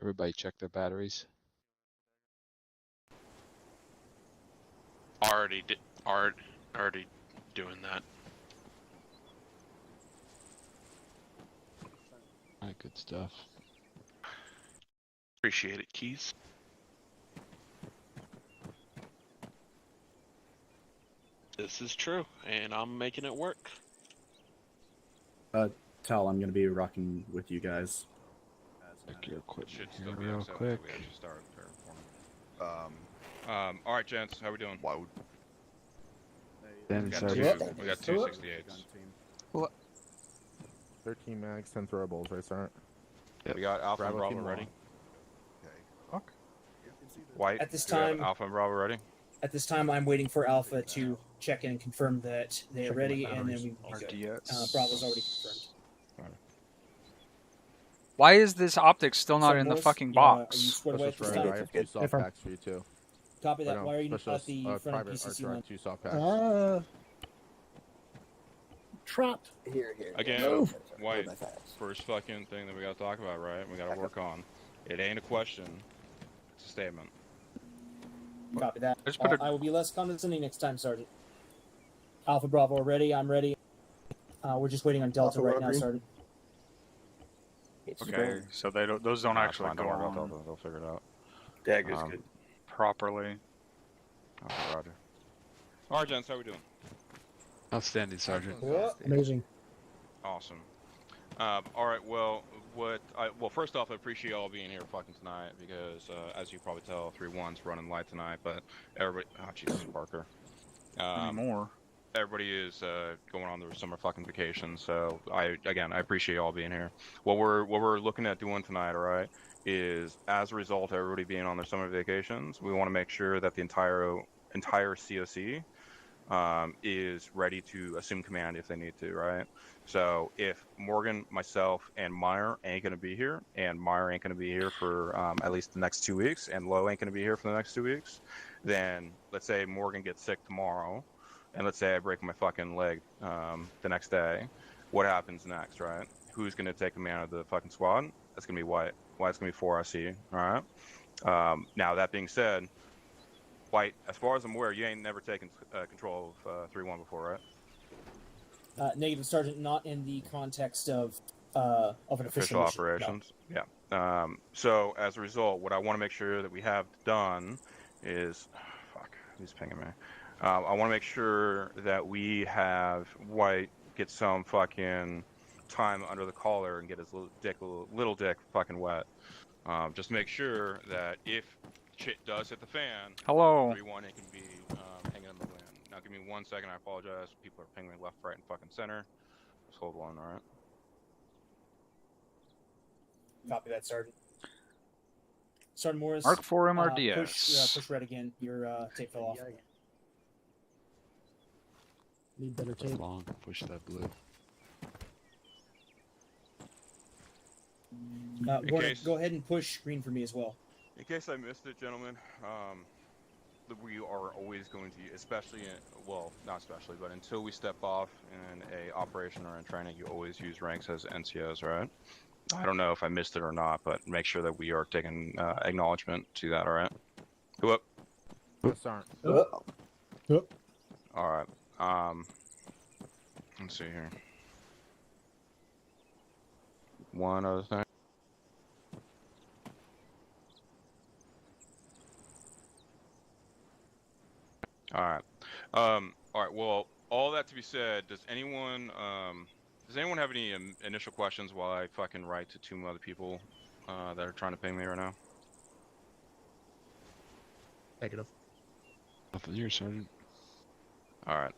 Everybody check their batteries. Already doing that. Alright, good stuff. Appreciate it, Keys. This is true, and I'm making it work. Tal, I'm gonna be rocking with you guys. Check your equipment Should here still be real up quick. we actually start performing. All right, gents, how we doing? Loud. Standing We got sergeant. we got 268s. What? 13 mags, 10 throwables, right, Sergeant? Yep. We got Alpha and Bravo Bravo team ready. Okay. Fuck. White. At this do we have time- Alpha and Bravo ready. At this time, I'm waiting for Alpha to check in and confirm that they are Checking ready, my and then batteries. we Bravo's already confirmed. Why is this optics still not So, in the Morris, fucking are you box? squared away at this Right, I time? have 2 soft packs for you, too. Copy that. Right Why are you now, at the front of private PCC or line? 2 soft packs. Trapped. Here. Again, Move. White. First fucking thing that we gotta talk about, right? We gotta work on. It ain't a question. It's a statement. Copy that. Just put I will be less condescending next time, Sergeant. Alpha Bravo ready. I'm ready. We're just waiting on Delta right now, Sergeant. Okay, so they don't, those don't Nah, it's actually fine, go don't worry about on that, they'll figure it out. Dagger's good. properly. Okay, Roger. All right, gents, how we doing? Outstanding, sergeant. Amazing. Awesome. All right. Well, first off, I appreciate y'all being here fucking tonight because, as you probably tell, 3-1's running light tonight. But everybody, oh Jesus, Parker. Anymore. Everybody is going on their summer fucking vacation. So I appreciate y'all being here. What we're looking at doing tonight, all right, is as a result of everybody being on their summer vacations, we want to make sure that the entire COC is ready to assume command if they need to, right? So if Morgan, myself, and Meyer ain't going to be here, and Meyer ain't going to be here for at least the next 2 weeks, and Lowe ain't going to be here for the next 2 weeks, then let's say Morgan gets sick tomorrow, and let's say I break my fucking leg the next day, what happens next, right? Who's going to take command of the fucking squad? That's going to be White. White's going to be 4IC, all right? Now, that being said, White, as far as I'm aware, you ain't never taken control of 3-1 before, right? Negative, Sergeant. Not in the context of an official mission, operations. No. Yeah. So as a result, what I want to make sure that we have done is, fuck, he's pinging me. I want to make sure that we have White get some fucking time under the collar and get his little dick fucking wet. Just make sure that if shit does hit the fan, Hello. 3-1, it can be hanging in the wind. Now give me 1 second, I apologize. People are pinging me left, right, and fucking center. Just hold on, alright? Copy that, Sergeant. Sergeant Morris. Mark 4 MRDS. Push red again. Your tape fell off. Need better tape. Long. Push that blue. Warner, go ahead and push green for me as well. In case I missed it, gentlemen, we are always going to, especially, well, not especially, but until we step off in a operation or in training, you always use ranks as NCOs, right? I don't know if I missed it or not, but make sure that we are taking acknowledgement to that, all right? Who up? Yes, Sergeant. All right. Let's see here. One other thing. All right. All right. Well, all that to be said, does anyone have any initial questions while I fucking write to 2 other people that are trying to ping me right now? Negative. Nothing here, sergeant. All right.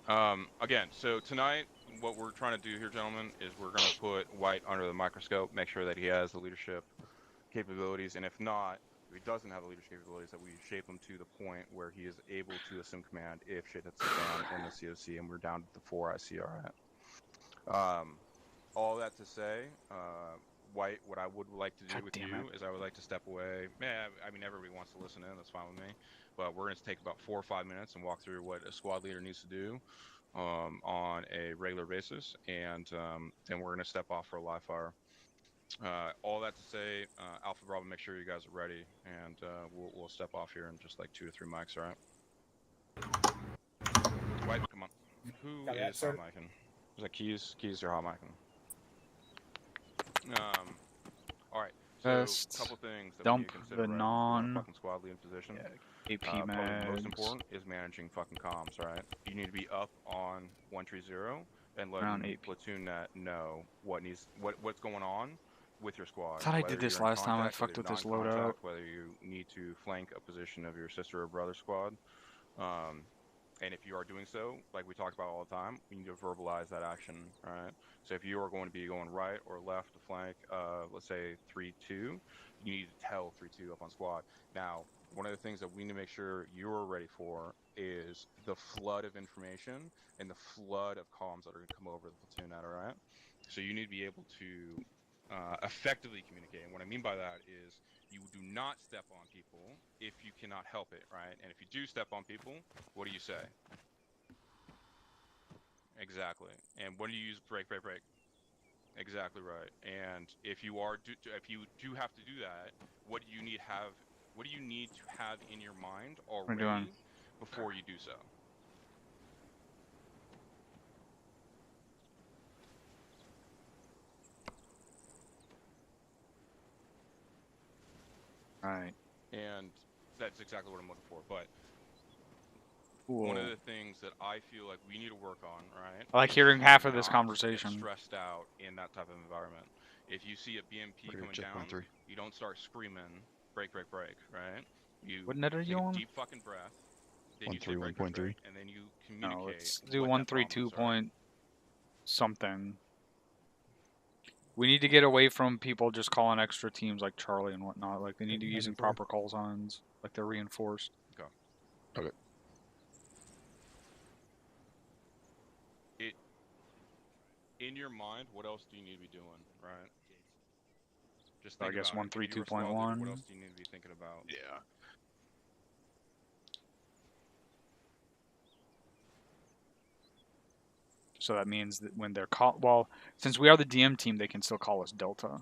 Again, so tonight, what we're trying to do here, gentlemen, is we're going to put White under the microscope, make sure that he has the leadership capabilities, and if not, if he doesn't have the leadership capabilities, that we shape him to the point where he is able to assume command if shit hits the fan in the COC, and we're down to the 4 IC, all right? All that to say, White, what I would like to do with you is I would like to step away. I mean, everybody wants to listen in, that's fine with me. But we're going to take about 4 or 5 minutes and walk through what a squad leader needs to do on a regular basis. And then we're going to step off for a live fire. All that to say, Alpha Bravo, make sure you guys are ready, and we'll step off here in just like 2 to 3 mics, all right? Wait, come on. Who Got that, is sir. hot micing? Is that Keys? Keys, you're hot micing. All right. So, Best a couple things that we dump need to consider, the right? When we're in non- a fucking squad lead position. AP Probably the most mags. important is managing fucking comms, right? You need to be up on 130 and Around letting AP. platoon net know what's going on with your squad. Thought I whether did this you're in last time I contact, whether fucked with you're this non-contact, loadout. whether you need to flank a position of your sister or brother squad. And if you are doing so, like we talked about all the time, we need to verbalize that action, right? So if you are going to be going right or left to flank, let's say 3-2, you need to tell 3-2 up on squad. Now, one of the things that we need to make sure you're ready for is the flood of information and the flood of comms that are going to come over the platoon at, all right? So you need to be able to effectively communicate. And what I mean by that is you do not step on people if you cannot help it, right? And if you do step on people, what do you say? Exactly. And when do you use break? Exactly right. And if you do have to do that, what do you need to have in your mind We're doing. already before you do so? Right. And that's exactly what I'm looking for. But Cool. one of the things that I feel like we need to work on, right? I like is hearing to half of this not conversation. get stressed out in that type of environment. If you see a BMP coming down, you don't start screaming, break, right? You What net are take you a on? deep fucking breath. Then you say break, and then you communicate. No, let's do what that problem 132 is, right? point something. We need to get away from people just calling extra teams like Charlie and whatnot. Like they need to be using proper call signs, like they're reinforced. Okay. In your mind, what else do you need to be doing, right? Just think I guess about it. If you were a squad leader, 132.1. what else do you need to be thinking about? Yeah. So that means that when they're called, well, since we are the DM team, they can still call us Delta.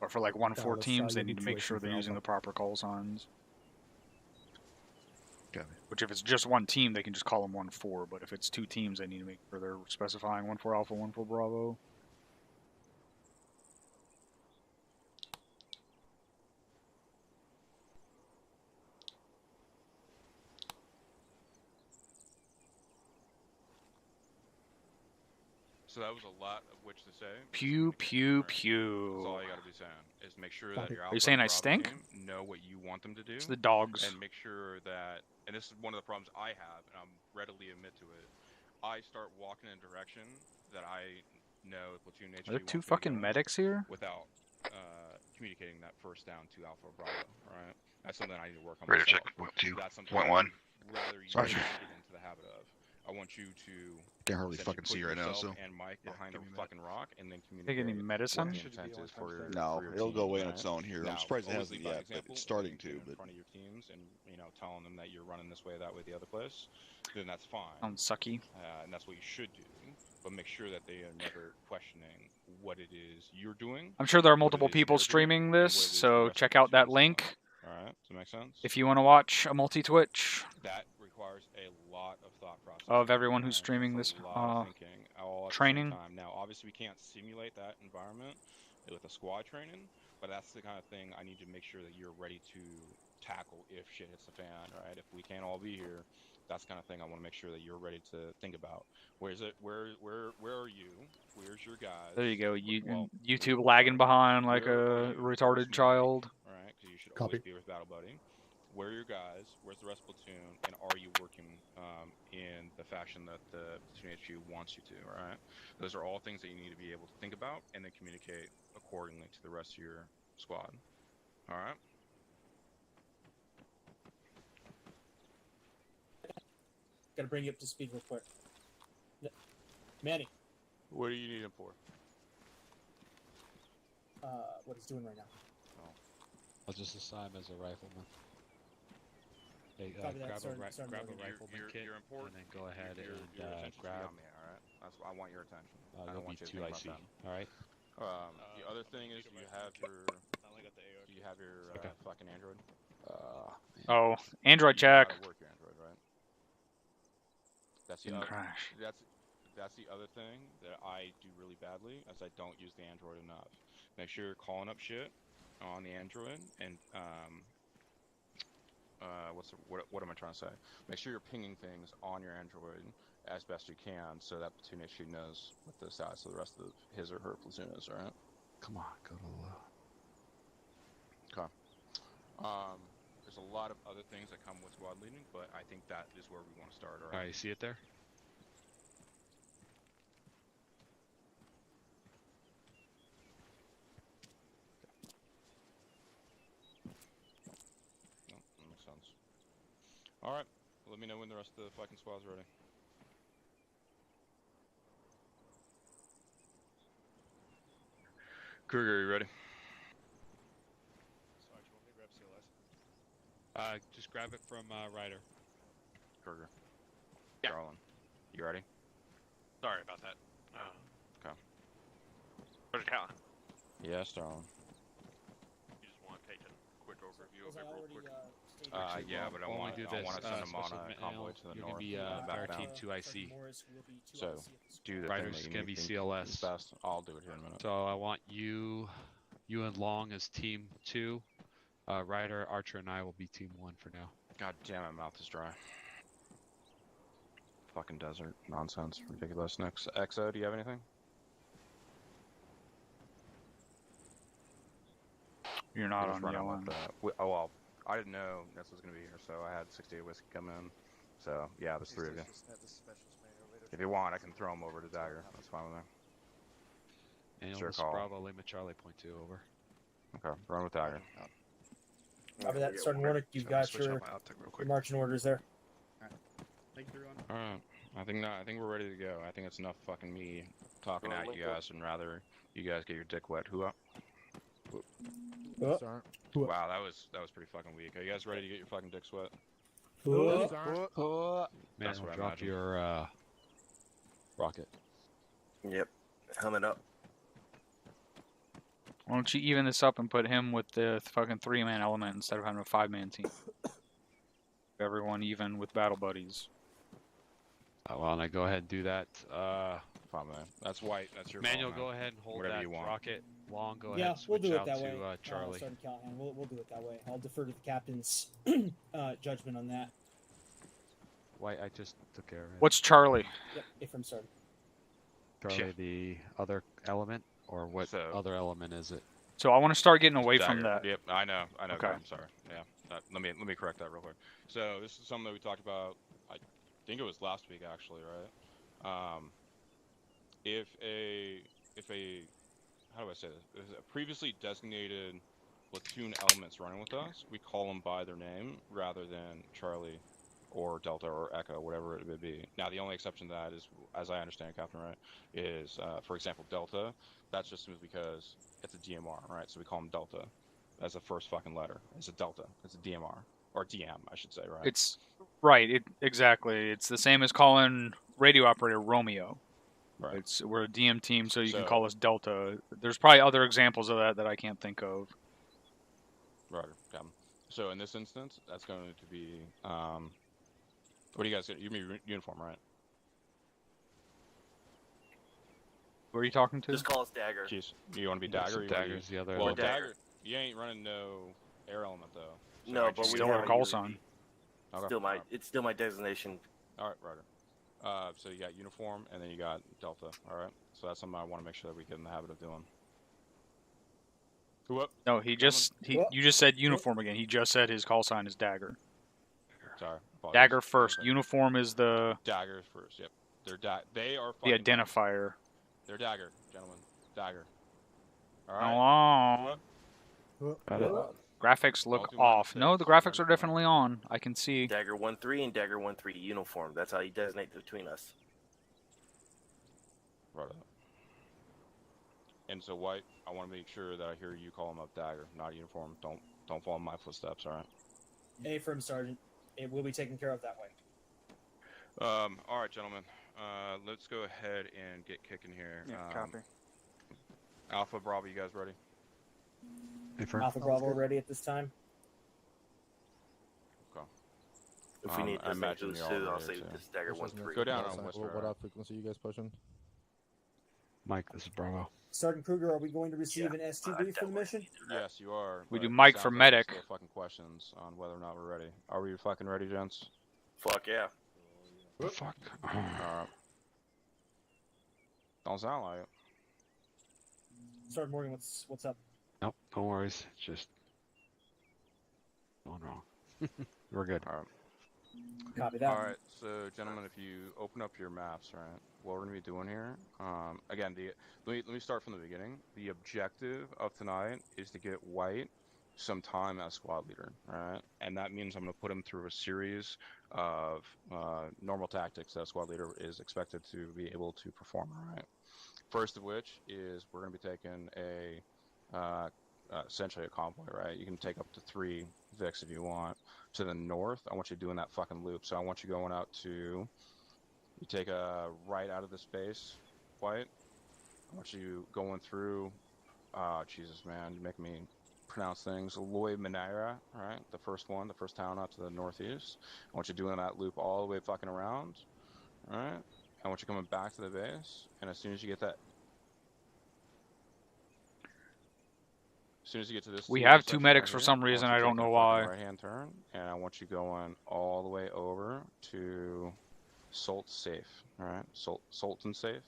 But for like 1-4 teams, they need to make sure they're using the proper call signs. Got it. Which if it's just one team, they can just call them 1-4. But if it's 2 teams, they need to make sure they're specifying 1-4 Alpha, 1-4 Bravo. So that was a lot of which to say. Pew, pew, Right. pew. That's all you gotta be saying, is make sure that your Are you Alpha saying and I Bravo stink? team know what you want them to do. It's the dogs. And make sure that, and this is one of the problems I have, and I'm readily admit to it, I start walking in a direction that I know platoon HQ Are there 2 wants me to fucking go in medics here? without communicating that first down to Alpha or Bravo, alright? That's something I need to work on Radar myself. check, point 2, That's something point I 1. would rather you Sorry. get into the habit of. I want you to Can't hardly essentially fucking put see right now, yourself so. and Mike Yeah, behind a give me a fucking rock and then Take communicate any what medicine? the intent is for your No, for your it'll go team, away on right? its own here. Now, I'm surprised it always hasn't lead by yet, but example. it's starting If you to. get in But front of your teams and telling them that you're running this way, that way, the other place, then that's fine. Sounds sucky. And that's what you should do. But make sure that they are never questioning what it is you're doing. I'm sure there are what it multiple is people they're doing, streaming and what this, it is the so rest of check the out that platoon is doing. link All right, does that make sense? if you want to watch a multi-Twitch That requires a lot of thought process of everyone who's right? streaming That's this a lot of thinking all at training. the same time. Now, obviously, we can't simulate that environment with a squad training, but that's the kind of thing I need to make sure that you're ready to tackle if shit hits the fan, right? If we can't all be here, that's the kind of thing I want to make sure that you're ready to think about. Where is it? Where are you? Where's your guys? There you go. Well, YouTube lagging behind like where are a you? retarded Where's child. Mike? All right, because you should Copy. always be with Battle Buddy. Where are your guys? Where's the rest of the platoon? And are you working in the fashion that the platoon HQ wants you to? All right, those are all things that you need to be able to think about and then communicate accordingly to the rest of your squad. All right. Gotta bring you up to speed real quick. Manny, What do you need him for? what he's doing right now. I'll just assign him as a rifleman. Hey, Copy that, grab Sergeant a rifleman You're kit, important. and then go ahead Your and attention should be grab on me, all right? That's I want your attention. I You'll don't be want you to 2 think IC. about that. All right. The other thing is, do you have your Okay. fucking Android? Oh, Android You know how check. to work your Android, right? That's the Didn't other, crash. that's the other thing that I do really badly, as I don't use the Android enough. Make sure you're calling up shit on the Android, and what am I trying to say? Make sure you're pinging things on your Android as best you can, so that platoon issue knows what the status of the rest of his or her platoon is. All right. Come on, go to Okay. There's a lot of other things that come with squad leading, but I think that is where we want to start. All right, you see it there? No, that makes sense. All right. Let me know when the rest of the fucking squad's ready. Kruger, are you ready? Sarge, you want me to grab CLS? Just grab it from Ryder. Kruger. Yeah. Garland. You ready? Sorry about that. Okay. Where's Callan? Yes, Darling. You just want to take a quick overview Was of I it real already, quick? stated? Yeah, but I Only want do to this, send them on special a mail, convoy to the you're north. gonna be and back back team down. 2 IC. Morris will be 2 So, IC at this do the Ryder's thing that gonna be you think CLS. is best. I'll do it here in a minute. So I want you and Long as team 2. Ryder, Archer, and I will be team 1 for now. God damn it, mouth is dry. Fucking desert. Nonsense. Ridiculous. Next, EXO, do you have anything? You're not We're on just running yelling. with oh well, I didn't know Ness was gonna be here, so I had 68 whiskey come in. So yeah, there's 3 of you. If you want, I can throw him over to Dagger. That's fine with me. And Sure this call. Bravo Lima Charlie .2 over. Okay, run with Dagger. Copy that. Sergeant Warnick, you've got your marching orders there. Alright. I think we're ready to go. I think it's enough fucking me talking at you guys, and rather you guys get your dick wet. Who up? Start. Wow, that was pretty fucking weak. Are you guys ready to get your fucking dicks wet? Start. Man, That's what I drop imagine. your rocket. Yep. Helmet up. Why don't you even this up and put him with the fucking 3-man element instead of having a 5-man team? Everyone even with battle buddies. Well, and I go ahead and do that. Fine, man. That's white. That's your Manuel, call, go man. ahead and hold Whatever that you want. rocket. Long, go Yeah, ahead and we'll switch do it out that to way. Charlie. Sergeant Callahan, we'll do it that way. I'll defer to the captain's judgment on that. White, I just took care of it. What's Charlie? Yep, Ifram started. Charlie, Yeah. the other element? Or what So- other element is it? So I want to start getting away from Dagger. that. Yep, I know. Okay. I'm sorry. Yeah. Let me correct that real quick. So this is something that we talked about. I think it was last week, actually, right? If a how do I say this? If a previously designated platoon elements running with us, we call them by their name rather than Charlie or Delta or Echo, whatever it may be. Now, the only exception to that is, as I understand, Captain, right, is, for example, Delta. That's just because it's a DMR, right? So we call them Delta as the first fucking letter. It's a Delta. It's a DMR. Or DM, I should say, right? It's right. Exactly. It's the same as calling radio operator Romeo. Right. We're a DM team, so you can So- call us Delta. There's probably other examples of that I can't think of. Right. So in this instance, that's going to be, what do you guys get? You mean uniform, right? Who are you talking to? Just call us Dagger. Jeez, you want to be So Dagger? Or you wanna Dagger's the other Well, element. Dagger, you ain't running no air element though. So No, I but just- we Still have our a call UAV. sign. Okay, Still my alright. it's still my designation. All right, Ryder. So you got uniform, and then you got Delta. All right. So that's something I want to make sure that we get in the habit of doing. Who up? No, you just said uniform again. He just said his call sign is Dagger. Sorry. apologies. Dagger first. Okay. Uniform is the Daggers first. Yep. They are fucking identifier. They're Dagger, gentlemen. Dagger. All right. Hello. Graphics look Multi-line off. No, the six, graphics are that's definitely on. I can see. Dagger 1-3 and Dagger 1-3 uniform. That's how you designate between us. Right. And so White, I want to make sure that I hear you call him up Dagger, not uniform. Don't follow in my footsteps. All right. Ifram, Sergeant. It will be taken care of that way. All right, gentlemen. let's go ahead and get kicking here. Yeah, copy. Alpha, Bravo, you guys ready? Confirm. Alpha Bravo ready at this time. Okay. If we need I to make imagine those you're all two, I'll ready say too. just stagger Which 1-3. Go down What on side- Whisper. what frequency you guys pushing? Mike, this is Bravo. Sergeant Kruger, are we going to receive an STB for the definitely mission? need to do that. Yes, you are. We but do it Mike sounds for like medic. there's still fucking questions on whether or not we're ready. Are we fucking ready, gents? Fuck yeah. Fuck. Alright. Don't sound like it. Sergeant Morgan, what's up? Nope, no worries. It's just going wrong. We're good. Alright. Copy that. Alright, so gentlemen, if you open up your maps, right, what we're gonna be doing here, again, let me start from the beginning. The objective of tonight is to get White some time as squad leader, alright? And that means I'm gonna put him through a series of normal tactics that a squad leader is expected to be able to perform, alright? First of which is we're gonna be taking essentially a convoy, right? You can take up to 3 Vics if you want. To the north, I want you doing that fucking loop. So I want you going out to, you take a right out of the space, White. I want you going through, Jesus, man, you make me pronounce things. Loy Manera, right? The first town out to the northeast. I want you doing that loop all the way fucking around, all right? I want you coming back to the base, and as soon as you get that, as soon as you get to this, We have 2 section medics right for here, some I reason. want you I don't taking know a fucking why. right-hand turn, and I want you going all the way over to Salt Safe, all right? Sultan Safe,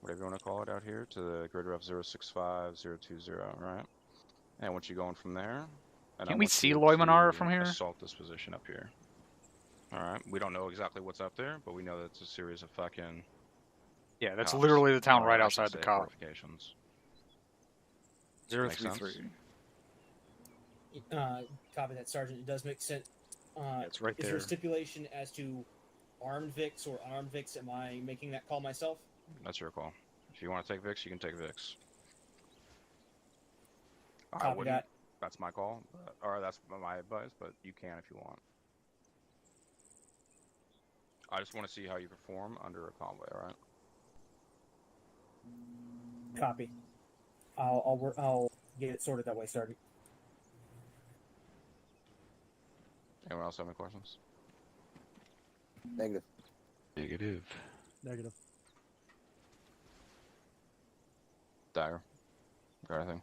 whatever you want to call it out here, to the grid ref 065020, all right? And I want you going from there. And Can we see Loimanar from here? Assault this position up here. All right. We don't know exactly what's up there, but we know that it's a series of fucking. Yeah, that's cops, literally the town or right I should outside the say cop. fortifications. 033. Copy that, Sergeant. It does make sense. It's right Is there there. a stipulation as to armed Vics or unarmed Vics? Am I making that call myself? That's your call. If you want to take Vix, you can take Vix. I Copy wouldn't. that. That's my call, or that's my advice, but you can if you want. I just want to see how you perform under a convoy, alright? Copy. I'll get it sorted that way, Sergeant. Anyone else have any questions? Negative. Negative. Negative. Dagger? Got anything?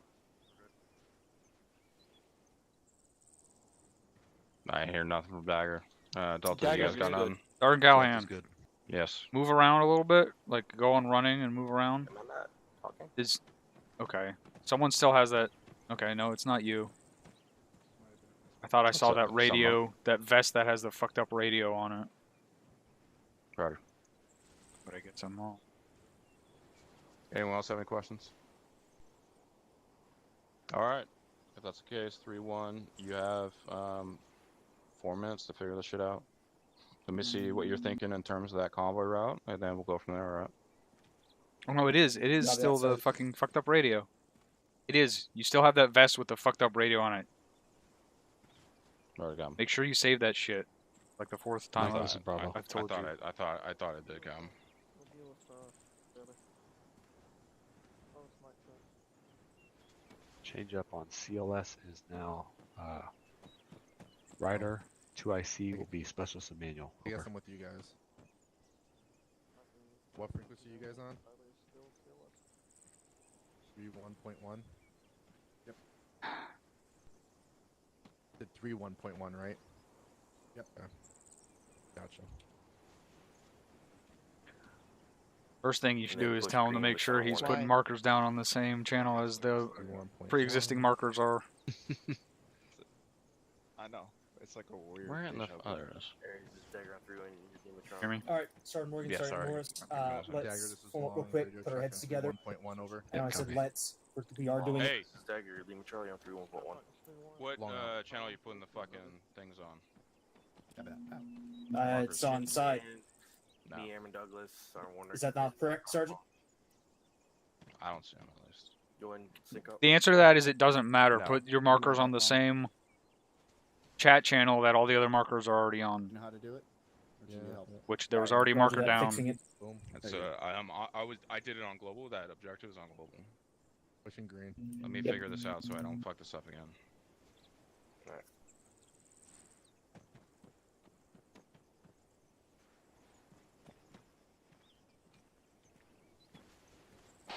I hear nothing from Dagger. Delta, you Dagger's guys got good. nothing? Sergeant That's Callahan, good. Yes. move around a little bit. Like, go on running and move around. Am I not talking? Is okay. Someone still has that. Okay, no, it's not you. I thought I saw What's up, that radio, that vest that has the fucked up radio on it. Roger. But I get some wrong. Anyone else have any questions? Alright. If that's the case, 3-1, you have 4 minutes to figure this shit out. Let me see what you're thinking in terms of that convoy route, and then we'll go from there, alright? Oh no, it is. It is Copy that, still the Sergeant. fucking fucked up radio. It is. You still have that vest with the fucked up radio on it. Alright, got him. Make sure you save that shit. Like the 4th time. No, this is Bravo. I've told you. I thought it did come. Change up on CLS is now Rider. 2IC will be Specialist and Manual. I guess Over. I'm with you guys. What frequency are you guys on? 3.1.1. Yep. Did 3.1.1, right? Yep. Gotcha. First thing you should And then do is push tell him to green make with sure some he's white. putting markers down on the same channel as the 3.1.1. pre-existing markers are. I know. It's like a weird. Where in the? fish out Oh, there. there it is. Aries is dagger on 3 and use Dematron. Hear me? All right, Sergeant Morgan, Yeah, Sergeant sorry. Morris. Dagger, Dagger, Let's this is form up real long, quick. radio Put our check heads on together. 1.1 over. And I said, we are doing Hey, This is dagger, Lima Charlie on 3.1.1. what Long out. channel you putting the fucking things on? It's on site. No, Me, Airman Douglas, Sergeant Warner. Is that not correct, Sergeant? I don't see them at least. Go ahead and sync up. The answer to that is it doesn't matter. No. Put your markers on the same chat channel that all the other markers are already on. You know how to do it? Yeah, yeah. which there was Alright, already a roger marker that, down. Fixing it. Boom. It's Okay. I did it on global. That objective is on global. Pushing green. Let me Yep. figure this out so I don't fuck this up again.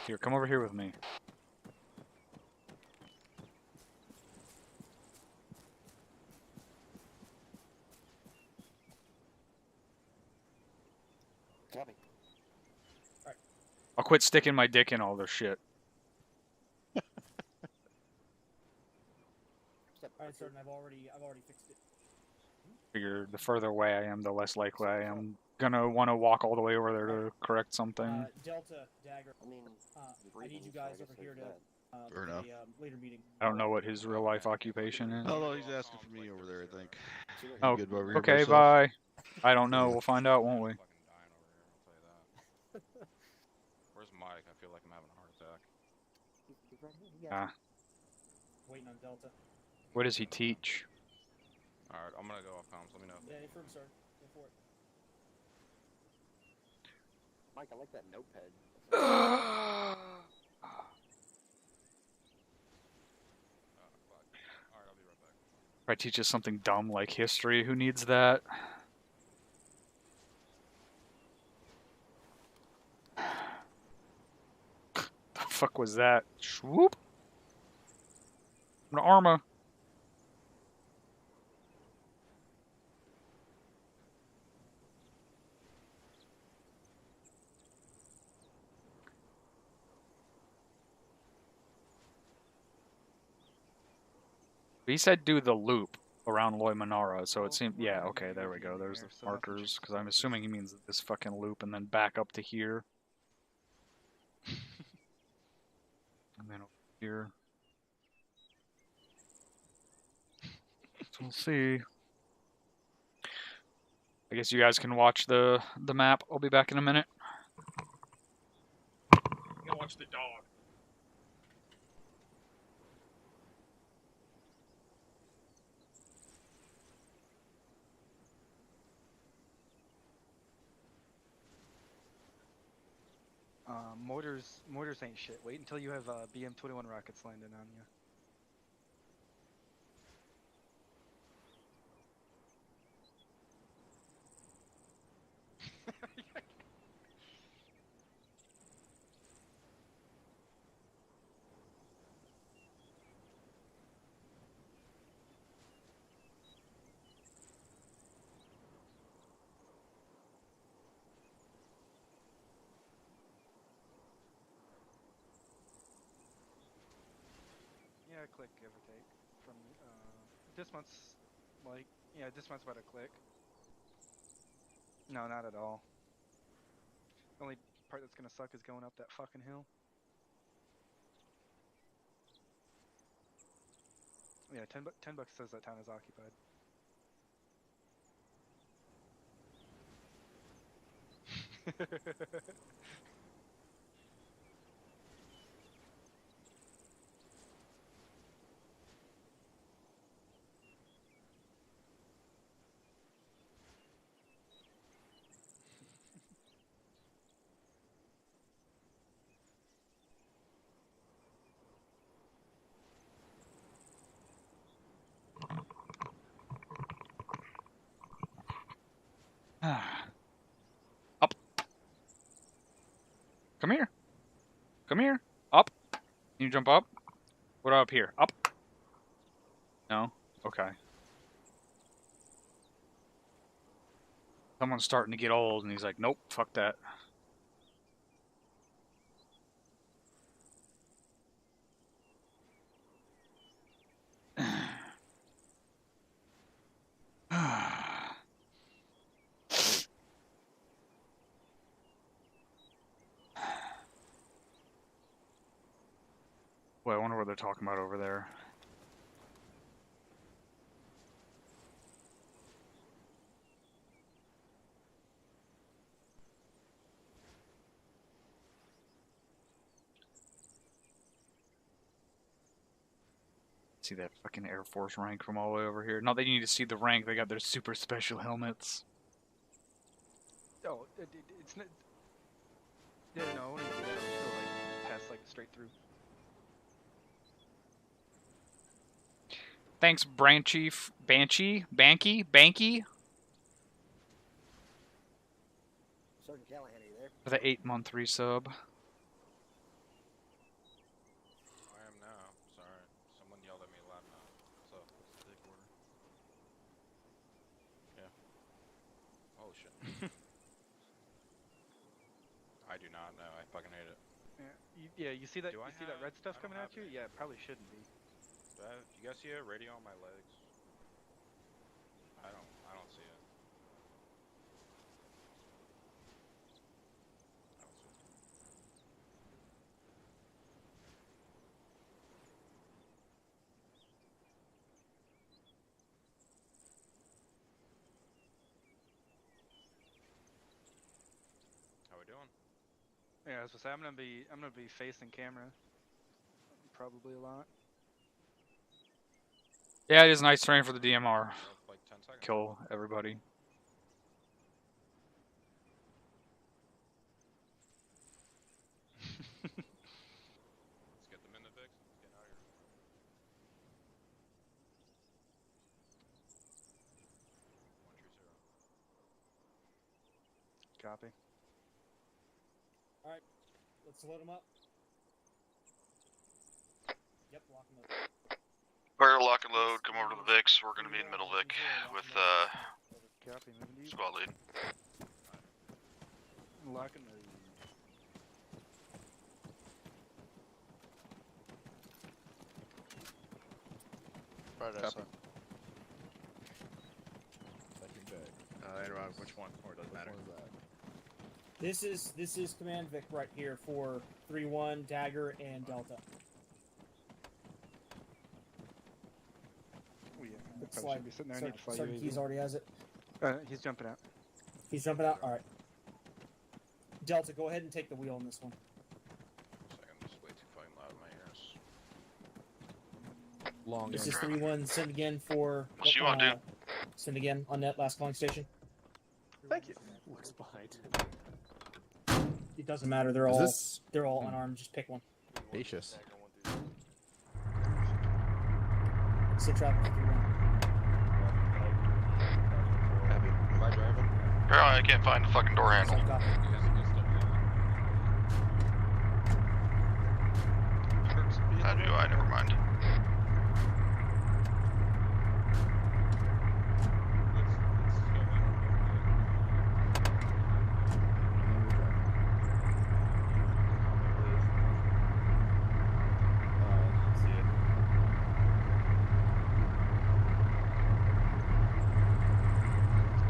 Here, come over here with me. Copy. I'll quit sticking my dick in all this shit. Alright, certain. I've already fixed it. Figure the further away I am, the less likely I am gonna want to walk all the way over there to correct something. Delta, Dagger. I mean, I need you guys over here to Fair for enough. the later meeting. I don't know what his real life occupation is. Hello, he's asking for me over there, I think. Oh, Good over here by okay, yourself? bye. I don't know. Yeah. We'll find out, won't we? Fucking dying over here, I'll tell you that. Where's Mike? I feel like I'm having a heart attack. Ah, Waiting on Delta. what does he teach? Alright, I'm gonna go off comms. Let me know. Yeah, affirm, sir. Go for it. Mike, I like that notepad. Fuck. Alright, I'll be right back. If I teach us something dumb like history, who needs that? The fuck was that? Swoop! An ArmA. He said do the loop around Loy Manara, so it seemed, yeah, okay, there we go. There's the markers, because I'm assuming he means this fucking loop and then back up to here. And then over here. So we'll see. I guess you guys can watch the map. I'll be back in a minute. I'm gonna watch the dog. Mortars ain't shit. Wait until you have BM-21 rockets landing on you. Yeah, click give or take. From this month's like this month's about a click. No, not at all. The only part that's gonna suck is going up that fucking hill. Yeah, 10 bucks says that town is occupied. Up. Come here. Come here. Up. Can you jump up? What up here? Up. No? Okay. Someone's starting to get old and he's like, nope, fuck that. Boy, I wonder what they're talking about over there. See that fucking Air Force rank from all the way over here. Not that you need to see the rank, they got their super special helmets. Oh, it's not. Yeah, no, I want to do that. I just go like pass like straight through. Thanks, Banky. Sergeant Callahan, are you there? For the 8-month resub. I am now. Sorry. Someone yelled at me loud enough. What's up? Dick order. Yeah. Oh shit. I do not know. I fucking hate it. Yeah, you see that? Do I You see that have- red stuff I don't coming have at you? any. Yeah, it probably shouldn't be. Do you guys see a radio on my legs? I don't see it. I don't see it. How we doing? Yeah, as I say, I'm gonna be facing camera. Probably a lot. Yeah, it is nice terrain for the DMR. Like 10 seconds. Kill everybody. Let's get them in the Vix. Let's get out of here. Copy. Alright, let's load them up. Yep, lock them up. Fire, lock and load, come over to the VIX. We're gonna be in Middle Vic with Copy. Moving to you. squad lead. Lock and load. Right Copy. outside. Aaron, which one? Or it doesn't matter. This is Command Vic right here for 3-1, Dagger, and Delta. Oh, yeah. Looks Probably like should be sitting there. I need to fly Sergeant UAV. Keys already has it. He's jumping out. He's jumping out? Alright. Delta, go ahead and take the wheel on this one. Second, this is way too fucking loud in my ears. Long This range. is 3-1, send again for... What you want, dude? Send again on that last calling station. Thank you. Looks behind. It doesn't matter, they're Is all this unarmed, just pick one. spacious? Sit traffic 3-1. Copy. Am I driving? Apparently I can't find the fucking door handle. Copy. How do I? Never mind.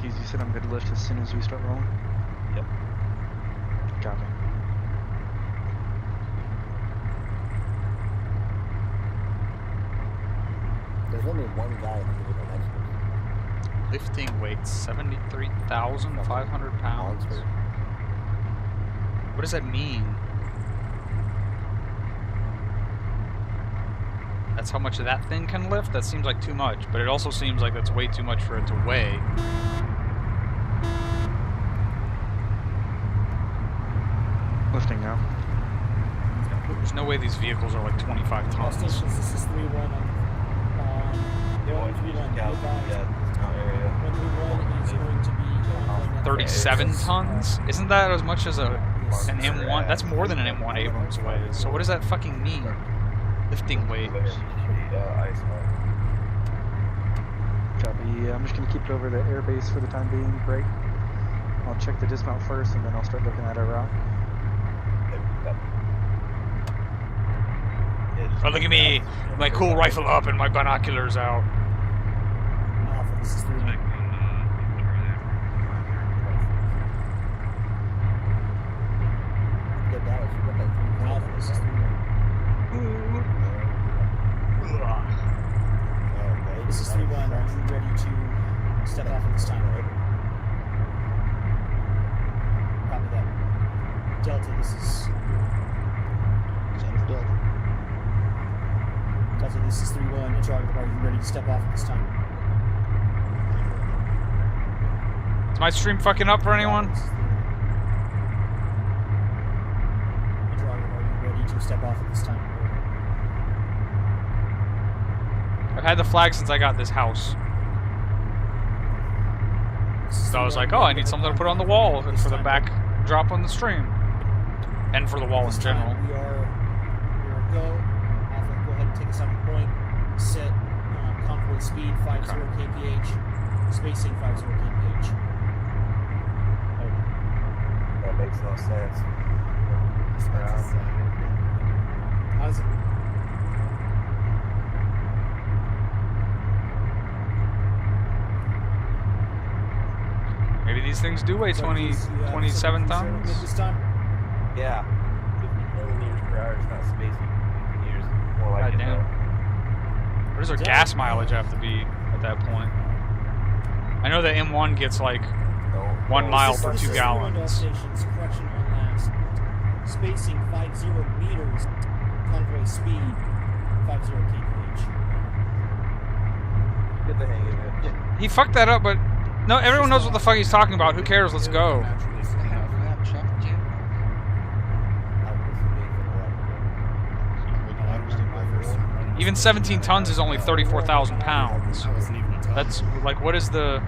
Keys, you said I'm good to lift as soon as we start rolling? Yep. Copy. There's only one guy in the vehicle next to me. Lifting weight 73,500 pounds. Monster. What does that mean? That's how much that thing can lift? That seems like too much, but it also seems like that's way too much for it to weigh. Lifting now. There's no way these vehicles are like 25 All tons. stations, this is 3-1 on 1-3-1. Yeah, area. 1-3-1 is going to be 37 tons? Isn't that as much as an M1? That's more than an M1 Abrams weighs. So what does that fucking mean? Lifting weight. Copy. Yeah, I'm just gonna keep it over the airbase for the time being. Great. I'll check the dismount first, and then I'll start looking at our route. Oh, look at me! My cool rifle up and my binoculars out. Alpha, this is 3-1. Good Dallas, you got that 3-1. Alpha, this is 3-1. Okay. This is 3-1. Are you ready to step off at this time? Copy that. Delta, this is... Delta, this is 3-1. Interrogative, are you ready to step off at this time? Is my stream fucking up for anyone? This is 3-1. to step off at this time. I've had the flag since I got this house. So I was like, oh, I need something to put on the wall for the backdrop on the stream. And for the wall in general. We are go. Alpha, go ahead and take us on point. Set convoy speed 50 kph. Spacing 50 kph. That makes no sense. How's it? Maybe these things do weigh 27 tons. This time? Yeah. 50 millimeters per hour is not spacing meters. More like God damn. What does our gas mileage have to be at that point? I know the M1 gets like 1 mile per 2 gallons. Stations, correction on last. Spacing 50 meters. Convoy speed 50 kph. Get the hang of it. He fucked that up, but no, everyone knows what the fuck he's talking about. Who cares? Let's go. Even 17 tons is only 34,000 pounds. That's like, what is the...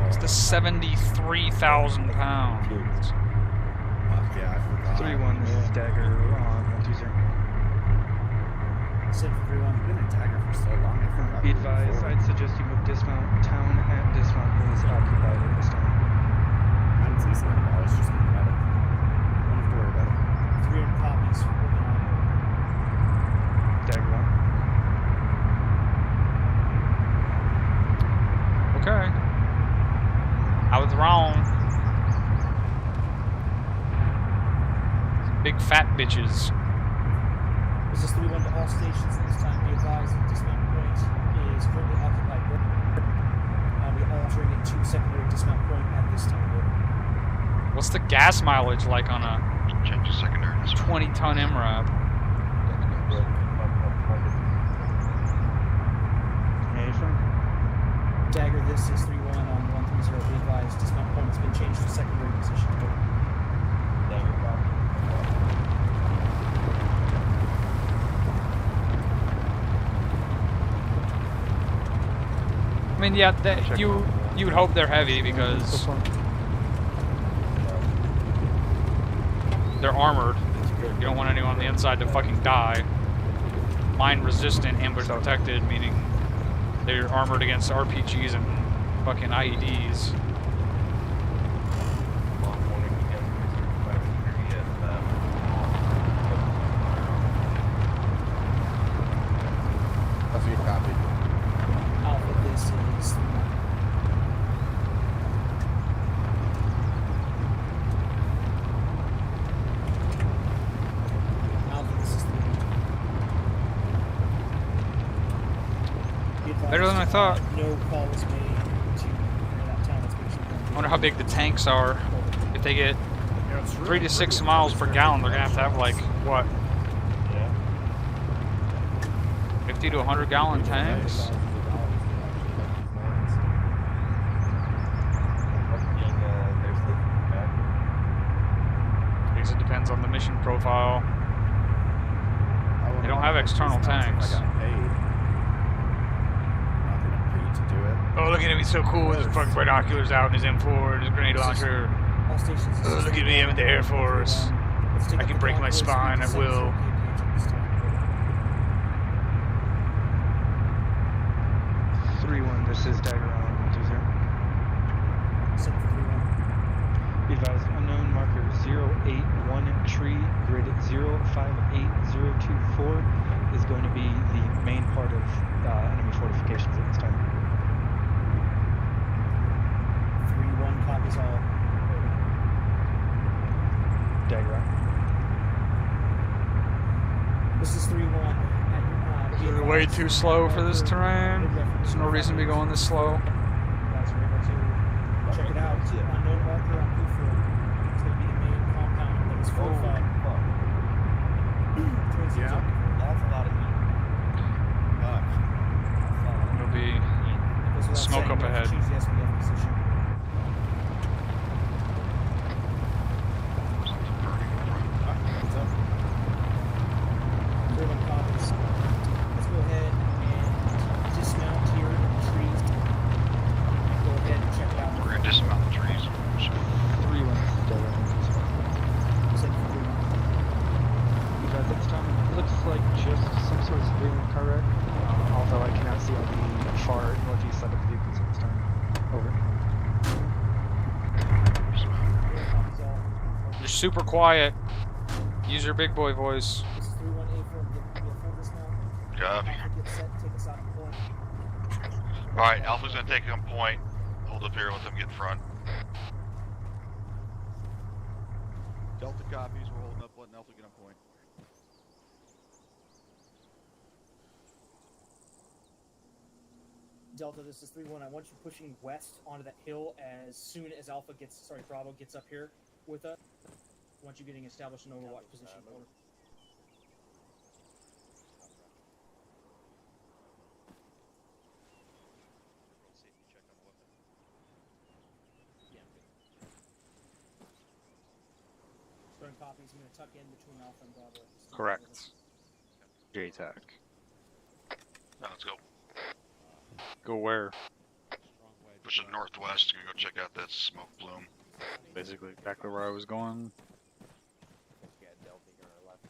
It's the 73,000 pounds. 3-1, this is Dagger on 120. Sit for 3-1. Been a Dagger for so long. I forgot. Be advised, I'd suggest you move dismount. Town at dismount is occupied at this time. I didn't see something. I was just looking at it. Don't have to worry about it. 300 copies. Working on Dagger 1. Okay. I was wrong. Big fat bitches. This is 3-1 to all stations this time. Be advised that dismount point is currently occupied. I'll be altering it to secondary dismount point at this time. What's the gas mileage like on a Change to secondary. 20-ton MRAP? Dagger, this is 3-1 on 130. Be advised, dismount point has been changed to secondary position. Dagger copy. I mean, yeah, you would hope they're heavy because they're armored. You don't want anyone on the inside to fucking die. Mine resistant, ambush protected, meaning they're armored against RPGs and fucking IEDs. That's a good copy. Alpha, this is 3-1. Alpha, this is 3-1. Be advised, Better than I thought. No call was made to that town inspection. I wonder how big the tanks are. If they get 3 to 6 miles per gallon, they're gonna have like, what? 50 to 100 gallon tanks? I guess it depends on the mission profile. They don't have external tanks. I got paid. Not getting paid to do it. Oh, look at him, he's so cool with his fucking binoculars out and his M4 and his grenade launcher. All stations. Oh, look at me, I'm in the Air Force. I can break my spine at will. 3-1, this is Dagger on 120. Set for 3-1. Be advised, unknown marker 081 tree grid 058024 is going to be the main part of enemy fortifications at this time. 3-1 copies all. Dagger. This is 3-1. We're way too slow for this terrain. There's no reason to be going this slow. You guys are able to check it out. Unknown marker on OPFOR. It's going to be the main compound that is fortified. Yeah. That's a lot of heat. It'll be smoke up ahead. Choose the SPF position. You're super quiet. Use your big boy voice. This is 3-1-A-4. Give me a full dismount. Copy. Alpha, get set. Take us out on point. Alright, Alpha's gonna take him point. Hold up here, let them get in front. Delta copies, we're holding up, letting Alpha get on point. Delta, this is 3-1. I want you pushing west onto that hill as soon as Bravo gets up here with us. I want you getting established in overwatch position. Over. Starting copies. I'm going to tuck in between Alpha and Bravo. Correct. JTAC. Now let's go. Go where? Pushing northwest, gonna go check out that smoke plume. Basically exactly where I was going. Yeah, Delta, you're on our left.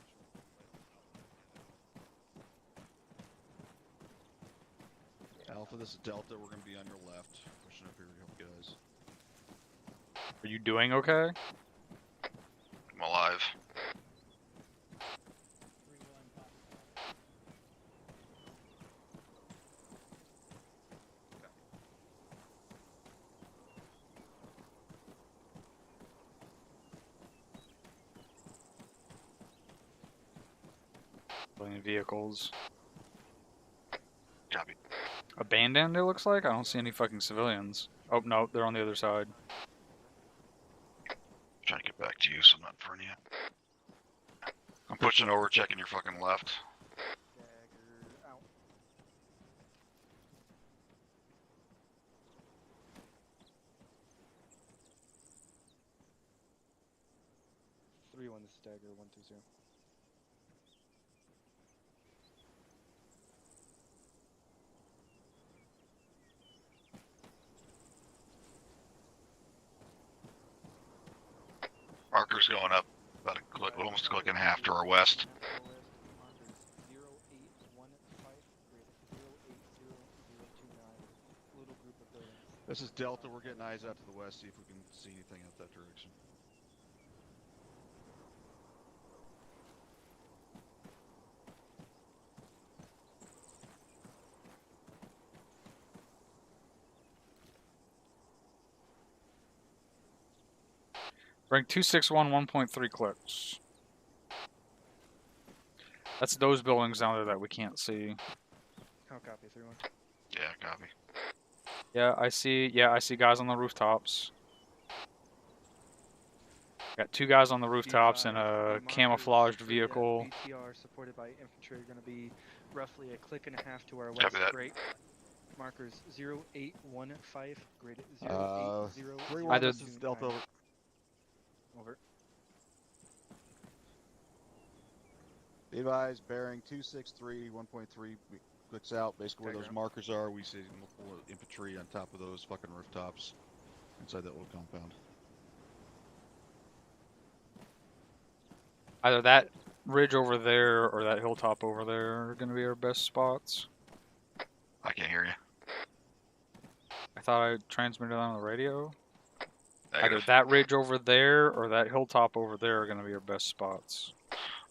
Alpha, this is Delta, we're gonna be on your left. Pushing up here to help you guys. Are you doing okay? I'm alive. Vehicles. Copy. Abandoned, it looks like? I don't see any fucking civilians. Oh, no, they're on the other side. Trying to get back to you, so I'm not in front of you. I'm pushing over, checking your fucking left. Dagger out. Three one. This is Dagger 120. Marker's going up about a click, almost a click and a half to our west. This is Delta, we're getting eyes out to the west, see if we can see anything out that direction. Rank 261, 1.3 clicks. That's those buildings down there that we can't see. Oh, copy, 3-1. Yeah, copy. Yeah, I see guys on the rooftops. Got two guys on the rooftops and a camouflaged vehicle. BTR supported by infantry are going to be roughly a click and a half to our west. Copy that. Great. Markers 0815, graded 080. Either this is Delta over. Over. Be advised, bearing 263, 1.3 clicks out. Basically where those markers are, we see multiple infantry on top of those fucking rooftops inside that little compound. Either that ridge over there or that hilltop over there are going to be our best spots. I can't hear you. I thought I transmitted on the radio. Negative. Either that ridge over there or that hilltop over there are going to be our best spots.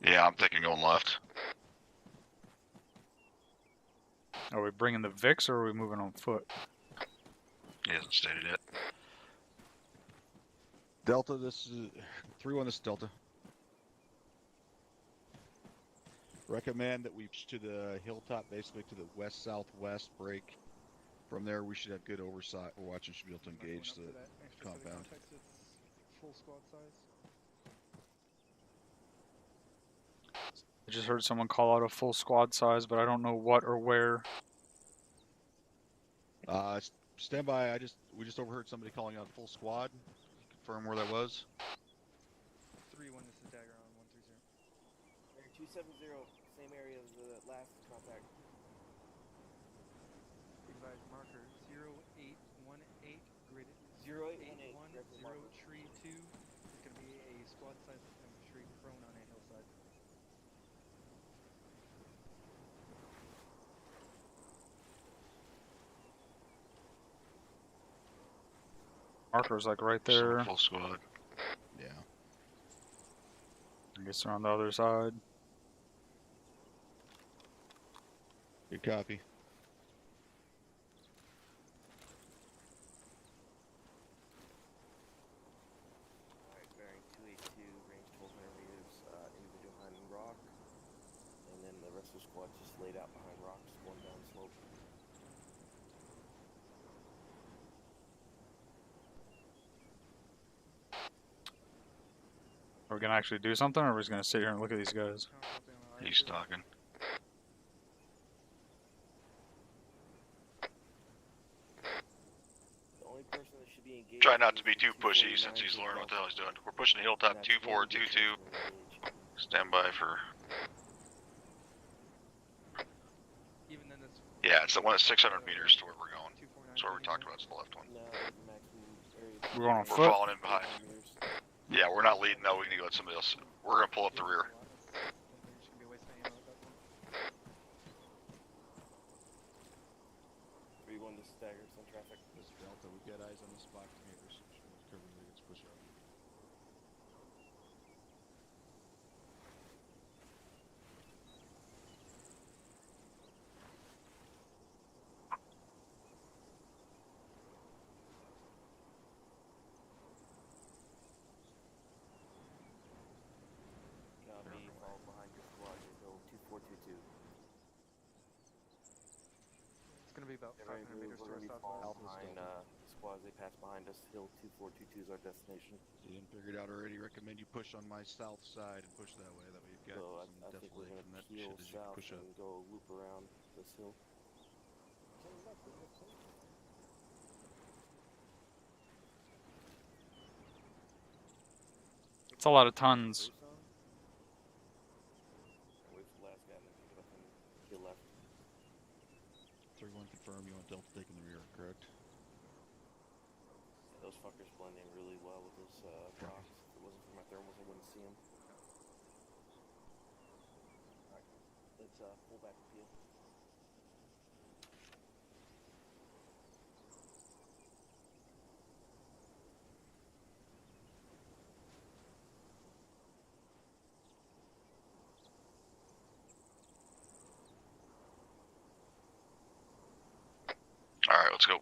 Yeah, I'm thinking going left. Are we bringing the Vicks or are we moving on foot? He hasn't stated it. Delta, this is 3-1, this is Delta. Recommend that we to the hilltop, basically to the west-southwest break. From there, we should have good oversight. We're watching, should be able to engage the compound. Full squad size. I just heard someone call out a full squad size, but I don't know what or where. Stand by. We just overheard somebody calling out full squad. Confirm where that was. 3-1. This is Dagger on 130. 270, same area as the last contact. Advise marker 0818, grid 0818, 081032. It's going to be a squad size of infantry prone on a hillside. Marker's like right there. Full squad. Yeah. I guess they're on the other side. Good copy. Alright, bearing 282, range 1200 meters, individual behind rock. And then the rest of the squad just laid out behind rocks, going down slope. Are we gonna actually do something, or are we just gonna sit here and look at these guys? He's talking. The only person that should be engaged. Try not to be too pushy since he's learning what the hell he's doing. We're pushing the hilltop 2422. Stand by for. Even then, it's Yeah, it's the one at 600 meters to where we're going. That's where we talked about. It's the left one. We're going on We're foot. falling in behind. Yeah, we're not leading though. We need to let somebody else. We're gonna pull up the rear. Are you going to stagger some traffic? This Delta, we've got eyes on the spot commanders. Covering the leads, push up. Copy, fall behind your squad, you go 2422. It's gonna be about 500 meters to our southwest. Behind squads, they pass behind us. Hill 2422 is our destination. You didn't figure it out already. Recommend you push on my south side and push that way. That way you've got So I some think we're defilade gonna from that shit peel as you south push up. and go loop around this hill. It's a lot of tons. Wait for the last guy and then pick it up and peel left. 3-1 confirm. You want Delta taking the rear, correct? Yeah, those fuckers blend in really well with those rocks. If it wasn't for my thermals, I wouldn't see them. Alright, let's pull back and peel. Alright, let's go.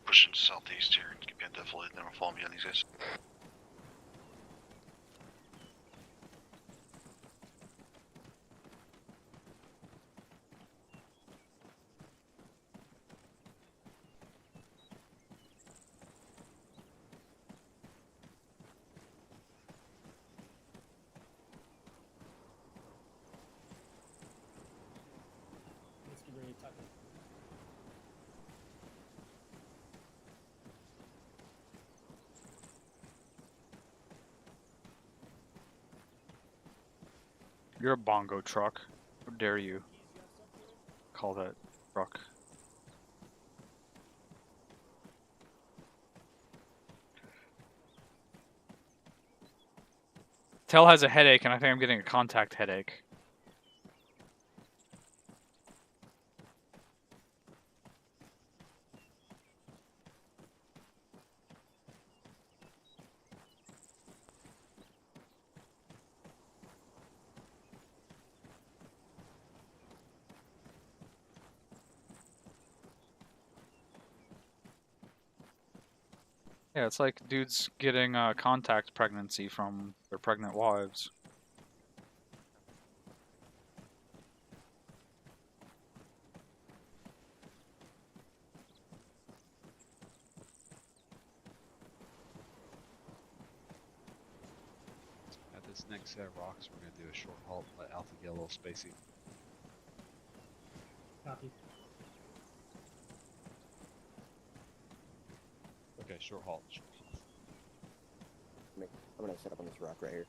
Pushing southeast here and get me a defilade, and then we'll follow behind these guys. Let's get ready to tuck it. You're a bongo truck. How dare you call that truck? Tell has a headache, and I think I'm getting a contact headache. Yeah, it's like dudes getting contact pregnancy from their pregnant wives. At this next set of rocks, we're gonna do a short halt, let Alpha get a little spacey. Copy. Okay, short halt. I'm gonna set up on this rock right here.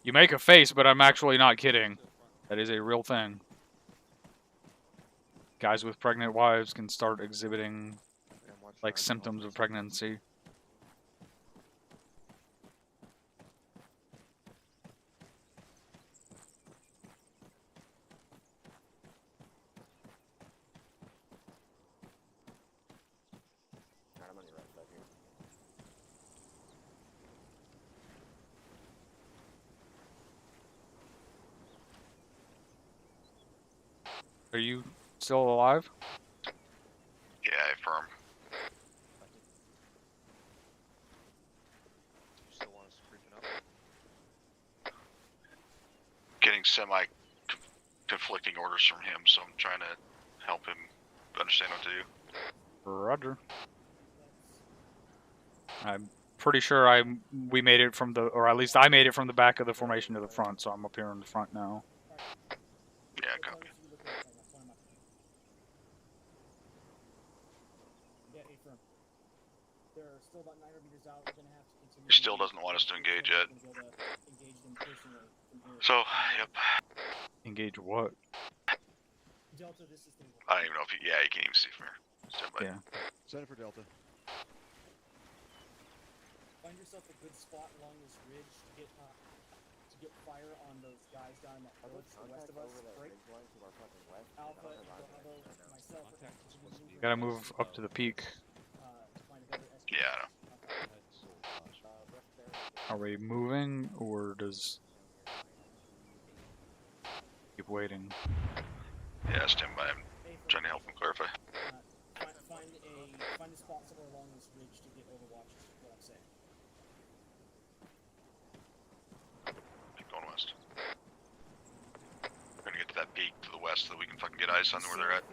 You make a face, but I'm actually not kidding. That is a real thing. Guys with pregnant wives can start exhibiting like symptoms of pregnancy. Alright, I'm on your right side here. Are you still alive? Yeah, affirm. You still want us creeping up? Getting semi-conflicting orders from him, so I'm trying to help him understand what to do. Roger. I'm pretty sure we made it from the, or at least I made it from the back of the formation to the front, so I'm up here in the front now. Yeah, copy. Yeah, affirm. They're still about 900 meters out. We're gonna have to continue. He still doesn't want us to engage yet. Engage them personally from here. So, yep. Engage what? Delta, this is the. I don't even know if he, yeah, he can't even see from here. Stand by. Yeah. Send it for Delta. Find yourself a good spot along this ridge to get fire on those guys down that road to the west of us. Break. Alpha, Bravo, myself. Gotta move up to the peak. Yeah, I know. Are we moving, or does keep waiting? Yeah, stand by. I'm trying to help him clarify. Find a spot somewhere along this ridge to get overwatch. Is what I'm saying. Keep going west. We're gonna get to that peak to the west so that we can fucking get eyes on where they're at.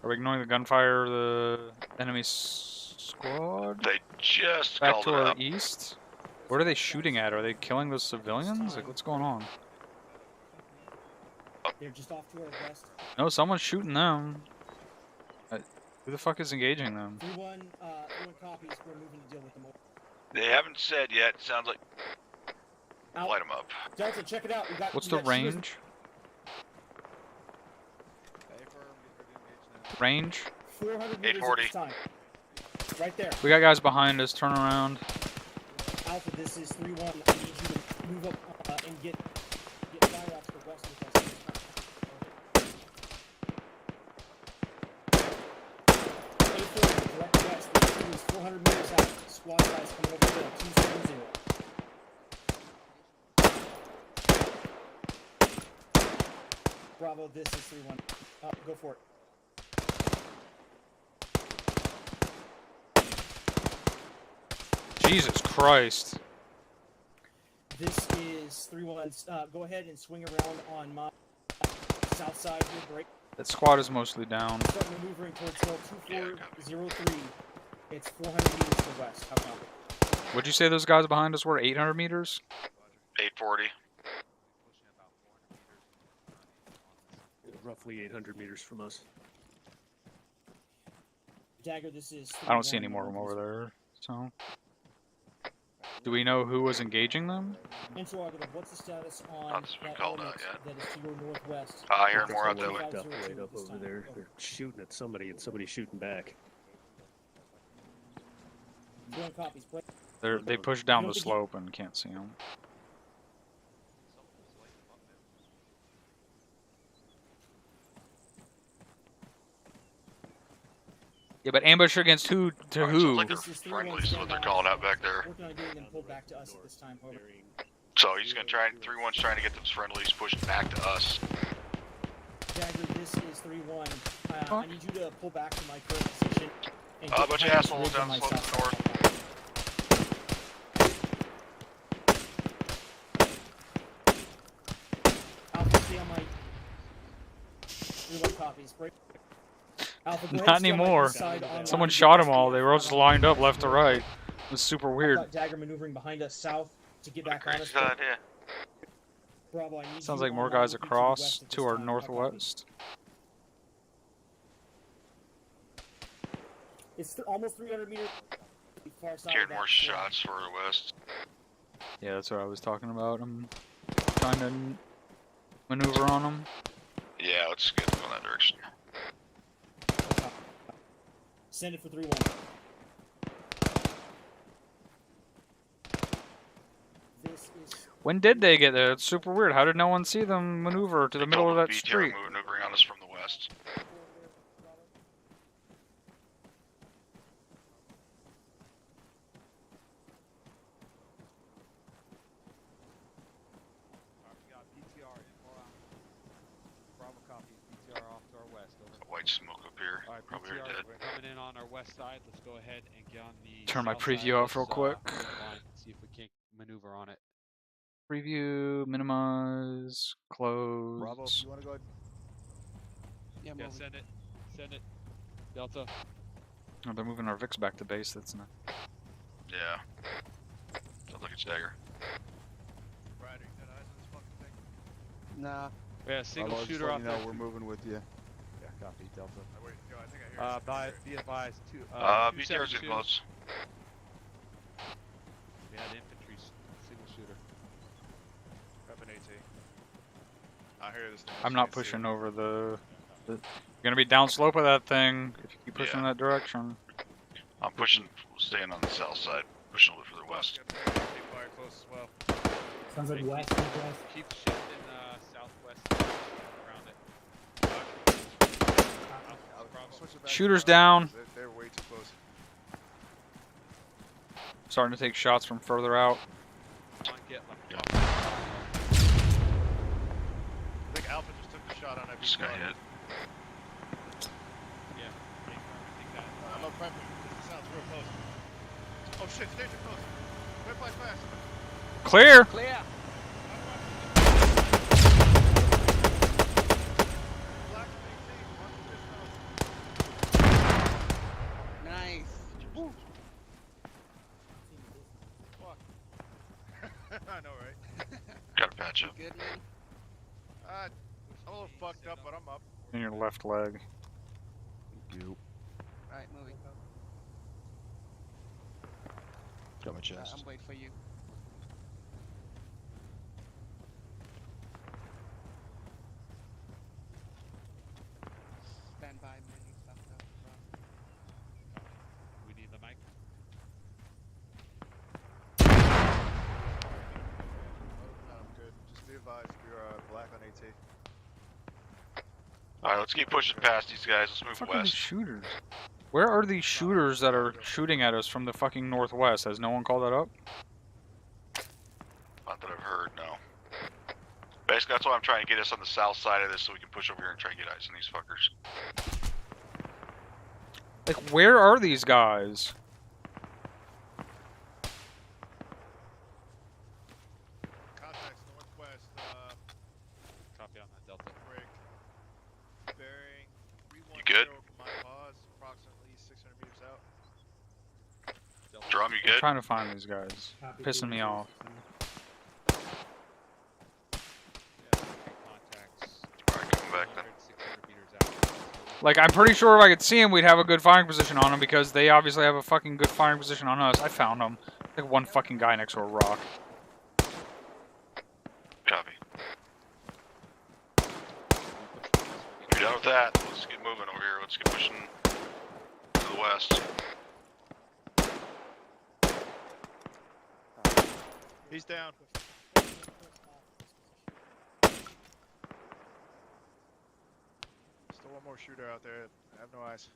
Are we ignoring the gunfire of the enemy squad? They just back called to it our out. east? What are they shooting at? Are they killing those civilians? Like, what's going on? They're just off to our west. No, someone's shooting them. Who the fuck is engaging them? 3-1 copies. We're moving to deal with them. They haven't said yet. Sounds like. Out. Light them up. Delta, check it out. What's the range? Range? 400 meters 840. at this time. Right there. We got guys behind us. Turn around. Alpha, this is 3-1. I need you to move up and get fire out to the west with us. 840, direct west. The crew is 400 meters out. Squad guys coming over there. 270. Bravo, this is 3-1. Go for it. Jesus Christ. This is 3-1. Go ahead and swing around on my south side here. Break. That squad is mostly down. Start maneuvering towards hill 2403. It's 400 meters to the west. How copy? What'd you say those guys behind us were? 800 meters? 840. Roughly 800 meters from us. Dagger, this is. I don't see any more of them over there. So, do we know who was engaging them? Interrogative, what's the status on Not been called out yet. that is to your northwest? I hear more out that way. Up over there. They're shooting at somebody, and somebody's shooting back. 3-1 copies. Break. They pushed down the slope and can't see them. Yeah, but ambush against who to who? Sounds like they're friendly, so what they're calling out back there. Working on getting them pulled back to us at this time. Over. So he's gonna try. 3-1's trying to get those friendlies pushed back to us. Dagger, this is 3-1. I need you to pull back to my current position. And A bunch of assholes down the slope to the north. Alpha, stay on my 3-1 copies. Break. Alpha, go ahead, Not stay on my anymore. east side on Someone my shot them all. They were all just lined up left to right. It was super weird. I've got Dagger maneuvering behind us south to get back on us. Good idea. Bravo, I need Sounds you like more on guys my to the across west at to this our time. How copy? northwest. It's almost 300 meters. Far side Carried of that more square. shots for the west. Yeah, that's what I was talking about. I'm trying to maneuver on them. Yeah, let's get them in that direction. Send it for 3-1. This is When did they get there? It's super weird. How did no one see them maneuver to the middle of that BTR street? maneuvering on us from the west. west side. Let's go ahead and get on the Turn my south side preview of off real this, quick. line. See if we can't maneuver on it. Preview, minimize, close. Bravo, if you want to go ahead. Yeah, send it. Send it. Delta. Oh, they're moving our VIX back to base. That's not. Yeah. Sounds like it's dagger. Ryder, you got eyes on this fucking thing? Nah. Yeah, single Bravo, just shooter letting out you there. know we're moving with you. Yeah, copy, Delta. Oh, wait, yo, I think I hear Be advised, two. BTR's getting close. We had infantry single shooter. Weapon AT. I hear this thing. I'm not pushing over the. You're gonna be down slope of that thing if you keep pushing in that direction. I'm pushing, staying on the south side, pushing a little further west. Fire close as well. Sounds like west, northwest. Keep shifting southwest around it. Shooters down. They're way too close. Starting to take shots from further out. Come on, get left. Yeah. I think Alpha just took the shot on every Just got squad. hit. Yeah, take that. I'm up prepping because it sounds real close. Oh shit, stage are close. Red flash fast. Clear. Clear. Black AT, Nice. Woo. Fuck. I know, right? Got a patch up. Good, man. I'm a little fucked up, but I'm up. In your left leg. You. Alright, moving. Got my chest. I'm waiting for you. Stand by, man. You fucked up, bro. We need the mic. I'm good. Just be advised, we're black on AT. Alright, let's keep pushing past these guys. Let's move Fuck are these west. shooters? Where are these shooters that are shooting at us from the fucking northwest? Has no one called that up? Not that I've heard, no. Basically, that's why I'm trying to get us on the south side of this so we can push over here and try and get eyes on these fuckers. Like, where are these guys? Contacts northwest, Copy on that Delta. break. Bearing 310 You good? from my pause, approximately 600 meters out. Drum, you I'm good? trying to find these guys. Pissing me off. Alright, coming back then. Like, I'm pretty sure if I could see them, we'd have a good firing position on them because they obviously have a fucking good firing position on us. I found them. Like one fucking guy next to a rock. Copy. You're done with that. Let's get moving over here. Let's get pushing to the west. He's down. Still one more shooter out there. I have no eyes.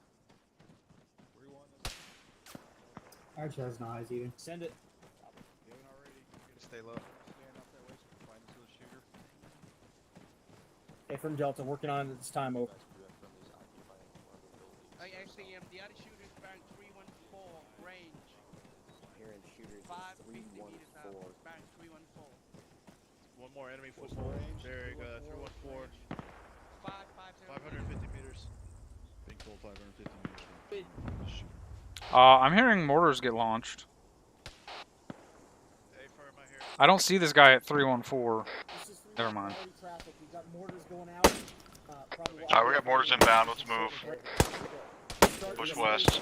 Archer has no eyes either. Send it. Stay low. Hey, from Delta, working on it this time over. I actually am. The other shooter's bearing 314 range. Hearing shooters 550 meters out. 314. Bearing 314. One more enemy football. Bearing 314. 550 meters. Big full 550 meters. Shoot. I'm hearing mortars get launched. Hey, firm, I hear. I don't see this guy at 314. Never mind. Traffic. We've got mortars going out. Alright, we got mortars inbound. Let's move. Push west.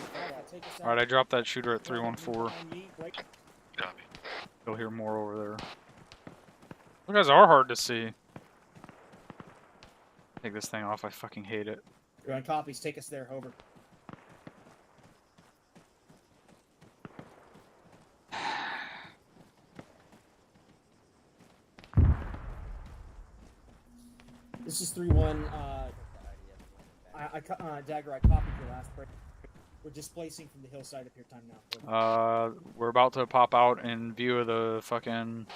Alright, I dropped that shooter at 314. Copy. You'll hear more over there. Those guys are hard to see. Take this thing off. I fucking hate it. You're on copies. Take us there. Over. This is 3-1. Dagger, I copied your last break. We're displacing from the hillside up here. Time now. We're about to pop out in view of the fucking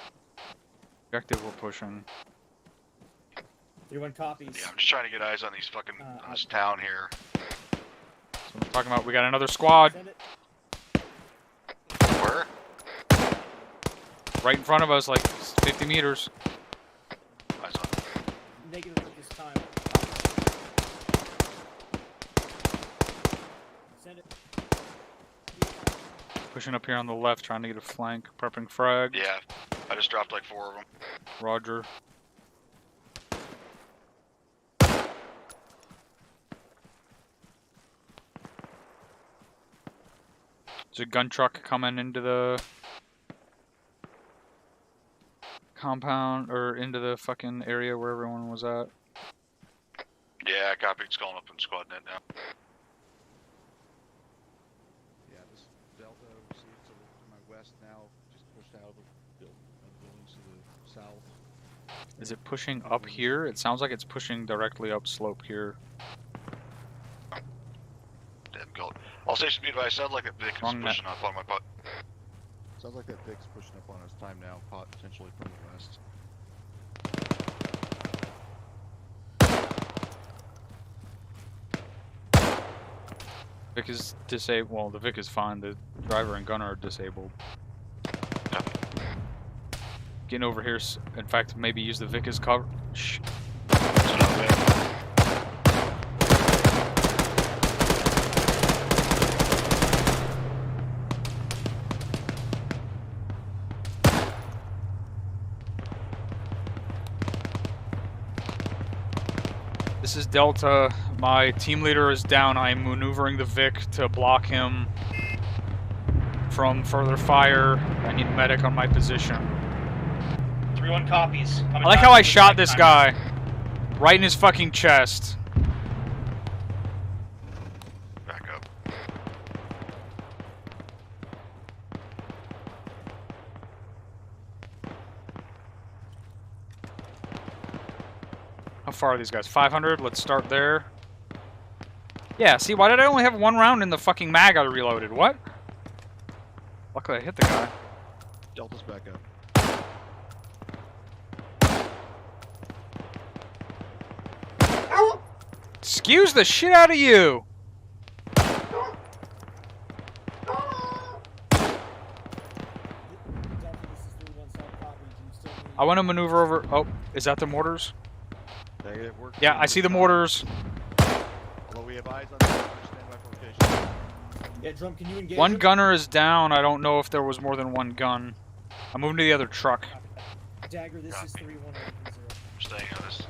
objective we're pushing. 3-1 copies. Yeah, I'm just trying to get eyes on these fucking on this town here. So I'm talking about we got another squad. Send it. Where? Right in front of us, like 50 meters. Eyes on. Negative at this time. Send it. Pushing up here on the left, trying to get a flank. Prepping frag. Yeah, I just dropped like 4 of them. Roger. There's a gun truck coming into the compound, or into the fucking area where everyone was at. Yeah, copy. It's calling up in squad net now. Yeah, this Delta, we see it's to my west now, just pushed out of the buildings to the south. Is it pushing up here? It sounds like it's pushing directly up slope here. Damn gold. All stations be advised, sounds like a Vic is pushing up on my butt. Sounds like that Vic's pushing up on us time now, potentially from the west. Vic is disabled. Well, the Vic is fine. The driver and gunner are disabled. Getting over here. In fact, maybe use the Vic as cover. Shh. This is Delta. My team leader is down. I'm maneuvering the Vic to block him from further fire. I need a medic on my position. 3-1 copies. I like how I shot this guy right in his fucking chest. Back up. How far are these guys? 500? Let's start there. Yeah, see, why did I only have 1 round in the fucking mag I reloaded? What? Luckily I hit the guy. Delta's back up. Excuse the shit out of you! I want to maneuver over. Oh, is that the mortars? Negative. Yeah, I see the mortars. Although we have eyes on the standby for location. Yeah, Drum, can you engage? One gunner is down. I don't know if there was more than 1 gun. I'm moving to the other truck. Dagger, this is 3-1. I'm staying on this.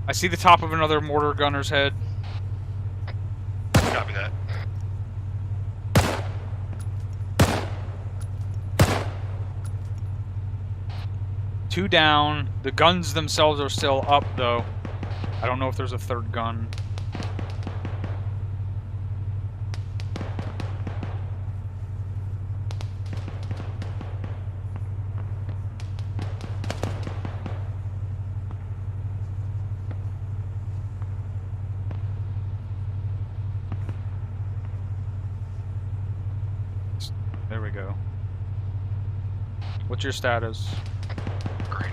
I see the top of another mortar gunner's head. Copy that. Two down. The guns themselves are still up, though. I don't know if there's a 3rd gun. There we go. What's your status? Green.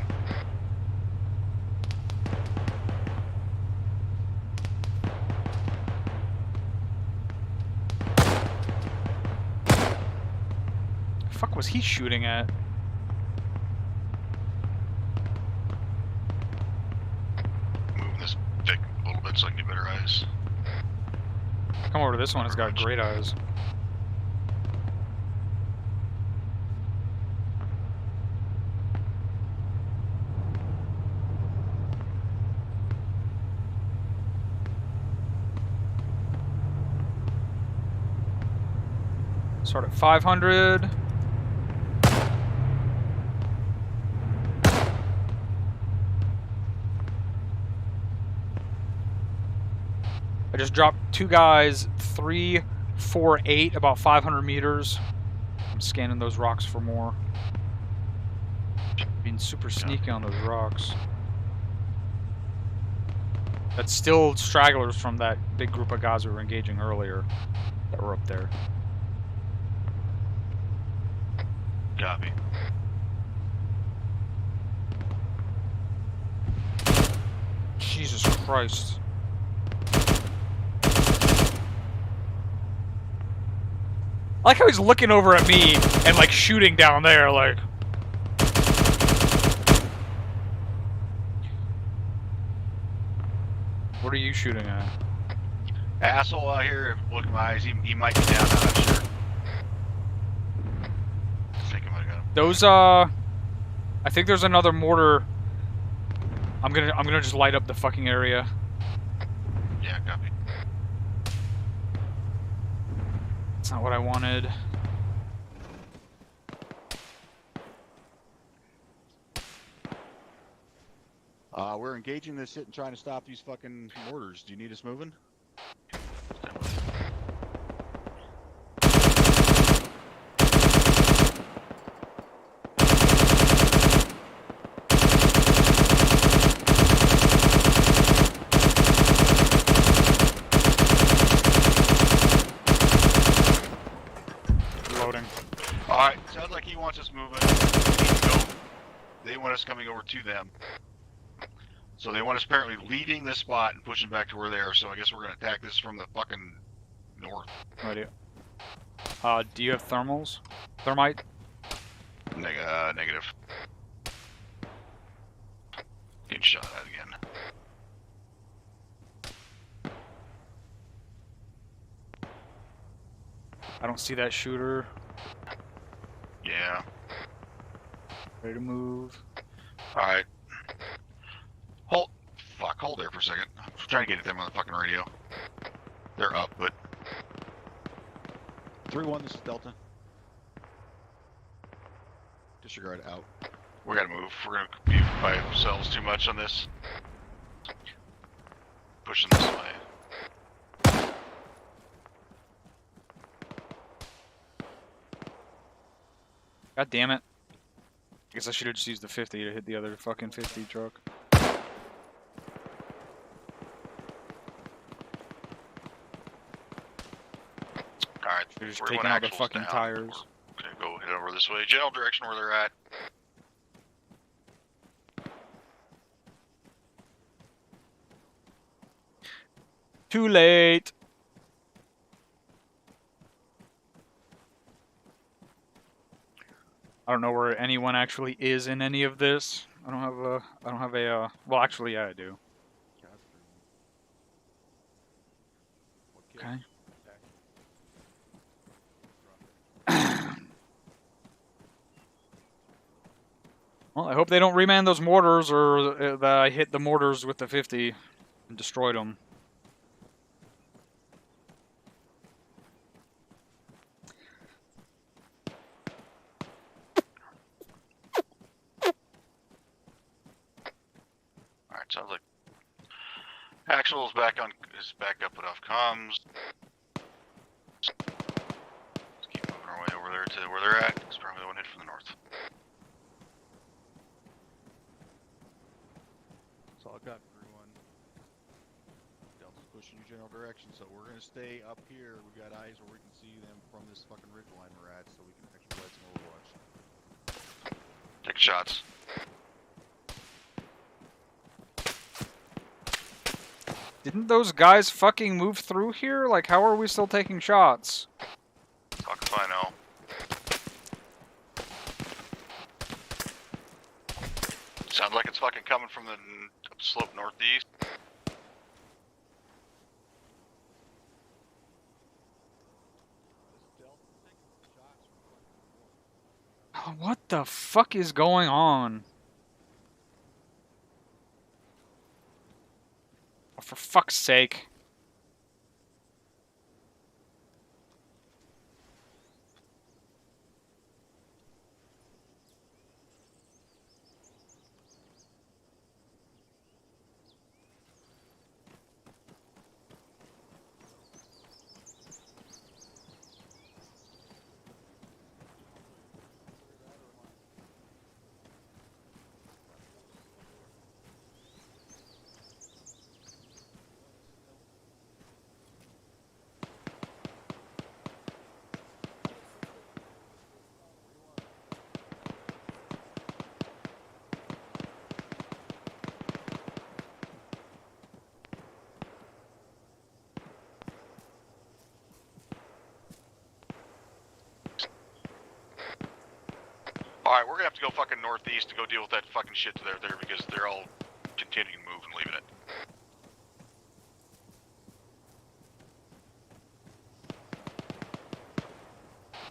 The fuck was he shooting at? Moving this Vic a little bit so I can get better eyes. Come over to this one, it's got great eyes. Start at 500. I just dropped 2 guys, 3, 4, 8, about 500 meters. I'm scanning those rocks for more. Being super sneaky on those rocks. That's still stragglers from that big group of guys we were engaging earlier that were up there. Copy. Jesus Christ. I like how he's looking over at me and like shooting down there, like. What are you shooting at? Asshole out here, look at my eyes, he might be down, I'm not sure. I think I might have got him. Those I think there's another mortar. I'm gonna just light up the fucking area. Yeah, copy. That's not what I wanted. We're engaging this shit and trying to stop these fucking mortars. Do you need us moving? Reloading. Alright, sounds like he wants us moving. We need to go. They want us coming over to them. So they want us apparently leaving this spot and pushing back to where they are, so I guess we're gonna attack this from the fucking north. Right here. Do you have thermals? Thermite? Negative. Getting shot at again. I don't see that shooter. Yeah. Ready to move. Alright. Hold there for a second. I'm trying to get at them on the fucking radio. They're up, but... 3-1, this is Delta. Disregard out. We gotta move. We're gonna be by ourselves too much on this. Pushing this way. God damn it. I guess I should have just used the 50 to hit the other fucking 50 truck. Alright, They're just 41 taking out the actuals fucking down. tires. We're gonna go head over this way. General direction where they're at. Too late. I don't know where anyone actually is in any of this. I don't have a, well actually yeah I do. Okay. Well, I hope they don't reman those mortars or that I hit the mortars with the 50 and destroyed them. Alright, sounds like Axel's back up with off comms. Let's keep moving our way over there to where they're at. It's probably the one hit from the north. So I got 3-1. Delta's pushing you general direction, so we're gonna stay up here. We've got eyes where we can see them from this fucking ridge line we're at, so we can actually let some overwatch. Take shots. Didn't those guys fucking move through here? Like, how are we still taking shots? Fuck if I know. Sounds like it's fucking coming from the slope northeast. What the fuck is going on? Oh, for fuck's sake. we're gonna have to go fucking northeast to go deal with that fucking shit to there because they're all continuing to move and leaving it.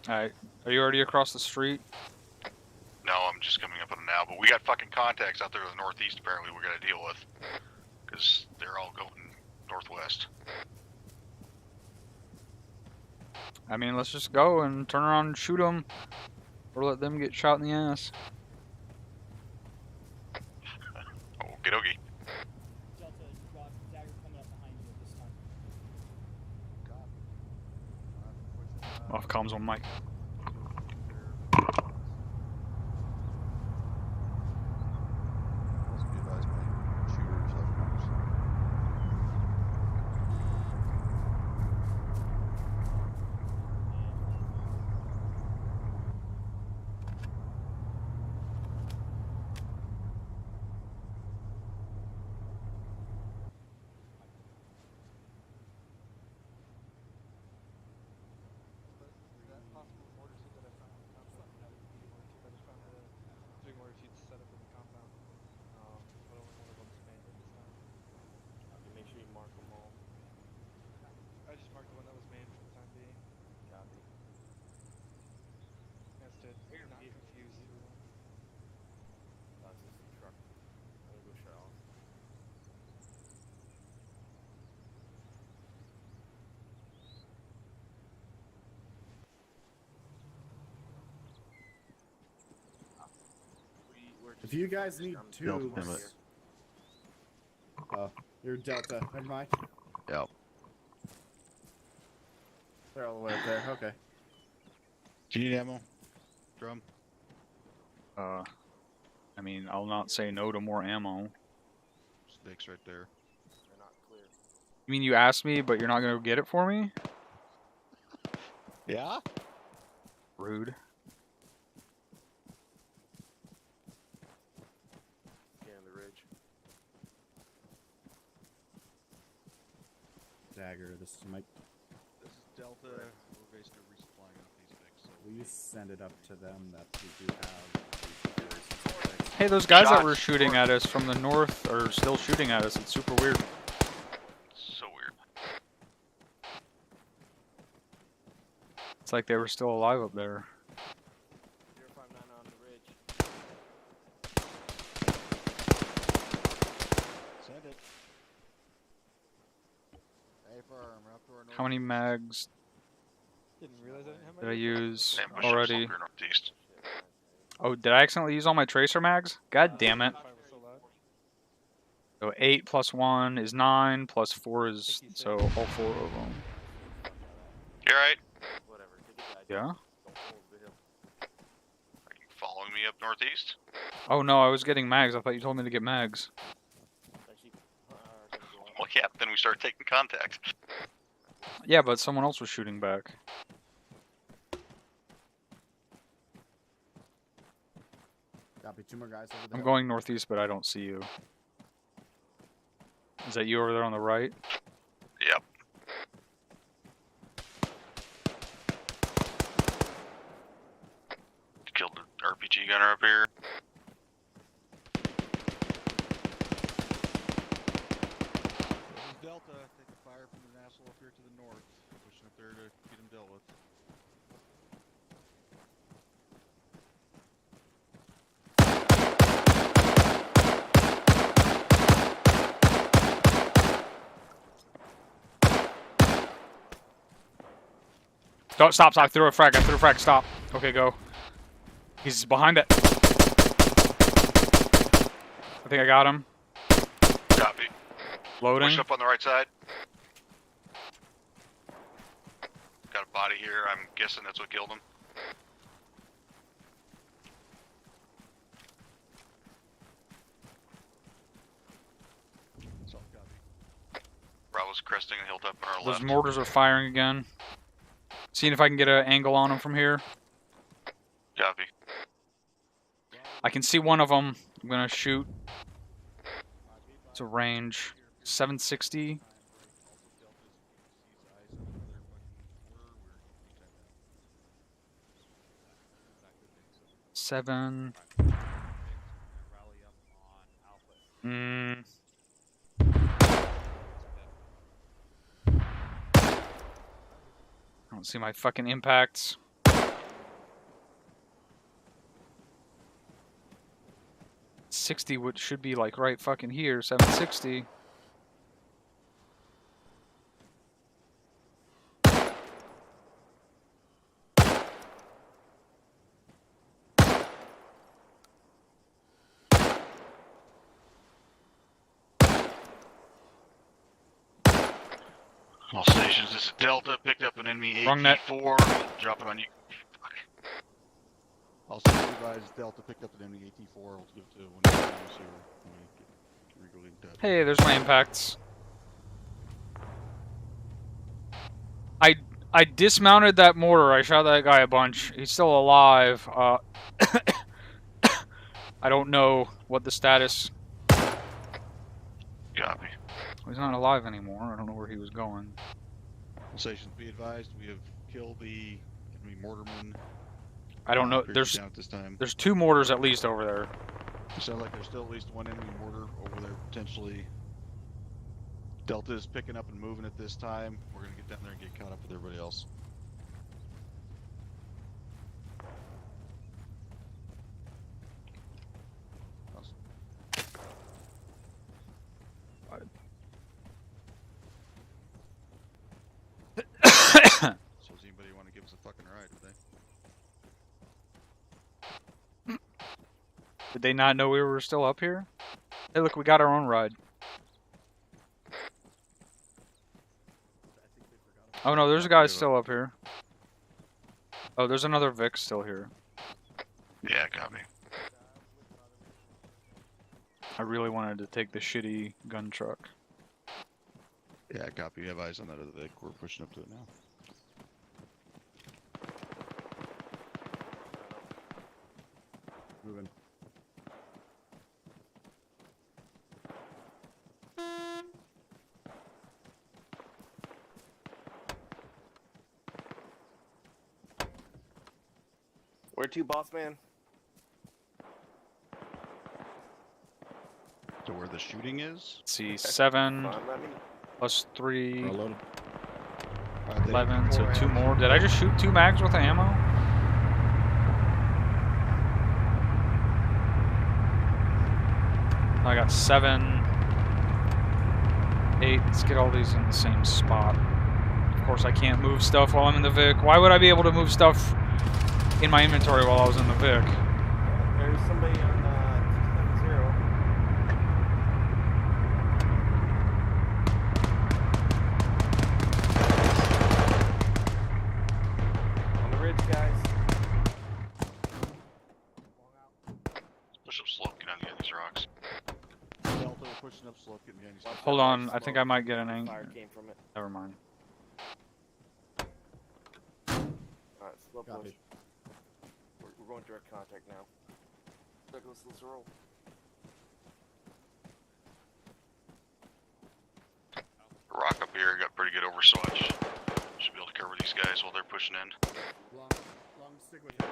Alright, are you already across the street? No, I'm just coming up on it now, but we got fucking contacts out there in the northeast apparently we're gonna deal with. Because they're all going northwest. I mean, let's just go and turn around and shoot them. Or let them get shot in the ass. Okie dokie. Delta, you got dagger coming up behind you at this time. Off comms on mic. Make sure you mark them all. I just marked the one that was manned for the time being. Copy. As to not confuse everyone. This is the truck. I'm gonna go shut off. If you guys need tubes, you're Delta. Never mind. Yep. They're all the way up there. Okay. Do you need ammo? Drum? I mean, I'll not say no to more ammo. Stakes right there. They're not clear. You mean you asked me, but you're not gonna go get it for me? Yeah? Rude. Scan the ridge. Dagger. This is Mike. This is Delta. We're basically resupplying up these things. So Will you send it up to them that we do have? Hey, those guys that Shots. were shooting at us from the north are still shooting at us. It's super weird. So weird. It's like they were still alive up there. 059 on the ridge. send it. AFAR, we're up to our How many mags Didn't realize I didn't have my did I use Ambush already? up here northeast. Oh, did I accidentally use all my tracer mags? God damn it. So 8 plus 1 is 9, plus 4 is, so all 4 of them. You alright? Whatever. Take it, guys. Yeah? Don't hold the hill. Are you following me up northeast? Oh no, I was getting mags. I thought you told me to get mags. Actually, gonna go up. Well, yeah, then we started taking contact. Yeah, but someone else was shooting back. Copy. 2 more guys over there. I'm going northeast, but I don't see you. Is that you over there on the right? Yep. Killed an RPG gunner up here. This is Delta. Taking fire from an asshole up here to the north. Pushing up there to get him dealt with. Don't stop, I threw a frag, stop. Okay, go. He's behind it. I think I got him. Copy. Loading. Push up on the right side. Got a body here. I'm guessing that's what killed him. So, copy. Bravo's cresting a hilltop on our Those left. mortars are firing again. Seeing if I can get an angle on him from here. Copy. I can see one of them. I'm gonna shoot. It's a range. 760. 7. Mm. I don't see my fucking impacts. $60 should be like right fucking here. 760. All stations, this is Delta. Picked up an enemy Wrong net. AT4. Drop it on you. Fuck. Also, advised Delta picked up an enemy AT4. Let's give it to one of the guys here. Hey, there's my impacts. I dismounted that mortar. I shot that guy a bunch. He's still alive. I don't know what the status. Copy. He's not alive anymore. I don't know where he was going. Stations, be advised, we have killed the enemy mortarman. I don't know. Down at this time. There's 2 mortars at least over there. It sounds like there's still at least one enemy mortar over there potentially. Delta is picking up and moving at this time. We're gonna get down there and get caught up with everybody else. So does anybody want to give us a fucking ride today? Did they not know we were still up here? Hey, look, we got our own ride. Oh no, there's a guy still up here. Oh, there's another Vic still here. Yeah, copy. I really wanted to take the shitty gun truck. Yeah, copy. You have eyes on that other Vic. We're pushing up to it now. Moving. Where to, boss man? To where the shooting is? Let's see, 7 Fine, let me. plus 3, We're loaded. 11, so 2 more. Did I just shoot 2 mags worth of ammo? I got 7, 8. Let's get all these in the same spot. Of course, I can't move stuff while I'm in the Vic. Why would I be able to move stuff in my inventory while I was in the Vic? There's somebody on 270. On the ridge, guys. Push up slope. Get on the end of these rocks. Delta, we're pushing up slope, getting behind you. Hold on, I think I might get an angle. Fire came from it. Never mind. Alright, slow push. Copy. We're going direct contact now. Douglas, let's roll. Rock up here. Got pretty good overswatch. Should be able to cover these guys while they're pushing in. Long stick with you.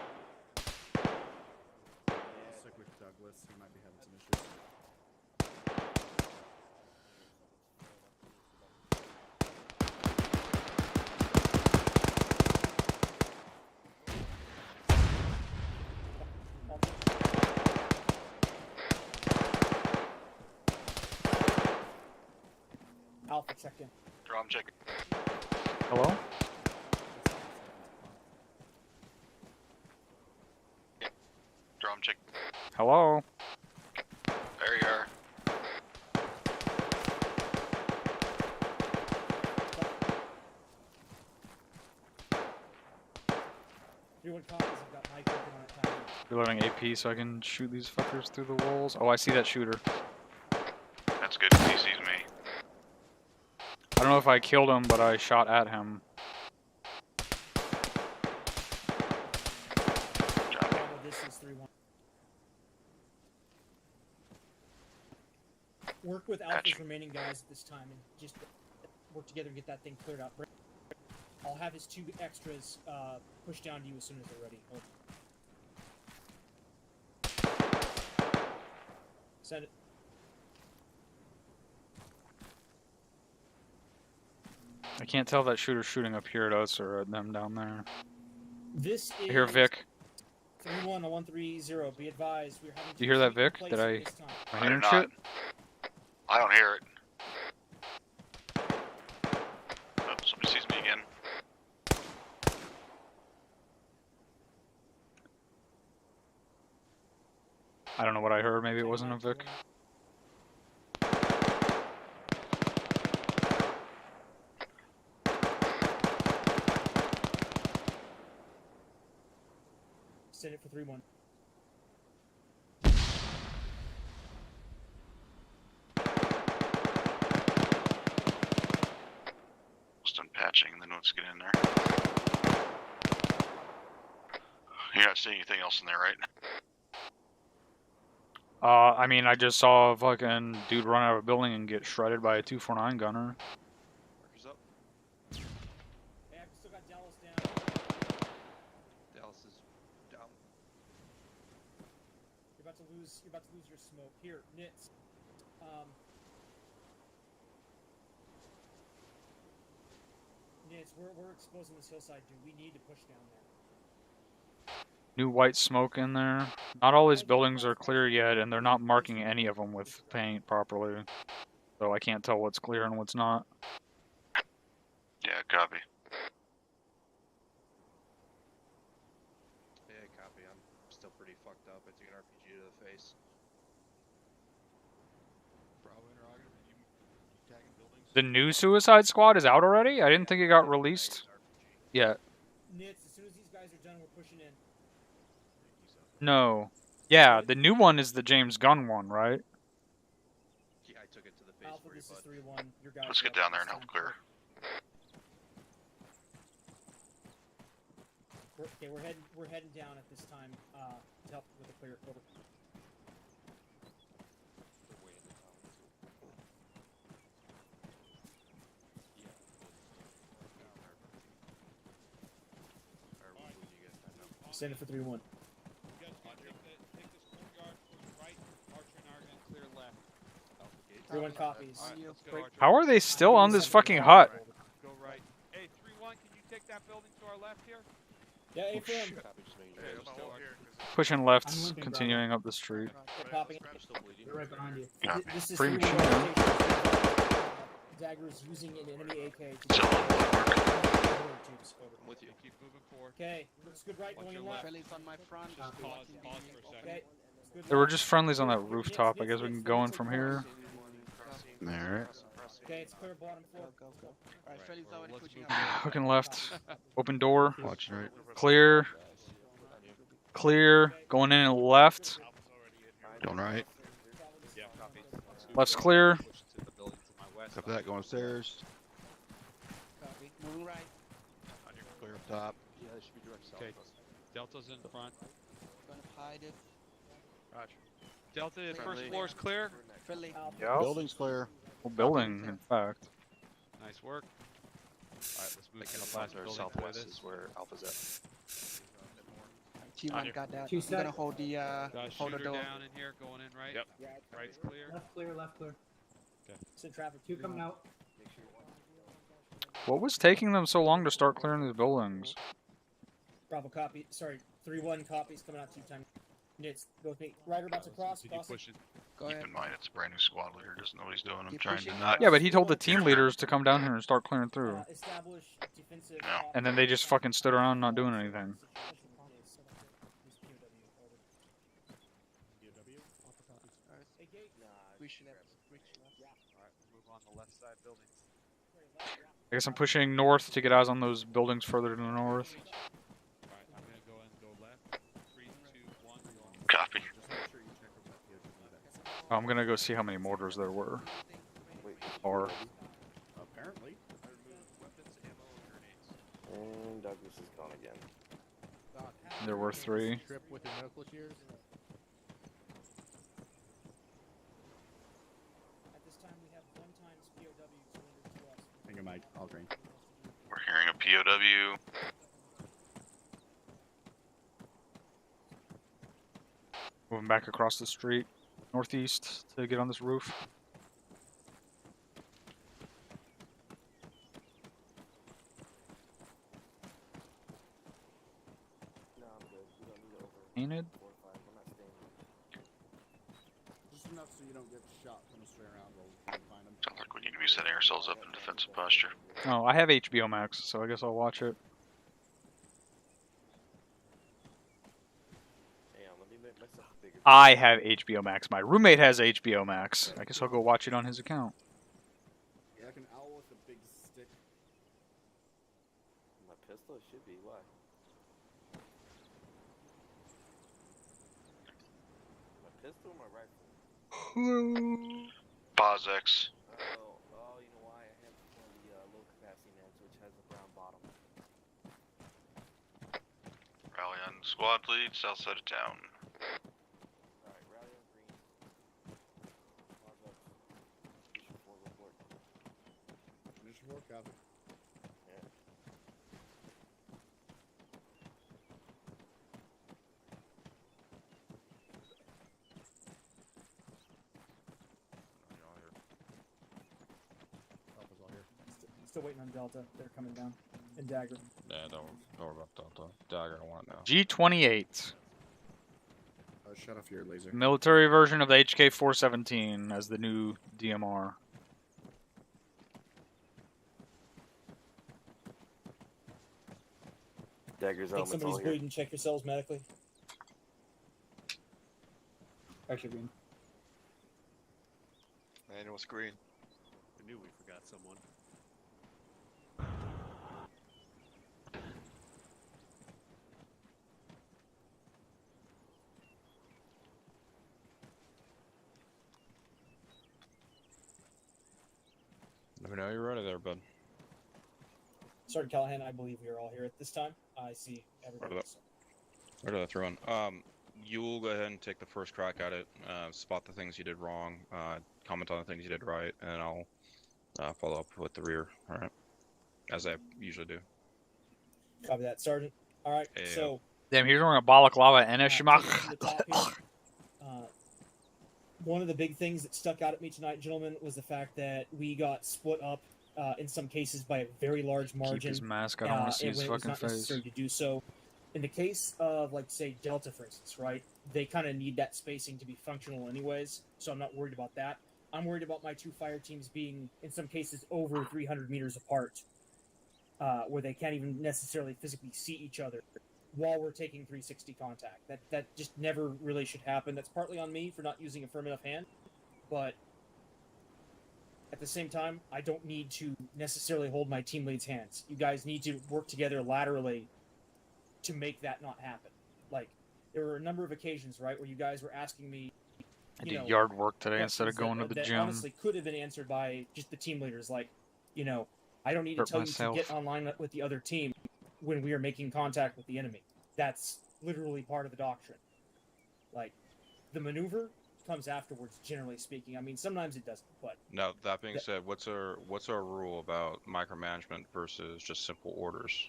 Stick with Douglas. He might be having some issues. Alpha check in. Drum check. Hello? Drum check. Hello? There you are. Everyone copies. I've got Mike working on it. Time. Reloading AP so I can shoot these fuckers through the walls. Oh, I see that shooter. That's good. He sees me. I don't know if I killed him, but I shot at him. Bravo, this is 3-1. Work with Alpha's remaining guys at this time and just work together and get that thing cleared out. I'll have his 2 extras push down to you as soon as they're ready. Send it. I can't tell if that shooter's shooting up here at us or at them down there. This I is hear Vic. 31130. Be advised, we're having to You hear that, proceed in Vic? place Did at I this time. am I I hearing do shit? I don't hear it. Oh, somebody sees me again. I don't know what I heard. Maybe it wasn't a Vic. Send it for 3-1. Just unpatching, and then let's get in there. You're not seeing anything else in there, right? I mean, I just saw a fucking dude run out of a building and get shredded by a 249 gunner. Markers up. Hey, I've still got Dallas down. Dallas is down. You're about to lose your smoke. Here, Nits. Nits, we're exposing this hillside, dude. We need to push down there. New white smoke in there. Not all these buildings are clear yet, and they're not marking any of them with paint properly. So I can't tell what's clear and what's not. Yeah, copy. Yeah, copy. I'm still pretty fucked up. I took an RPG to the face. Bravo interrogative, are you tagging buildings? The new Suicide Squad is out already? I didn't think it got released yet. Nits, as soon as these guys are done, we're pushing in. No. Yeah, the new one is the James Gunn one, right? Yeah, I took it to the face Alpha, for you, this is bud. 3-1. Your guys Let's get are up down there this and help time. clear. We're heading down at this time to help with the clear. Over. They're way in the town, too. Yeah. Alright, when you get that now. Send it for 3-1. You guys can take this courtyard towards the right. Archer and I are gonna clear left. 3-1 copies. Alright, let's go, Archer. How are they still on this fucking hut? Go right. Hey, 3-1, can you take that building to our left here? Yeah, Oh, affirm. shit. Copy, just making Okay, sure. let's go, Archer. Pushing left, continuing up the street. They're popping. I'm still bleeding. They're right behind you. Yeah. This is Free 3-1 machine rotation. Daggers using an enemy AK to So, I'm with you. Keep moving forward. Okay, looks good right, Watch going your in left. left. on my front. Just pause for a second. Okay. Good There were left. just friendlies on that rooftop. I guess we can go in from here. Alright. Okay, it's clear bottom floor. Go. Alright, Right, friendly's well, already let's pushing move up. Fucking left. Open door. Watch right. Clear. Clear. Going in and left. Going right. Yeah, copy. Left's clear. Push to the building to my west. After that, going stairs. Copy. Moving right. Clear up top. Yeah, they should be direct south Okay. of us. Delta's in front. Gonna hide it. Roger. Delta, first Friendly. floor is clear. Friendly. Yep. Building's clear. Whole building, in fact. Nice work. Alright, let's move Like to in the the last front or building. Clear southwest this. is where Alpha's at. T1 got that. Two I'm gonna set. hold the Got a hold the shooter door. down in here, going in right. Yep. Right's clear. Left clear. Okay. Send traffic. 2 coming out. What was taking them so long to start clearing these buildings? Bravo copy. Sorry, 3-1 copies coming out 2 times. Nits, go with me. Ryder about to cross. Continue Crossing. pushing. Go keep ahead. in mind, it's a brand new squad leader. Doesn't know what he's doing. I'm Keep trying pushing. to not. Yeah, but he told the team leaders to come down here and start clearing through. Establish defensive. No. And then they just fucking stood around not doing anything. Hey, Gate. We should have reached left. Alright, we'll move on the left side building. I guess I'm pushing north to get eyes on those buildings further to the north. Alright, I'm gonna go in and go left. 3, 2, 1, go on. Copy. I'm gonna go see how many mortars there were. Or Apparently. Weapons, ammo, grenades. And Douglas is gone again. there were 3. Trip with your medical shears. At this time, we have 1 times POW surrendered to us. I think I might. I'll drink. We're hearing a POW. Moving back across the street. northeast to get on this roof. No, I'm good. We don't need to over Painted. 4 or 5. We're not staying. Just enough so you don't get shot coming straight around. We'll find them. Sounds like we need to be setting ourselves up in defensive posture. Oh, I have HBO Max, so I guess I'll watch it. Hang on, let me make myself bigger. I have HBO Max. My roommate has HBO Max. I guess I'll go watch it on his account. Yeah, like an owl with a big stick. My pistol? It should be. Why? My pistol or my rifle? POSX. Oh, you know why? I have one of the low capacity mans, which has a brown bottom. Rally on squad lead, south side of town. Alright, rally on green. Pause up. Mission 4 report. Mission 4, copy. Yeah. Alpha's all here. Still waiting on Delta. They're coming down. And Dagger. Yeah, don't worry about Delta. Dagger, I want it now. G28. Shut off your laser. Military version of the HK-417 as the new DMR. Dagger's Think elements all somebody's here. bleeding. Check yourselves medically. Actually, green. Man, it was green. I knew we forgot someone. Let me know you're ready there, bud. Sergeant Callahan, I believe we are all here at this time. I see everybody. Where did I throw in? You'll go ahead and take the first crack at it, spot the things you did wrong, comment on the things you did right, and I'll follow up with the rear, alright? As I usually do. Copy that, Sergeant. Alright, Hey, so... Damn, he's wearing a balaclava and a shimach. One of the big things that stuck out at me tonight, gentlemen, was the fact that we got split up in some cases by a very large margin. Keep his mask. I don't want to see his when it was fucking not face. necessary to do so. In the case of, like, say, Delta, for instance, right? They kind of need that spacing to be functional anyways, so I'm not worried about that. I'm worried about my two fire teams being, in some cases, over 300 meters apart, where they can't even necessarily physically see each other while we're taking 360 contact. That just never really should happen. That's partly on me for not using a firm enough hand, but at the same time, I don't need to necessarily hold my team lead's hands. You guys need to work together laterally to make that not happen. Like, there were a number of occasions, right, where you guys were asking me, I did yard work today instead of going to the that gym. honestly could have been answered by just the team leaders. Like, you know, I don't need to tell you to get online with the other team when we are making contact with the enemy. That's literally part of the doctrine. Like, the maneuver comes afterwards, generally speaking. I mean, sometimes it doesn't, but... Now, that being said, what's our rule about micromanagement versus just simple orders?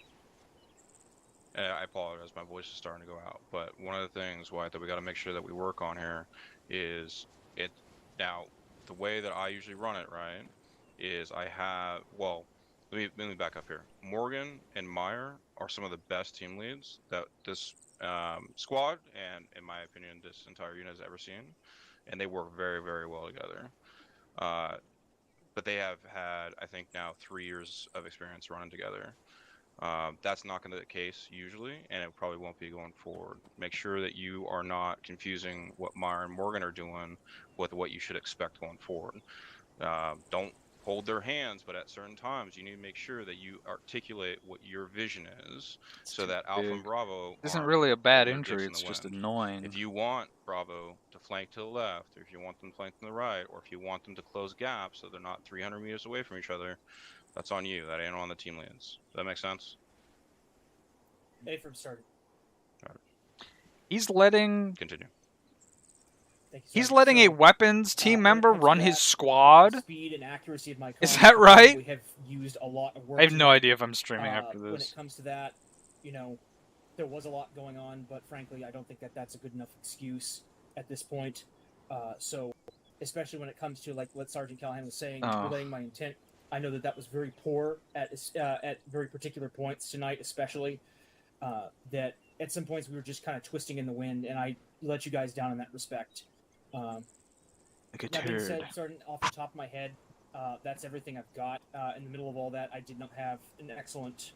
I apologize, my voice is starting to go out, but one of the things, White, that we got to make sure that we work on here is it. Now, the way that I usually run it, right, is I have, well, let me back up here. Morgan and Meyer are some of the best team leads that this squad, and in my opinion, this entire unit has ever seen, and they work very, very well together. But they have had, I think now, 3 years of experience running together. That's not going to be the case usually, and it probably won't be going forward. Make sure that you are not confusing what Meyer and Morgan are doing with what you should expect going forward. Don't hold their hands, but at certain times you need to make sure that you articulate what your vision is, so that Alpha and Bravo This isn't aren't really a bad holding their injury, dips in it's the just wind. annoying. If you want Bravo to flank to the left, or if you want them to flank to the right, or if you want them to close gaps so they're not 300 meters away from each other, that's on you. That ain't on the team leads. Does that make sense? A from started. He's letting... Continue. He's letting a weapons team member run his squad? Speed and accuracy of my Is comms, that right? We have used a lot of work. I have no to- idea if I'm streaming after When this. it comes to that, you know, there was a lot going on, but frankly, I don't think that that's a good enough excuse at this point. So, especially when it comes to like what Sergeant Callahan was saying, Oh. relaying my intent, I know that that was very poor at very particular points tonight, especially that at some points we were just kind of twisting in the wind, and I let you guys down in that respect. Like a That being turd. said, Sergeant, off the top of my head, that's everything I've got. In the middle of all that, I did not have an excellent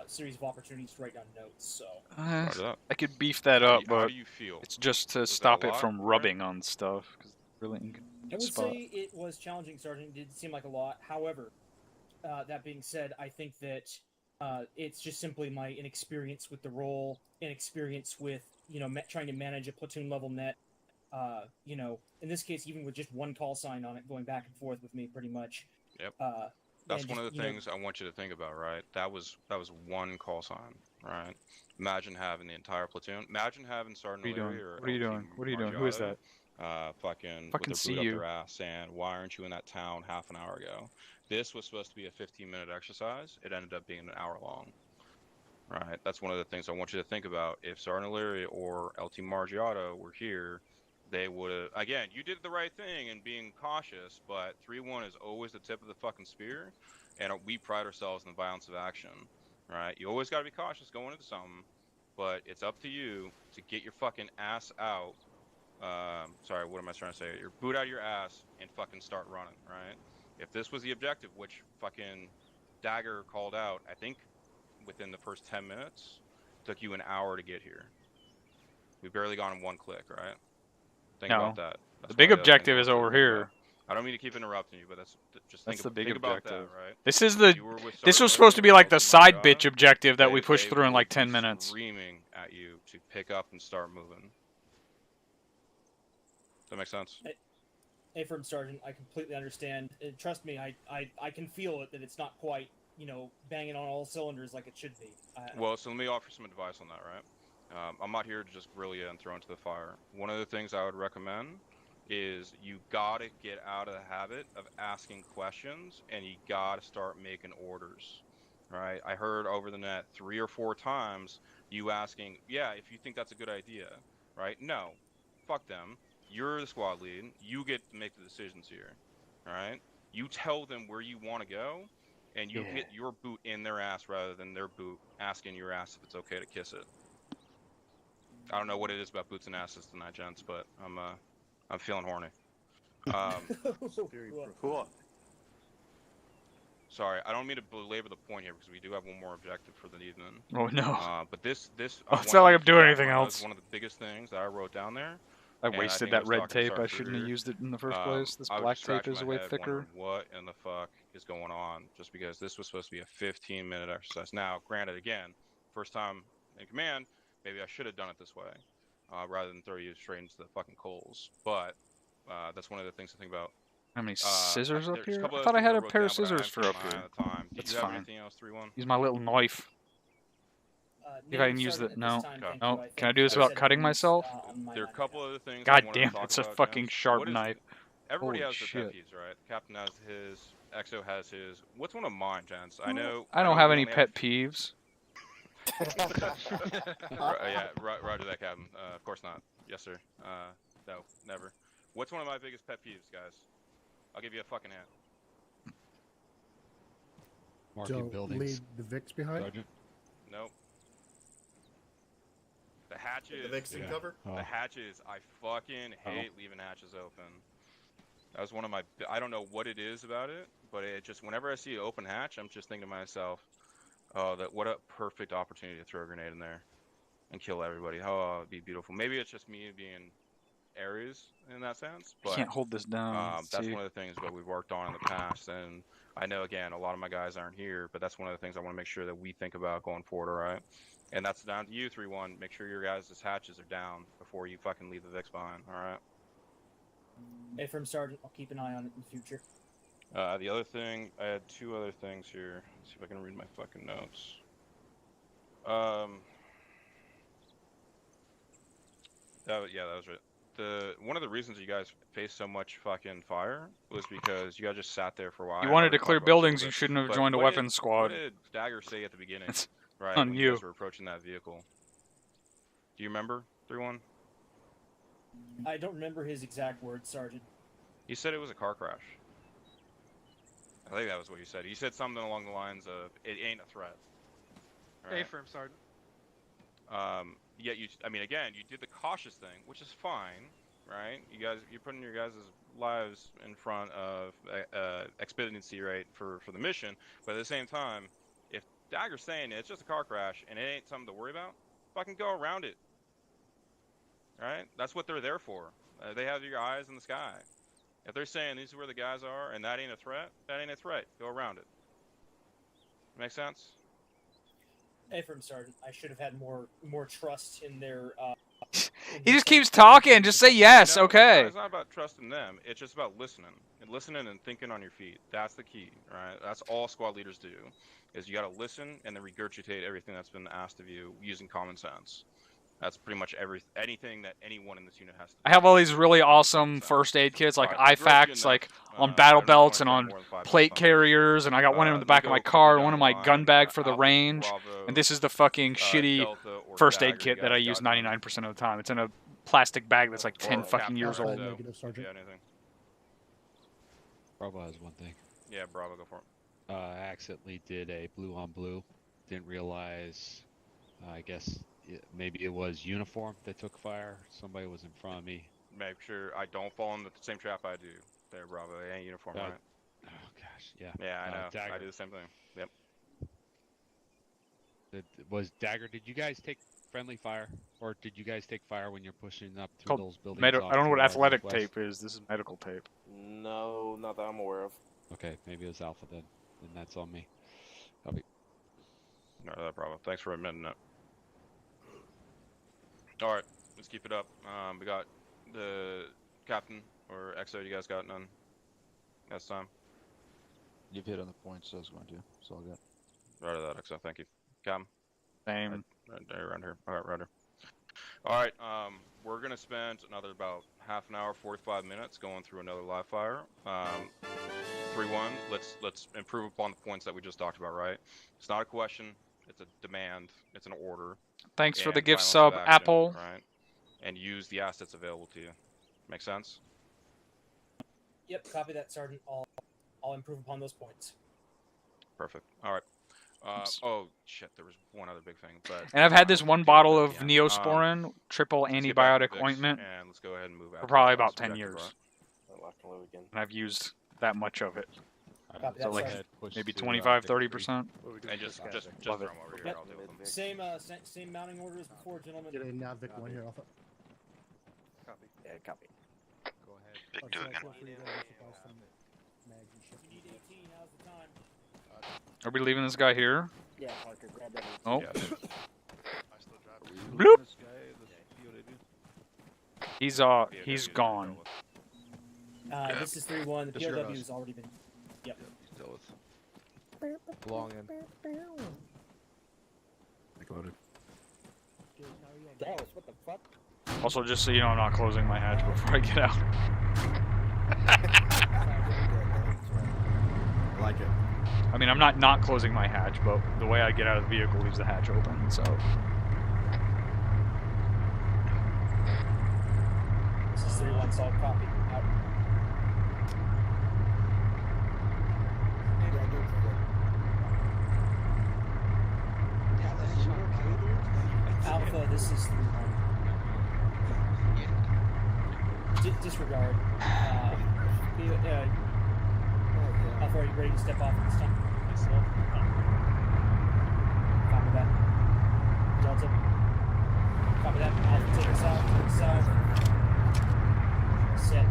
series of opportunities to write down notes. So I could beef that up, How but do you feel? it's just to Was that stop a it lot, from right? rubbing on stuff. Cause really I inconvenient would spot. say it was challenging, Sergeant. It did seem like a lot. However, that being said, I think that it's just simply my inexperience with the role, inexperience with trying to manage a platoon level net. In this case, even with just one call sign on it, going back and forth with me, pretty much. Yep. That's That's one of the things I want you to think about, right? That was one call sign, right? Imagine having the entire platoon. Imagine having Sergeant O'Leary or What are you LT doing? What are you doing? Who is that? Fucking Fucking with see their boot you. up their ass saying, "Why aren't you in that town half an hour ago?" This was supposed to be a 15-minute exercise. It ended up being an hour long. Right. That's one of the things I want you to think about. If Sergeant O'Leary or LT Margiotto were here, they would have. Again, you did the right thing in being cautious, but 3-1 is always the tip of the fucking spear, and we pride ourselves in the violence of action. Right. You always got to be cautious going into something, but it's up to you to get your fucking ass out. Sorry, what am I trying to say? Your boot out of your ass and fucking start running. Right. If this was the objective, which fucking Dagger called out, I think within the first 10 minutes, took you an hour to get here. We've barely gone in one click, right? Think No. about that. That's The big one of the other things objective I is want you to over think here. about. I don't mean to keep interrupting you, but that's That's the big think objective. about that, right? This is the. You were with This Sergeant was supposed to O'Leary be or like the LT side Margiotto, bitch objective that we pushed they through in like would 10 be minutes. Screaming at you to pick up and start moving. Does that make sense? Hey, Firm Sergeant, I completely understand. Trust me, I can feel it that it's not quite, banging on all cylinders like it should be. Well, so let me offer some advice on that, right? I'm not here to just grill you and throw into the fire. One of the things I would recommend is you gotta get out of the habit of asking questions, and you gotta start making orders, right? I heard over the net 3 or 4 times you asking, yeah, if you think that's a good idea, right? No, fuck them. You're the squad lead. You get to make the decisions here, all right? You tell them where you want to go, and you hit your boot in their ass rather than their boot asking your ass if it's okay to kiss it. I don't know what it is about boots and asses tonight, gents, but I'm feeling horny. Cool. Sorry, I don't mean to belabor the point here because we do have one more objective for the evening. Oh no. But this. Oh, it's not like I'm doing anything else. That's one of the biggest things that I wrote down there. I and wasted think I that was red talking to tape. I Sergeant shouldn't have Rear. used it in the first place. This I was black just tape scratching is my way head thicker. wondering what in the fuck is going on? Just because this was supposed to be a 15-minute exercise. Now, granted, again, first time in command, maybe I should have done it this way, rather than throw you straight into the fucking coals. But that's one of the things to think about. How many scissors up there's a here? couple I other thought I things had a wrote pair down, of but I scissors haven't for up taken here. mine at the time. Did That's you have fine. anything else, 3-1? Use my little knife. If I can use the no, no. Can I do this without cutting myself? There are a couple other things. God I wanted to damn, talk it's a about, fucking gents. sharp What is- knife. Everybody Holy has their shit. pet peeves, right? The captain has his, EXO has his. What's one of mine, gents? I know. I don't know have we any only pet peeves. Yeah, roger that, Captain. Of course not. Yes, sir. No, never. What's one of my biggest pet peeves, guys? I'll give you a fucking hand. Marking Don't buildings. Leave the VIX behind? Sergeant? Nope. The hatches. The VIX in cover? The hatches. I fucking hate leaving hatches open. That was one of my. I don't know what it is about it, but it just whenever I see an open hatch, I'm just thinking to myself, "Oh, what a perfect opportunity to throw a grenade in there and kill everybody. Oh, it'd be beautiful." Maybe it's just me being Aries in that sense, but Can't hold this down. that's See? one of the things that we've worked on in the past, and I know again a lot of my guys aren't here, but that's one of the things I want to make sure that we think about going forward. All right, and that's down to you, 3-1. Make sure your guys' hatches are down before you fucking leave the VIX behind. All right. Hey, Firm Sergeant, I'll keep an eye on it in the future. The other thing, I had 2 other things here. Let's see if I can read my fucking notes. That was right. One of the reasons you guys faced so much fucking fire was because you guys just sat there for a while. You I wanted already to clear talked about this a little buildings, bit, you shouldn't have but joined a what weapons squad. What did Dagger say at the beginning? It's right on when you. guys were approaching that vehicle. Do you remember, 3-1? I don't remember his exact words, Sergeant. He said it was a car crash. I think that was what he said. He said something along the lines of, "It ain't a threat." Right? Affirm, Sergeant. Yet I mean, again, you did the cautious thing, which is fine, right? You're putting your guys' lives in front of expediency, right, for the mission. But at the same time, if Dagger's saying it's just a car crash and it ain't something to worry about, fucking go around it. Right? That's what they're there for. They have your eyes in the sky. If they're saying these are where the guys are and that ain't a threat, that ain't a threat. Go around it. Make sense? Affirm, Sergeant. I should have had more trust in their. He just keeps talking. Just say yes. Okay. It's not about trusting them. It's just about listening and thinking on your feet. That's the key, right? That's all squad leaders do. Is you got to listen and then regurgitate everything that's been asked of you using common sense. That's pretty much anything that anyone in this unit has to do. I have all these really awesome first aid kits, like IFAKs, like on battle belts and on plate carriers, and I got one in the back of my car, and one in my gun bag for the range. And this is the fucking shitty first aid kit that I use 99% of the time. It's in a plastic bag that's like 10 fucking years old. Yeah, anything. Bravo has one thing. Yeah, Bravo, go for it. I accidentally did a blue on blue. Didn't realize, I guess, maybe it was uniform that took fire. Somebody was in front of me. Make sure I don't fall in the same trap I do. There, Bravo. It ain't uniform, right? Oh, gosh, yeah. Yeah, I know. Dagger. I do the same thing. Yep. Was Dagger, did you guys take friendly fire? Or did you guys take fire when you're pushing up through those buildings? I don't know what athletic tape is. This is medical tape. No, not that I'm aware of. Okay, maybe it was Alpha then. Then that's on me. Copy. No, that Bravo. Thanks for admitting it. Alright, let's keep it up. We got the captain or XO. You guys got none? Last time? You've hit on the points I was going to. It's all good. Right of that, XO. Thank you. Captain? Same. Right around here. Alright, right here. Alright, we're going to spend another about half an hour, 45 minutes going through another live fire. 3-1, let's improve upon the points that we just talked about, right? It's not a question, it's a demand, it's an order. Thanks for the And gift violence sub, of action, Apple. Right? And use the assets available to you. Make sense? Yep, copy that, Sergeant. I'll improve upon those points. Perfect. Alright. Oh, shit, there was one other big thing. But And I've had this one bottle of Neosporin, triple antibiotic ointment, and let's go ahead and move for probably about Athletics 10 years. objective, And I've used that much of it. Copy So that, like Sergeant. maybe 25–30%. And just throw them over here. Yep. I'll deal with them. Same mounting order as before, gentlemen. Get a Navic one here, Alpha. Copy. Yeah, copy. Go ahead. Big do again. Are we leaving this guy here? Yeah, Parker, grab that. Oh. Yeah. Bloop. He's gone. This is 3-1. The Just your POW house. has already been. Yep. He's dealt with. Belong in. Like loaded. Dallas, what the fuck? Also, just so you know, I'm not closing my hatch before I get out. I like it. I mean, I'm not closing my hatch, but the way I get out of the vehicle leaves the hatch open, so. This is 3-1 solid copy. Out. Alpha, this is 3-1. Disregard. Alpha, are you ready to step off at this time? Myself. Copy that. Delta. Copy that. Alpha, take us out. Take us out. Set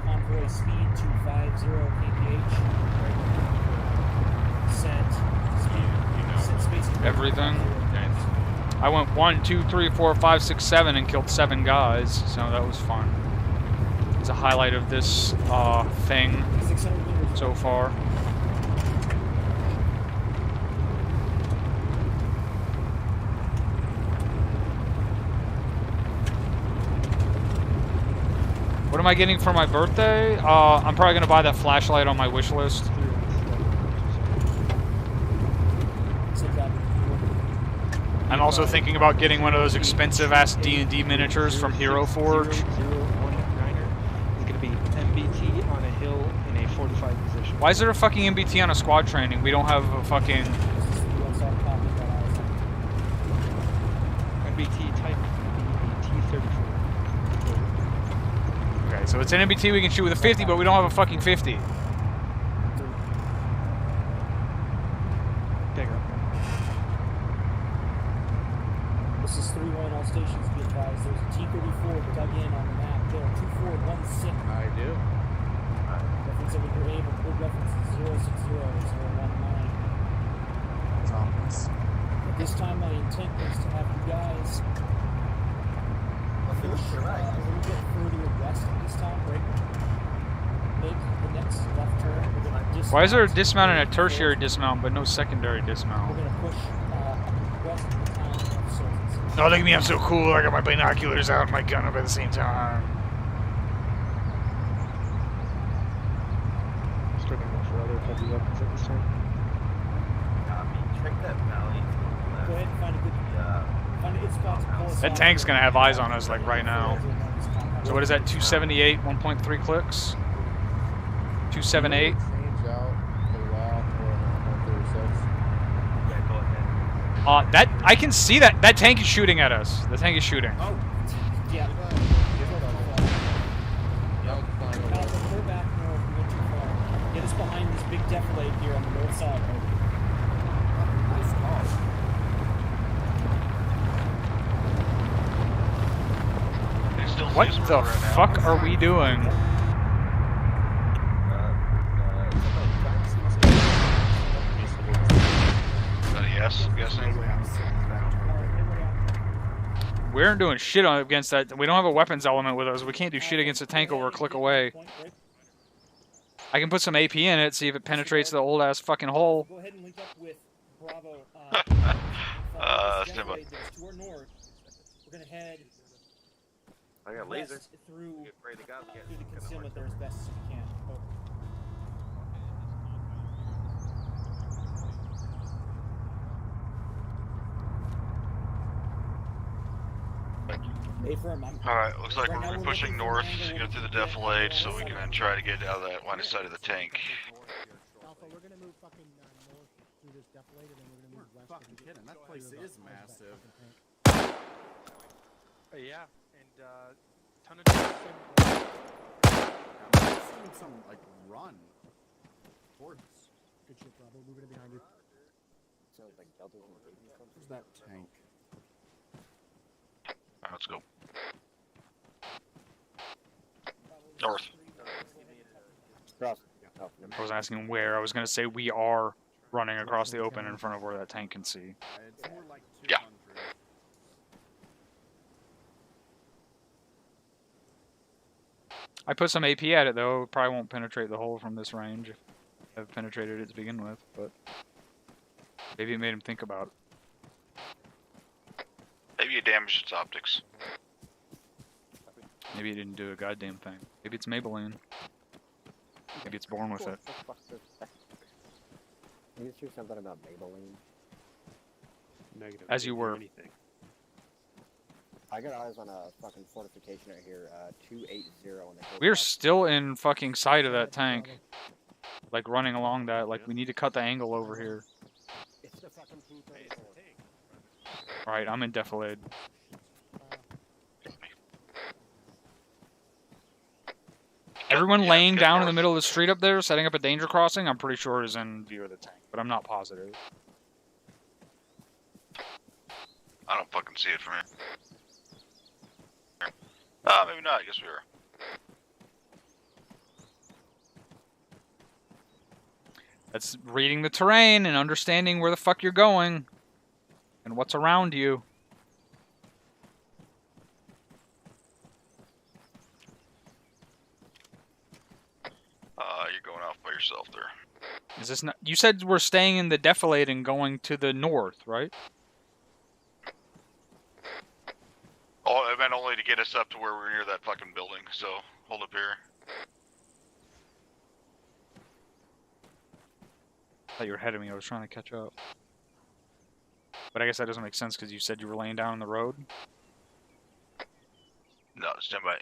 convoy speed to 50 kph. Set space. Everything. I went 1, 2, 3, 4, 5, 6, 7 and killed 7 guys, so that was fun. It's a highlight of this thing so far. What am I getting for my birthday? I'm probably gonna buy that flashlight on my wish list. I'm also thinking about getting one of those expensive ass D&D miniatures from Hero Forge. 019er is going to be MBT on a hill in a fortified position. Why is there a fucking MBT on a squad training? We don't have a fucking... MBT type T-34. Okay, so it's an MBT we can shoot with a 50, but we don't have a fucking 50. This is 3-1, all stations be advised. There's a T-34 dug in on the map. There are 2416. I do. Reference over your aim, code reference is 060-019. It's ominous. At this time, my intent is to have you guys push a little bit further west this time, right? Make the next left turn. We're gonna dismount. Why is there a dismount and a tertiary dismount, but no secondary dismount? We're gonna push west of the town of Surface. Oh, look at me, I'm so cool. I got my binoculars out and my gun up at the same time. Starting to look for other heavy weapons at this time. Check that valley. Go ahead and find a good spot to pull us That off. tank's gonna have eyes on us, like, right now. So what is that, 278, 1.3 clicks? 278? Change out the lock or 136. Yeah, go ahead. That, I can see that. That tank is shooting at us. The tank is shooting. Oh, yeah. Pull back north, we went too far. Get us behind this big defilade here on the north side. Nice call. What the fuck are we doing? Yes, I'm guessing. We aren't doing shit against that. We don't have a weapons element with us. We can't do shit against a tank over a click away. I can put some AP in it, see if it penetrates the old ass fucking hole. Go ahead and link up with Bravo. Stand by. To our north. We're gonna head I got laser. west through Afraid to go. through the concealment there as best as we can. Over. Alright, looks like we're pushing north to get through the defilade so we can then try to get out of that line of sight of the tank. Alpha, we're gonna move fucking north through this defilade and then we're gonna move west. Fucking kidding, that place is massive. Yeah, and ton of I'm seeing some like run towards. Good shit, Bravo. Moving it behind you. Sounds like Delta's in the baby. Where's that tank? Alright, let's go. North. Cross. I was asking where. I was gonna say we are running across the open in front of where that tank can see. It's more like 200. Yeah. I put some AP at it though. It probably won't penetrate the hole from this range. If I've penetrated it to begin with, but maybe it made him think about it. Maybe it damaged its optics. Maybe it didn't do a goddamn thing. Maybe it's Maybelline. Maybe it's born with it. You just do something about Maybelline. Negative. As you Didn't do were. Anything. I got eyes on a fucking fortification right here, 280 on the hill. We're still in fucking sight of that tank. Like running along that, like we need to cut the angle over here. It's the fucking T-34. Alright, I'm in defilade. Everyone laying down in the middle of the street up there, setting up a danger crossing, I'm pretty sure is in view of the tank, but I'm not positive. I don't fucking see it from here. Maybe not, I guess we are. That's reading the terrain and understanding where the fuck you're going and what's around you. You're going off by yourself there. Is this not? You said we're staying in the defilade and going to the north, right? Oh, I meant only to get us up to where we're near that fucking building, so hold up here. I thought you were ahead of me. I was trying to catch up. But I guess that doesn't make sense because you said you were laying down on the road. No, stand by.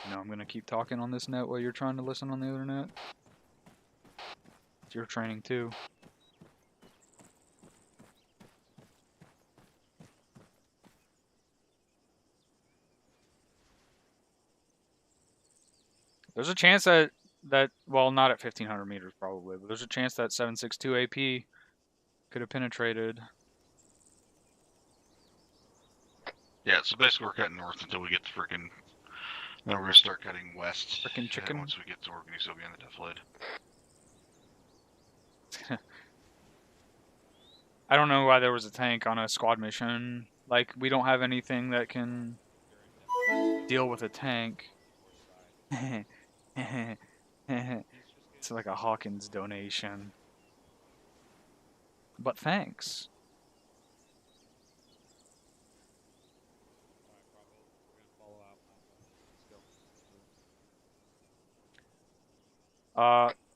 No, I'm gonna keep talking on this net while you're trying to listen on the other net. It's your training too. There's a chance that well, not at 1500 meters probably, but there's a chance that 762 AP could have penetrated. Yeah, so basically we're cutting north until we get to frickin'. Then we're gonna start cutting west. Frickin' chicken. Once we get to Orkney, so we'll be on the Death Lid. I don't know why there was a tank on a squad mission. Like, we don't have anything that can deal with a tank. It's like a Hawkins donation. But thanks.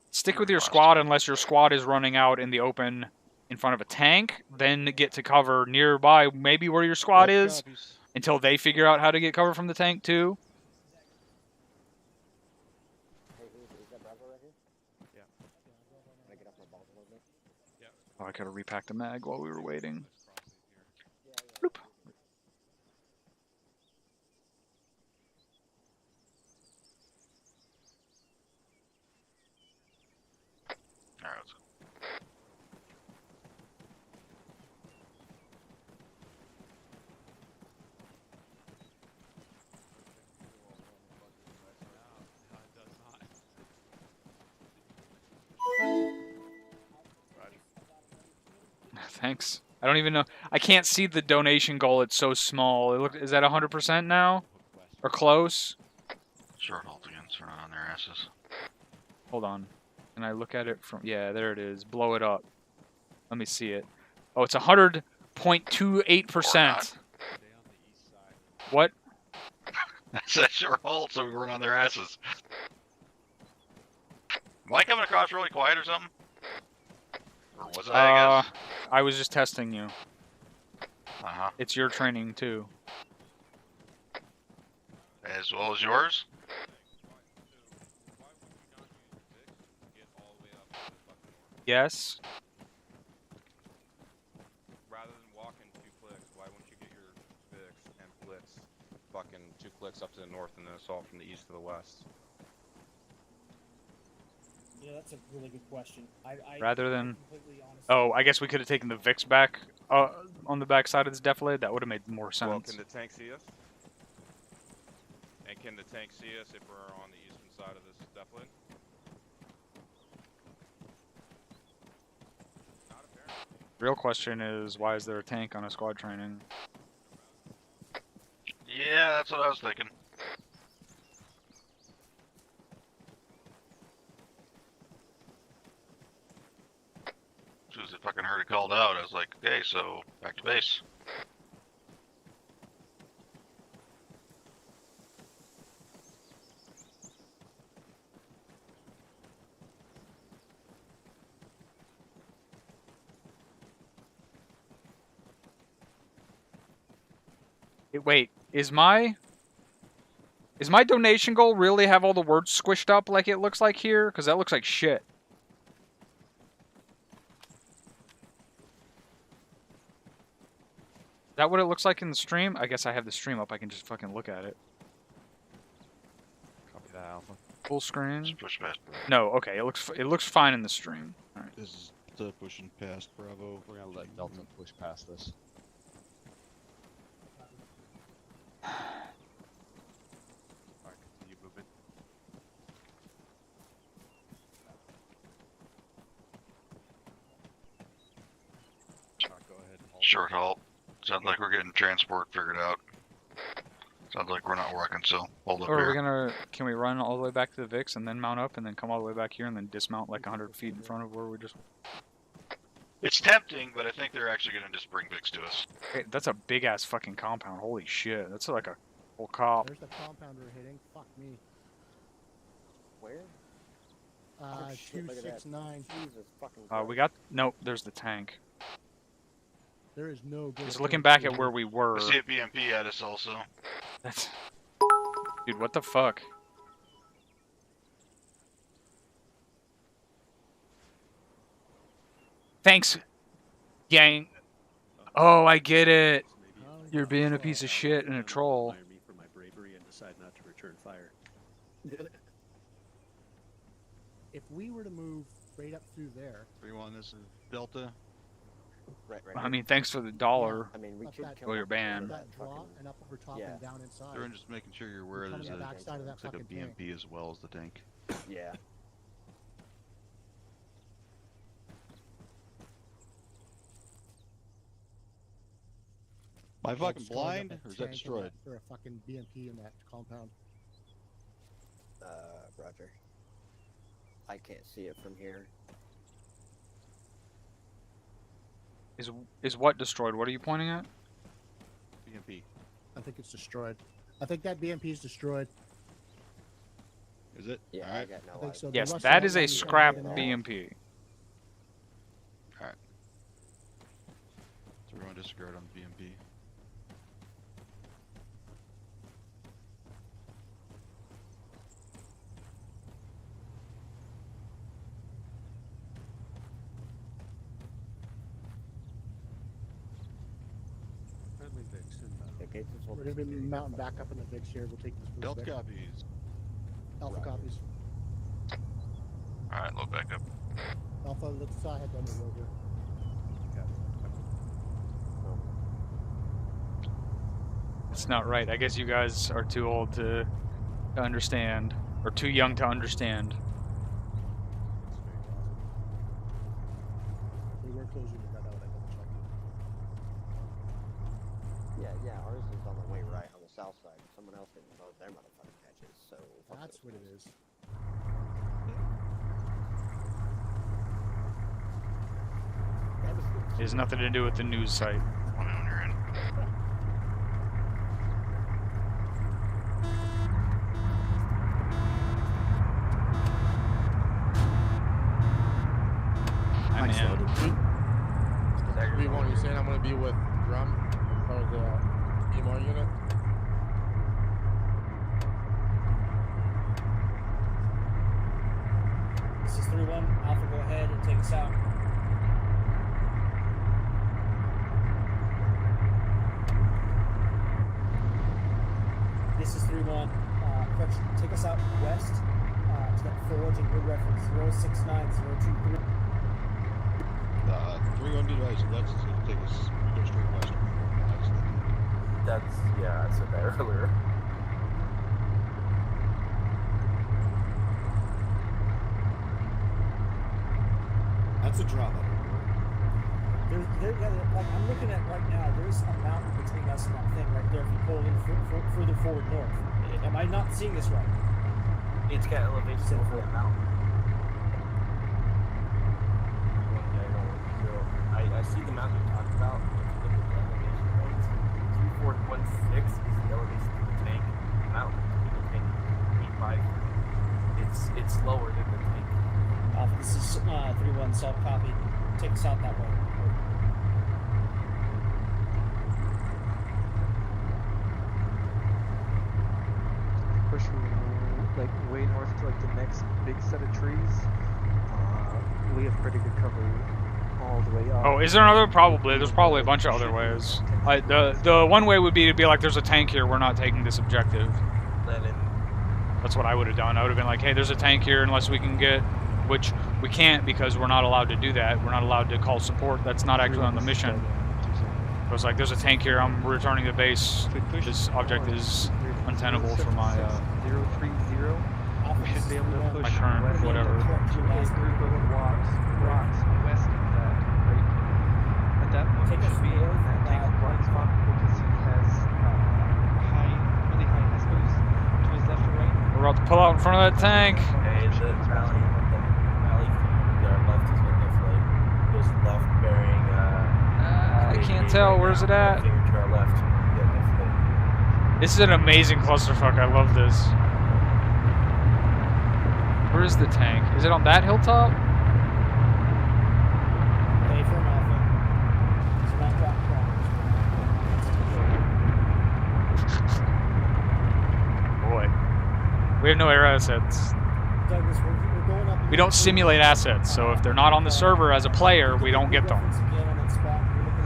Stick with your squad unless your squad is running out in the open in front of a tank. Then get to cover nearby, maybe where your squad is, until they figure out how to get cover from the tank too. Oh, I gotta repack the mag while we were waiting. Bloop. Alright, let's go. Thanks. I don't even know. I can't see the donation goal. It's so small. Is that 100% now? Or close? Short halt again, so we're not on their asses. Hold on. Can I look at it from... Yeah, there it is. Blow it up. Let me see it. Oh, it's 100.28%. What? That's a short halt, so we weren't on their asses. Am I coming across really quiet or something? Or was I guess? I was just testing you. Uh-huh. It's your training, too. As well as yours? Yes. Rather than walking 2 clicks, why wouldn't you get your Vix and blitz fucking 2 clicks up to the north and then assault from the east to the west? Yeah, that's a really good question. Rather than... Oh, I guess we could have taken the Vix back on the back side of this defilade. That would have made more sense. Well, can the tank see us? And can the tank see us if we're on the eastern side of this defilade? Real question is, why is there a tank on a squad training? Yeah, that's what I was thinking. As soon as I fucking heard it called out, I was like, okay, so back to base. Wait, is my donation goal really have all the words squished up like it looks like here? Because that looks like shit. Is that what it looks like in the stream? I guess I have the stream up. I can just fucking look at it. Copy that, Alpha. Full screen. Just push past. No, okay. It looks fine in the stream. All right. This is the pushing past Bravo. We're gonna let Delta push past this. Alright, continue moving. Alright, go ahead and halt. Short halt. Sounds like we're getting transport figured out. Sounds like we're not working, so hold up Or are we here. gonna? Can we run all the way back to the Vix and then mount up and then come all the way back here and then dismount like 100 feet in front of where we just? It's tempting, but I think they're actually gonna just bring Vix to us. Hey, that's a big ass fucking compound. Holy shit! That's like a whole cop. There's the compound we're hitting. Fuck me. Where? Oh, shit, look at that. 269. Jesus fucking We got nope. There's the tank. There is no good. Just looking back at where we were. I see a BMP at us also. That's... Dude, what the fuck? Thanks, gang. Oh, I get it. You're being a piece of shit and a troll. Admire me for my bravery and decide not to return fire. If we were to move right up through there, 3-1, this is Delta. Right. I mean, thanks for the $1. I mean, we up could that, kill Well, you're banned. that draw and up over top and down inside. They're just making sure you're aware Coming there's the backside of that looks like a fucking tank. BMP as well as the tank. Yeah. Am I Like fucking destroyed up blind, a or is that tank and destroyed? Or a fucking BMP in that compound. Roger. I can't see it from here. Is what destroyed? What are you pointing at? BMP. I think it's destroyed. I think that BMP is destroyed. Is it? Yeah, Alright. I got no I think idea. so. Yes, There that must is have a been scrap something in there. BMP. Alright. So everyone disregard on the BMP. Friendly Vix inbound. The gates is We're going to be mounting back up in the VIX here. We'll take this move Delta back. copies. Alpha copies. Alright, load back up. Alpha, let's head down the road here. It's not right. I guess you guys are too old to understand, or too young to understand. We were closing the dugout. I double checked. Yeah, ours is on the way right on the south side. Someone else didn't load their motherfucking patches, so... That's what it is. It has nothing to do with the news site. One on your end. I'm in. V1, you saying I'm going to be with Drum or the EMR unit? This is 3-1. Alpha, go ahead and take us out. This is 3-1. Correction, take us out west to that forge and grid reference 069023. 3-1 device, that's going to take us, we go straight west. That's, yeah, I said that earlier. That's a drama. Like I'm looking at right now, there's a mountain between us and that thing right there. If you pull in further forward north, am I not seeing this right? It's got elevation over that mountain. I see the mountain you talked about. Look at the elevation points. 3416 is the elevation for the tank. The mountain between the tank 85. It's lower than the tank. Alpha, this is 3-1. Solid copy. Take us out that way. Push like way north to like the next big set of trees. We have pretty good cover all the way up. Oh, is there another? Probably. There's probably a bunch of other ways. The one way would be to be like, there's a tank here. We're not taking this objective. That's what I would have done. I would have been like, hey, there's a tank here unless we can get, which we can't because we're not allowed to do that. We're not allowed to call support. That's not actually on the mission. I was like, there's a tank here. I'm returning to base. This object is untenable for my 030. We should be able to push my current west whatever. This group of rocks west of that. Right at that point, we should be in that tank blind spot because he has really high escos to his left or right. We're about to pull out in front of that tank. Okay, the rally to our left is what looks like. Goes left bearing, I can't tell. Where's it at? To our left. Yeah, that's This is an amazing clusterfuck. I love this. Where is the tank? Is it on that hilltop? Hey, from Alpha. It's not drop. We have no air assets. Douglas, we're going up. We don't simulate assets, so if they're not on the server as a player, we don't get them. 076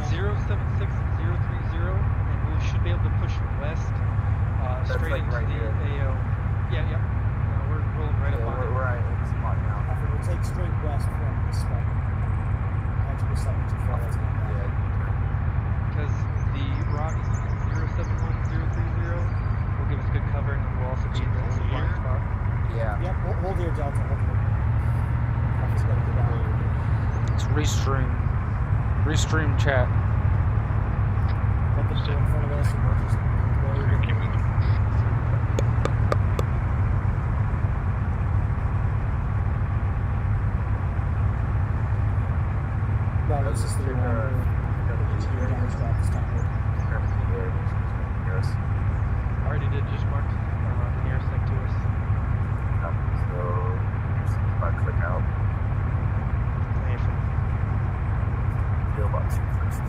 and 030, and we should be able to push west straight like into right the here. AO. Yeah. We're rolling right up on it. We're right in the spot now. We'll take straight west from this spot. Actually, slightly too far. That's not bad. Because the rocks 071 and 030 will give us good cover, and we'll also be in the blind spot. Yeah. Yep, hold here, Delta. Hold here. I just gotta get out of here. It's restream. Restream chat. Let them go in front of us and we'll just Keep moving. Well, this is the one where I already did just mark the nearest thing to us. So, if I click out, mailbox first.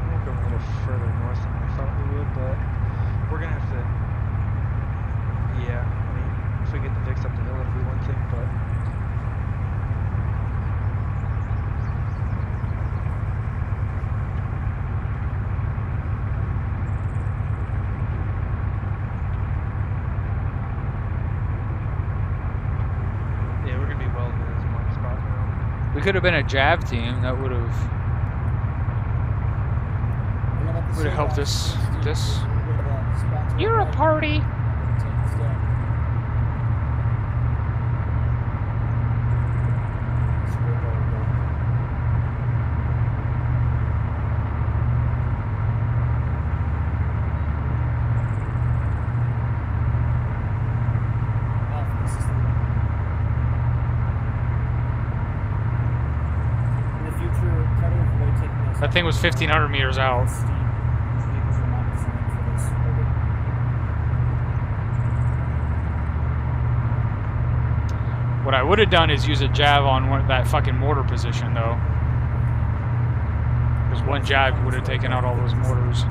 We'll go a little further north than I thought we would, but we're gonna have to. Yeah, I mean, if we get the VIX up the hill, it'll be one thing, but. Yeah, we're gonna be well in this blind spot now. We could have been a Jav team. That would have helped us. This. You're a party. That thing was 1,500 meters out. What I would have done is use a Jav on that fucking mortar position, though. Because one Jav would have taken out all those mortars.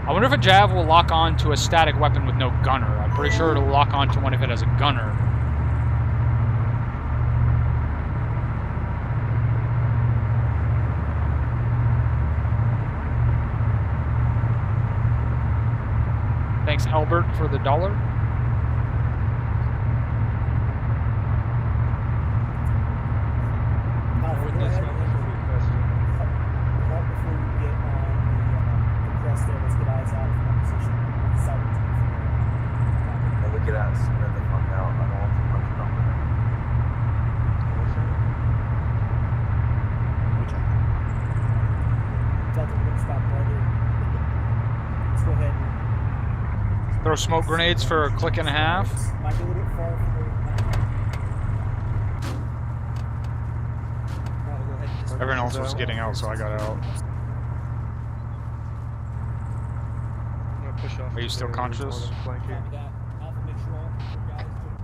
I wonder if a Jav will lock on to a static weapon with no gunner. I'm pretty sure it'll lock on to one if it has a gunner. Thanks, Albert, for the $1. Look at us. Spread the fuck out. I don't want to punch it over there. Delta, we're gonna stop right here. Let's go ahead and Throw smoke grenades for a click and a half. might be a little bit far from where Everyone else was getting out, so I got out. I'm gonna push off. Are you still conscious?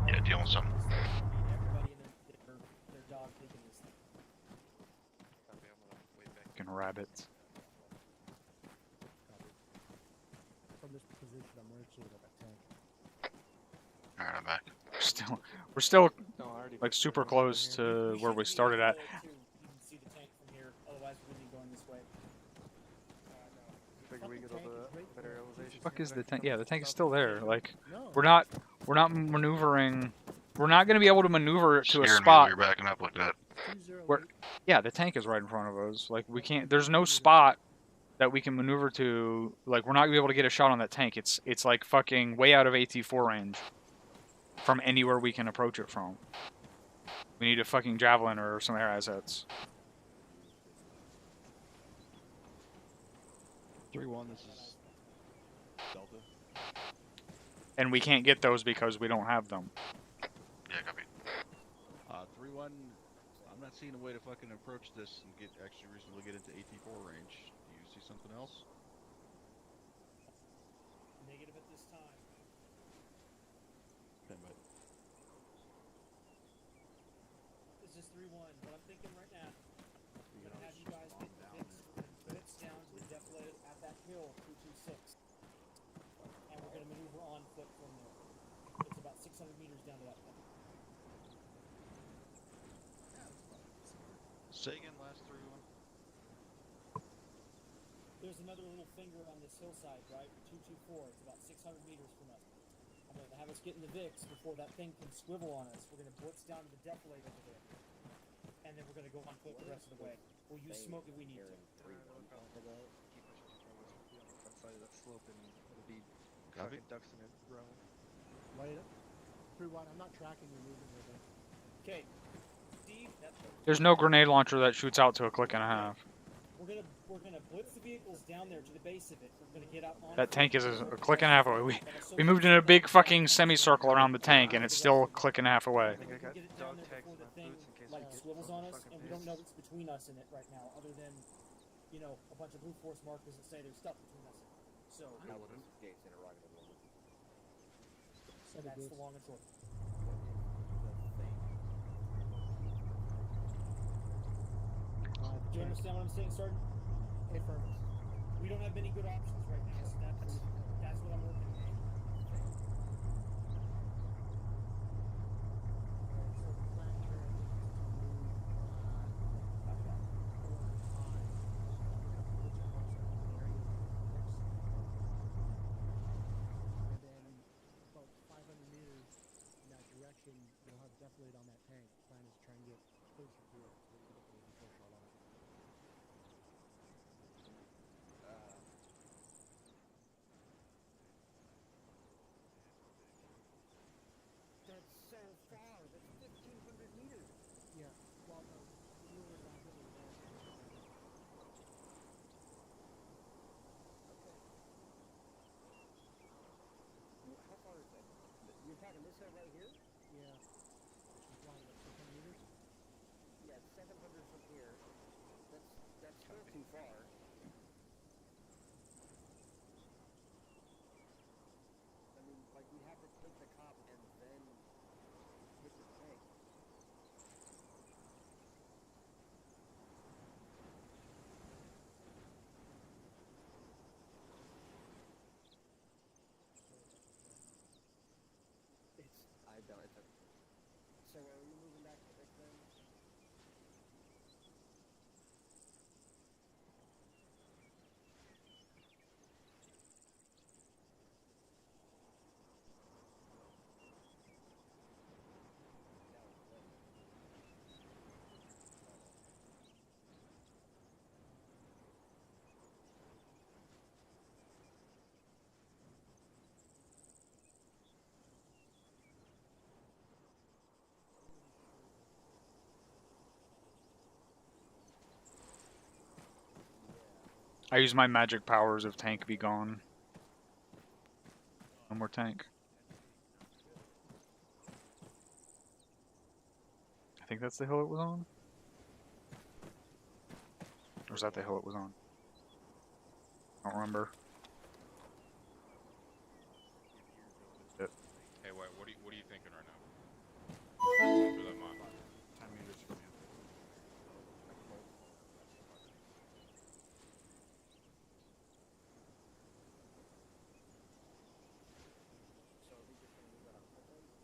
Yeah, dealing with something. Fucking rabbits. From this position, I'm rotating like a tank. Alright, I'm back. We're still like super close to where we started at. Fuck is the tank? Yeah, the tank is still there. Like, we're not maneuvering. We're not going to be able to maneuver to a Scaring me spot. while you're backing up like that. Yeah, the tank is right in front of us. Like, we can't. There's no spot that we can maneuver to. Like, we're not going to be able to get a shot on that tank. It's like fucking way out of AT4 range from anywhere we can approach it from. We need a fucking javelin or some air assets. 3-1, this is Delta. And we can't get those because we don't have them. Yeah, copy. 3-1, I'm not seeing a way to fucking approach this and get actually reasonably get into AT4 range. Do you see something else? negative at this time. Okay, but This is 3-1. What I'm thinking right now. we hill 226, and we're going to maneuver on foot from there. It's about 600 meters down to that point. Say again, last 3-1. There's another little finger on this hillside, right? 224. It's about 600 meters from us. I'm going to have us get in the VIX before that thing can swivel on us. We're going to blitz down to the defilade over there. And then we're going to go on foot the rest of the way. We'll use smoke if we need to. Keep pushing to targets. We'll be on the front side of that slope, and it'll be Copy. fucking ducks in a row. Light up. 3-1. I'm not tracking your movement here, man. Okay. Steve, that's There's no grenade launcher that shoots out to a click and a half. We're gonna blitz the vehicles down there to the base of it. We're gonna get out on That tank is a click and a half away. We moved in a big fucking semicircle around the tank, and it's still a click and a half away. I think I got get it dog down there tags before in the my thing boots in case like we get swivels on us, fucking and we don't know pissed. what's between us and it right now, other than, you know, a bunch of blue force markers that say there's stuff between us and it. So Gates interrogative one. that's the long and short. Do you understand what I'm saying, Sergeant? Affirmative. We don't have many good options right now, so that's what I'm working on. So the plan here is to move and then about 500 meters in that direction, you'll have defilade on that tank. The plan is to try and get closer to it so we can get the control shot on it. That's so far. That's 1,500 meters. Yeah. Well, no, we were rapidly advancing. How far is that? You're talking this side right here? Yeah. She's flying at 600 meters. Yeah, 700 from here. That's still too far. I mean, like, we have to take the cop and then hit the tank. I don't. It's a. So are you moving back to Vic then? I use my magic powers of tank be gone. No more tank. I think that's the hill it was on. Or was that the hill it was on? I don't remember. Yep. Hey, what are you thinking right now? For that mod. 10 meters from you.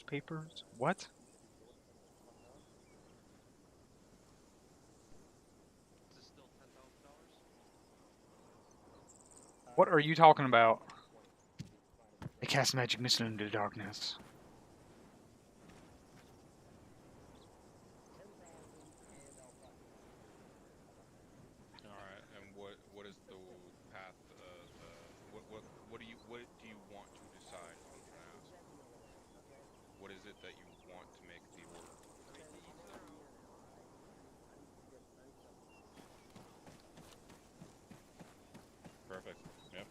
Papers? What? What are you talking about? I cast magic missile into the darkness. Alright, and what is the path what do you want to decide on now? What is it that you want to make the order? Perfect. Yep.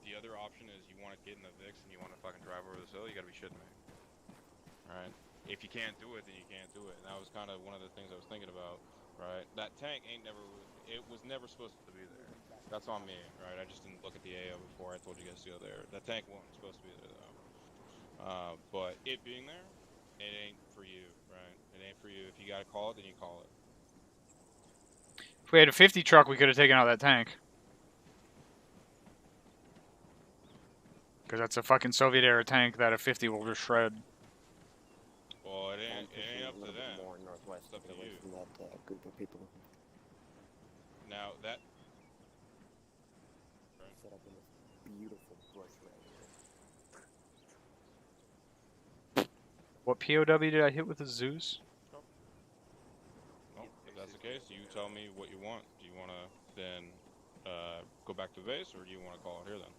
The other option is you want to get in the VIX and you want to fucking drive over this hill. You got to be shitting me. All right. If you can't do it, then you can't do it. And that was kind of one of the things I was thinking about. Right. That tank it was never supposed to be there. That's on me. Right. I just didn't look at the AO before I told you guys to go there. That tank wasn't supposed to be there though. But it being there, it ain't for you. Right. It ain't for you. If you got to call it, then you call it. If we had a 50 truck, we could have taken out that tank. Because that's a fucking Soviet-era tank that a 50 will just shred. Well, it ain't up to them. More northwest, It's up to away you. from that group of people. Now, that... Set up in this beautiful bush right here. What POW did I hit with a Zeus? Well, if that's the case, you tell me what you want. Do you want to then go back to base, or do you want to call it here then?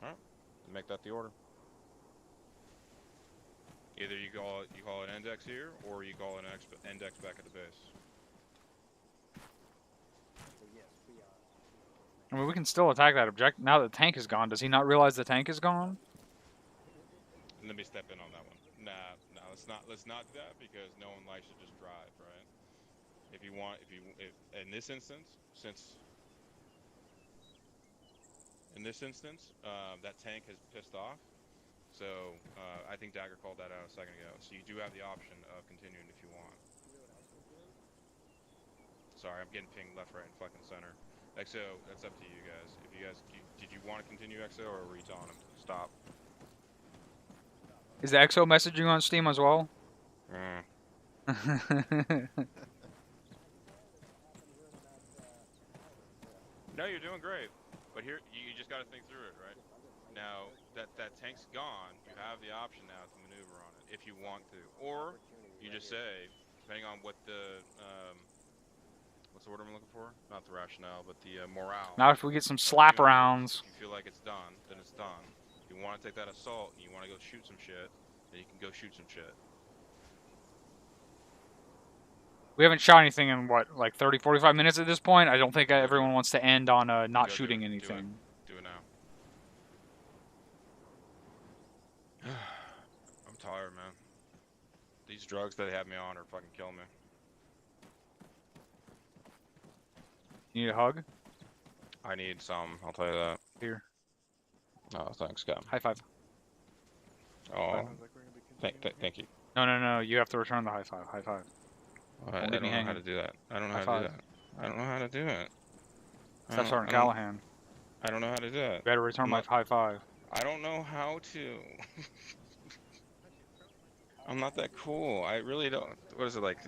Alright, make that the order. Either you call it an index here, or you call it an index back at the base. I mean, we can still attack that objective. Now that the tank is gone, does he not realize the tank is gone? Let me step in on that one. Nah, let's not do that, because no one likes to just drive, right? If in this instance, that tank has pissed off. So I think Dagger called that out a second ago. So you do have the option of continuing if you want. Sorry, I'm getting pinged left, right, and fucking center. XO, that's up to you guys. If you guys, did you want to continue XO, or were you telling him to stop? Is the XO messaging on Steam as well? No, you're doing great. But here, you just got to think through it, right? Now, that tank's gone, you have the option now to maneuver on it, if you want to. Or, you just say, depending on what the, what's the word I'm looking for? Not the rationale, but the morale. Now if we get some slap rounds. If you feel like it's done, then it's done. If you want to take that assault, and you want to go shoot some shit, then you can go shoot some shit. We haven't shot anything in, what, like 30, 45 minutes at this point? I don't think everyone wants to end on not shooting anything. Do it now. I'm tired, man. These drugs that they have me on are fucking killing me. You need a hug? I need some, I'll tell you that. Here. Oh, thanks, Cap. High five. Oh, thank you. No, you have to return the high five. High five. I don't know how to do that. I don't know how to do that. I don't know how to do it. That's Sergeant Callahan. I don't know how to do that. Better return my high five. I don't know how to. I'm not that cool. I really don't. What is it like?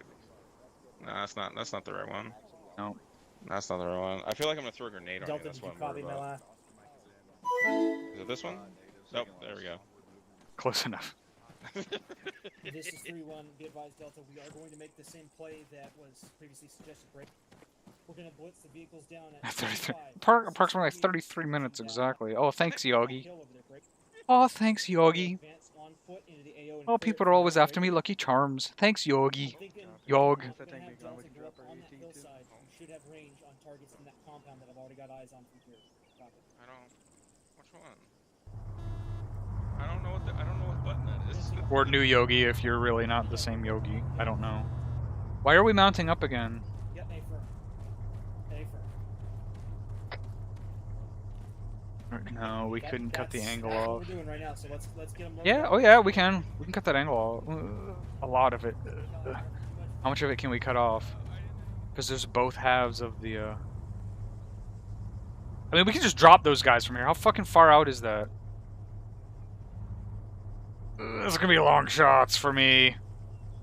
Nah, that's not the right one. No. That's not the right one. I feel like I'm gonna throw a grenade on you. That's what I'm worried about. Is it this one? Nope. There we go. Close enough. This is 3-1. Be advised, Delta. We are going to make the same play that was previously suggested. Break. We're going to blitz the vehicles down at 33. Approximately 33 minutes exactly. Oh, thanks, Yogi. Oh, thanks, Yogi. Oh, people are always after me. Lucky Charms. Thanks, Yogi. Yog. Should have range on targets in that compound that I've already got eyes on from here. I don't. Which one? I don't know what button that is. Or new Yogi if you're really not the same Yogi. I don't know. Why are we mounting up again? Yeah, A firm. No, we couldn't cut the angle off. That's what we're doing right now, so let's get them. Yeah, oh yeah, we can. We can cut that angle off. A lot of it. How much of it can we cut off? Because there's both halves of the, I mean, we can just drop those guys from here. How fucking far out is that? It's gonna be long shots for me.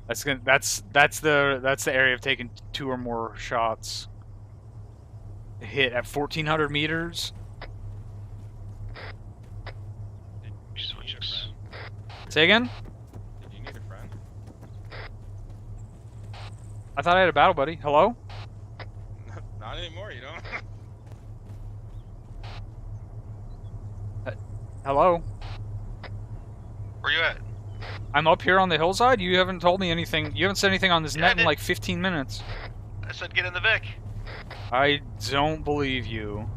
That's the area of taking 2 or more shots. Hit at 1,400 meters. Say again? Did you need a friend? I thought I had a battle buddy. Hello? Not anymore, you don't. Hello? Where you at? I'm up here on the hillside. You haven't told me anything. You haven't said anything on this net in like 15 minutes. I said get in the Vic. I don't believe you.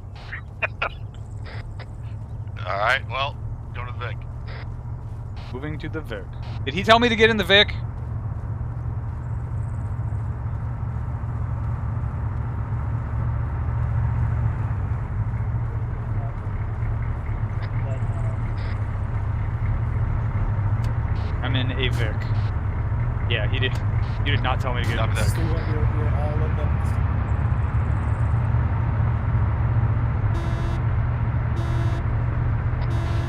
Alright, well, go to the Vic. Moving to the Vic. Did he tell me to get in the Vic? I'm in AVIC. Yeah, he did. You did not tell me to get. Copy This is that. the one we're all in the.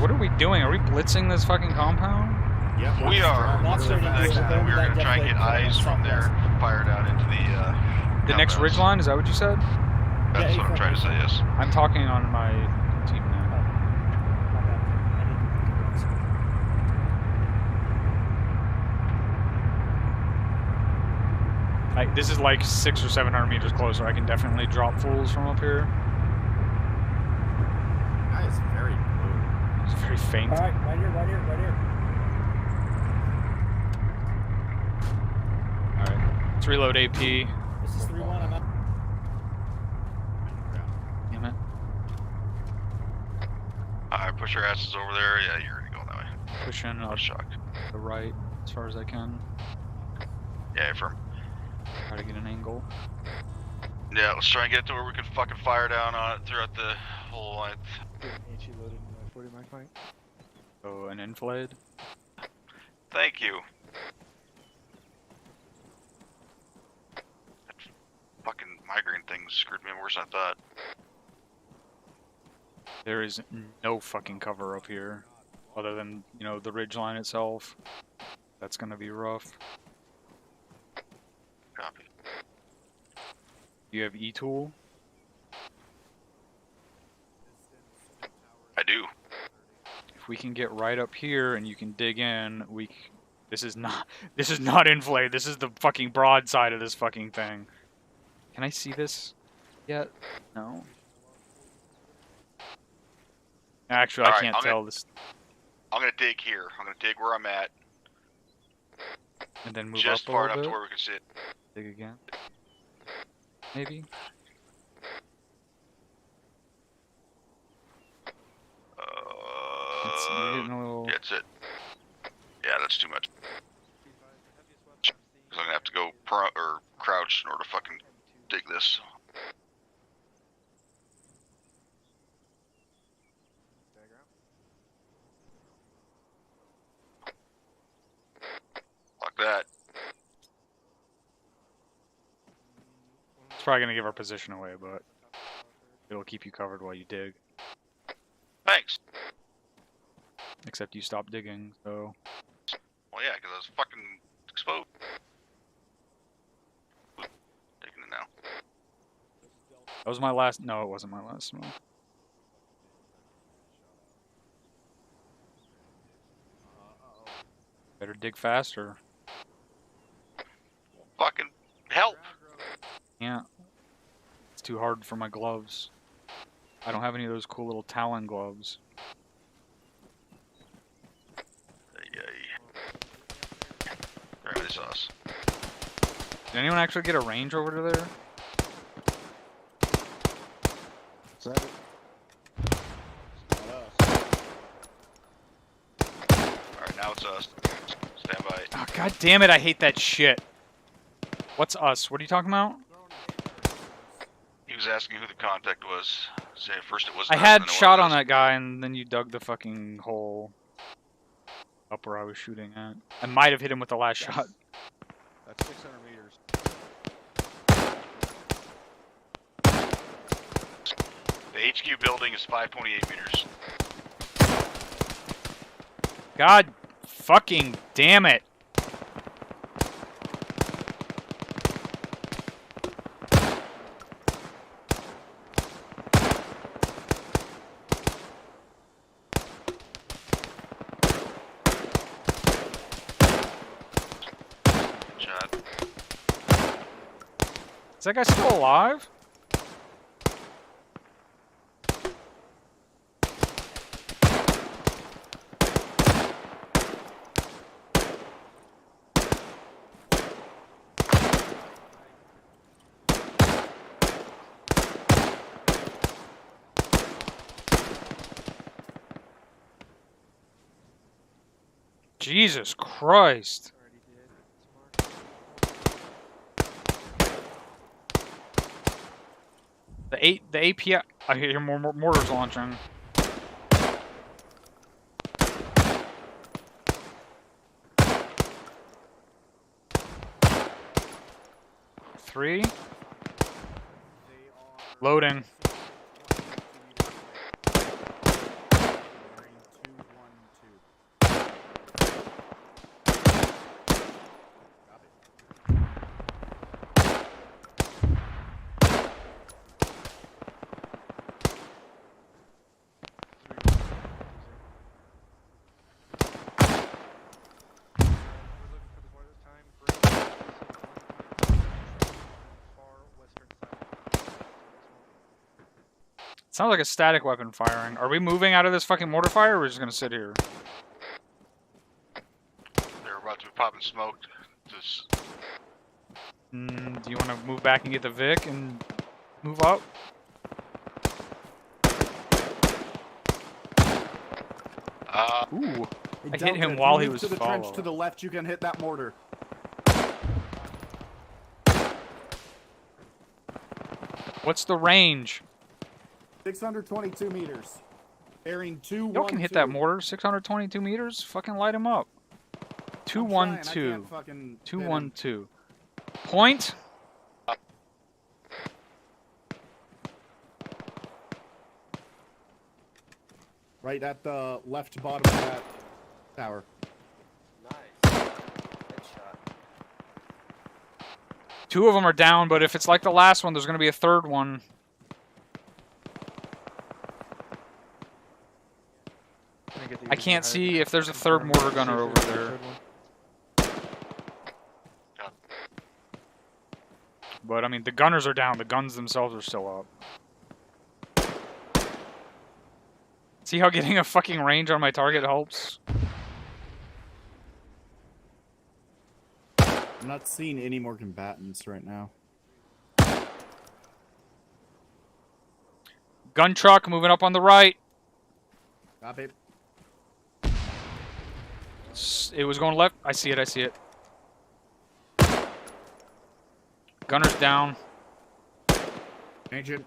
What are we doing? Are we blitzing this fucking compound? Yeah, We are. Not The starting to next do it. thing we are going to try and Definitely get eyes from there, southwest. fired out into the. The next compounds. ridge line? Is that what you said? That's Yeah, what I'm trying to say. Yes. I'm talking on my team now. My bad. I didn't. This is like 600 or 700 meters closer. I can definitely drop fools from up here. That is very blue. It's very faint. All right, right here, right here, right here. All right, let's reload AP. This is 3-1. I'm out. Damn it. Alright, push your asses over there. Yeah, you're going to go that way. Pushing up Shock. the right as far as I can. Yeah, firm. Try to get an angle. Yeah, let's try and get to where we can fucking fire down on it throughout the whole length. HE loaded in my 40 mag fight. Oh, an inflated. Thank you. That fucking migraine thing screwed me worse than I thought. There is no fucking cover up here, other than, you know, the ridge line itself. That's gonna be rough. Copy. You have E-tool? I do. If we can get right up here and you can dig in, this is not inflated. This is the fucking broad side of this fucking thing. Can I see this yet? No. Actually, I can't tell this. I'm gonna dig here. I'm gonna dig where I'm at. And then move just up a far little enough bit. to where we can see it. Dig again. Maybe. You're getting a little... Yeah, that's it. Yeah, that's too much. Because I'm gonna have to go crouch in order to fucking dig this. Like that. It's probably gonna give our position away, but it'll keep you covered while you dig. Thanks. Except you stop digging, so... Well, yeah, because I was fucking exposed. Taking it now. That was my last... No, it wasn't my last smoke. Better dig faster. Fucking help! Yeah. It's too hard for my gloves. I don't have any of those cool little Talon gloves. Gravity sauce. Did anyone actually get a range over to there? Is that it? Alright, now it's us. Stand by. Oh, God damn it, I hate that shit. What's us? What are you talking about? He was asking who the contact was. Say first it was. I had shot on that guy, and then you dug the fucking hole up where I was shooting at. I might have hit him with the last shot. That's 600 meters. The HQ building is 528 meters. God fucking damn it. Is that guy still alive? Jesus Christ. The API. I hear more mortars launching. 3. Loading. Sounds like a static weapon firing. Are we moving out of this fucking mortar fire, or are we just gonna sit here? They're about to be popping smoke. Just Do you want to move back and get the Vic and move up? Ooh. I hit him while he was to the trench to following. the left. You can hit that mortar. What's the range? 622 meters. Bearing 212. Y'all can hit that mortar. 622 meters. Fucking light him up. 212. 212. Point. Right at the left bottom of that tower. Nice. Headshot. 2 of them are down, but if it's like the last one, there's going to be a third one. I can't see if there's a third mortar gunner over there. But, I mean, the gunners are down. The guns themselves are still up. See how getting a fucking range on my target helps? I'm not seeing any more combatants right now. Gun truck moving up on the right. Copy. It was going left. I see it. I see it. Gunner's down. Agent.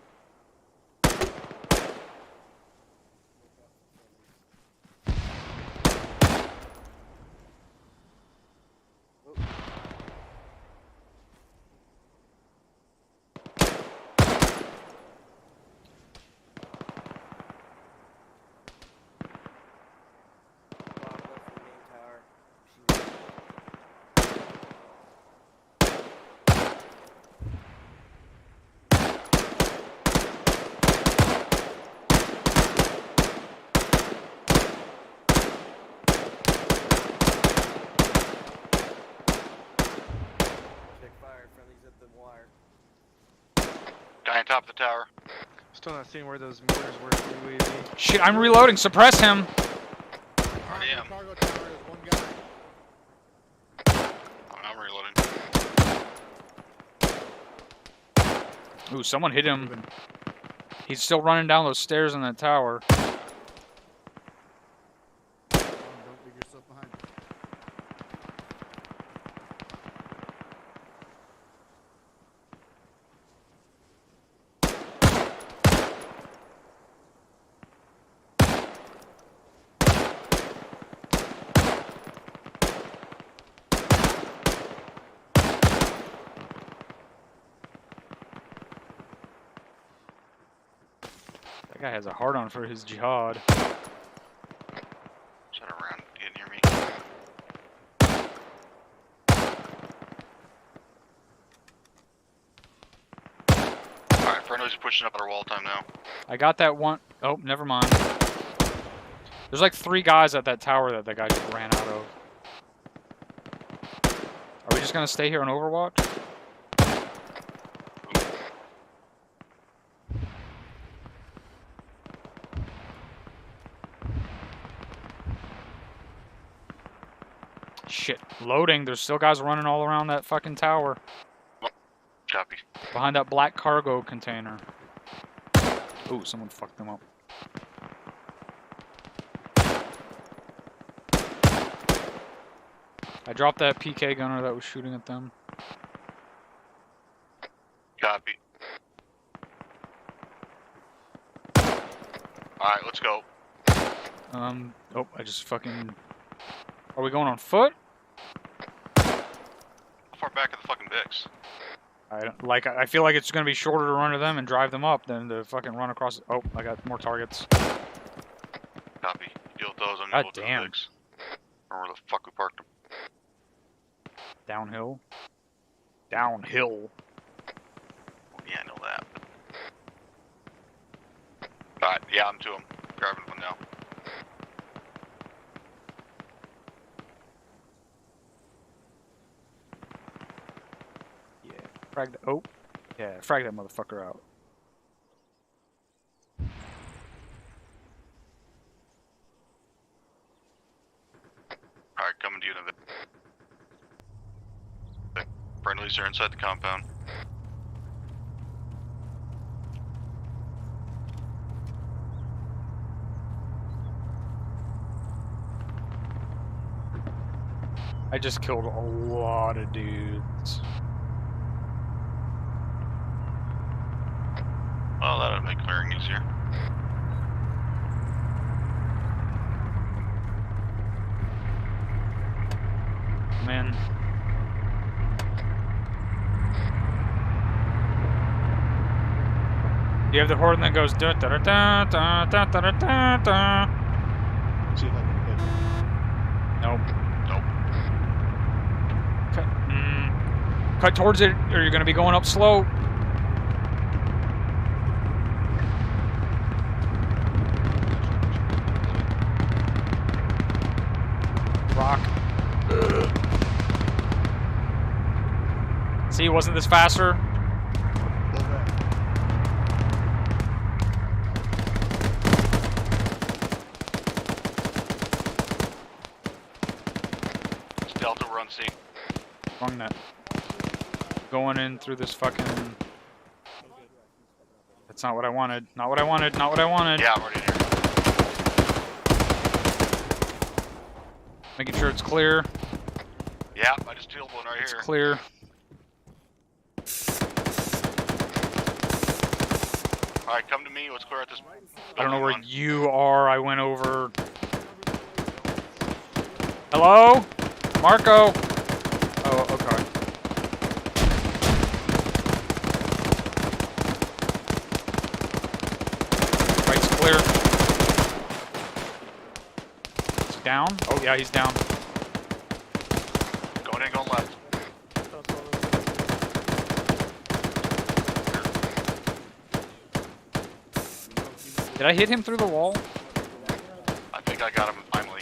guy on top of the tower. Still not seeing where those mortars were through UAV. Shit, I'm reloading. Suppress him. Already am. Cargo tower is one guy. I'm reloading. Ooh, someone hit him. He's still running down those stairs in that tower. Don't leave yourself behind. That guy has a hard on for his jihad. Shut around, get near me. Alright, Ferndo's pushing up our wall time now. I got that one. Oh, never mind. There's like 3 guys at that tower that guy just ran out of. Are we just gonna stay here on Overwatch? Shit. Loading. There's still guys running all around that fucking tower. Copy. Behind that black cargo container. Ooh, someone fucked them up. I dropped that PK gunner that was shooting at them. Copy. Alright, let's go. Oh, I just fucking... Are we going on foot? How far back are the fucking Vicks? I feel like it's gonna be shorter to run to them and drive them up than to fucking run across. Oh, I got more targets. Copy. Deal with those. I'm God gonna look damn. at the or where the fuck we parked them. Downhill. Downhill. Yeah, I know that. Alright, yeah, I'm to him. Grabbing one now. Yeah. Frag that. Oh. Yeah, frag that motherfucker out. Alright, coming to you. The friendlies are inside the compound. I just killed a lot of dudes. Well, that'll make clearing easier. Man. You have the horde that goes da da da da da da da da da. See if I can hit. Nope. Nope. Cut towards it, or you're gonna be going up slow. Rock. See, wasn't this faster? It's Delta, we're on scene. Wrong net. Going in through this fucking... That's not what I wanted. Not what I wanted. Not what I wanted. Yeah, I'm already here. Making sure it's clear. Yeah, I just killed one right It's here. clear. Alright, come to me. Let's clear out this. I don't know where you are. I went over. Hello? Marco? Oh, okay. Right's clear. Is he down? Oh, yeah, he's down. Going in, going left. Did I hit him through the wall? I think I got him finally.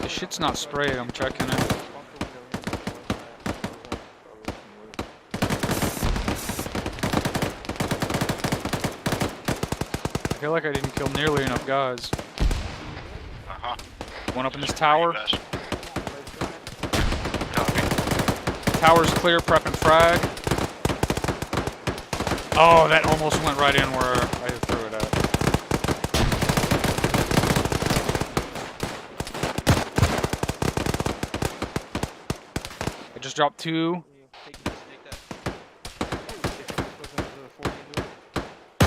The shit's not sprayed. I'm checking it. I feel like I didn't kill nearly enough guys. Uh-huh. One up in this tower. Copy. Tower's clear, prep and frag. Oh, that almost went right in where I threw it at. I just dropped 2. I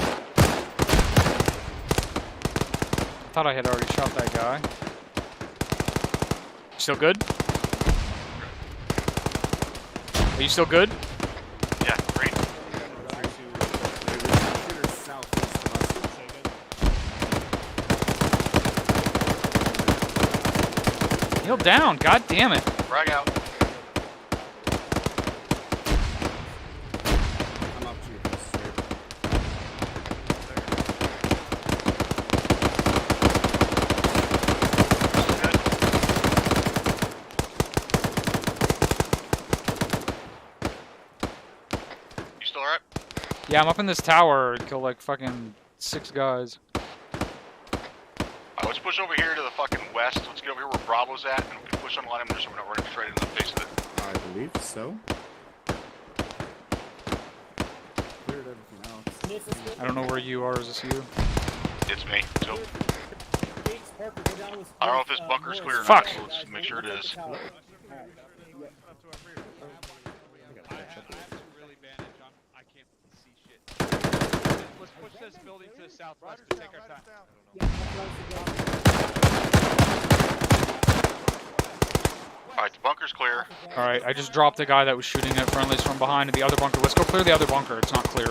thought I had already shot that guy. Still good? Are you still good? Yeah, great. Kneel down, god damn it. Frag out. I'm up to you. You still alright? Yeah, I'm up in this tower. Killed like fucking 6 guys. Let's push over here to the fucking west. Let's get over here where Bravo's at, and we can push on line him there so we're not running straight into the face of it. I believe so. Cleared everything else. I don't know where you are. Is this you? It's me. So, I don't know if this bunker's clear or Fuck. not, so let's make sure it is. Let's push this building to the southwest and take our time. Alright, the bunker's clear. Alright, I just dropped the guy that was shooting at friendlies from behind in the other bunker. Let's go clear the other bunker. It's not clear.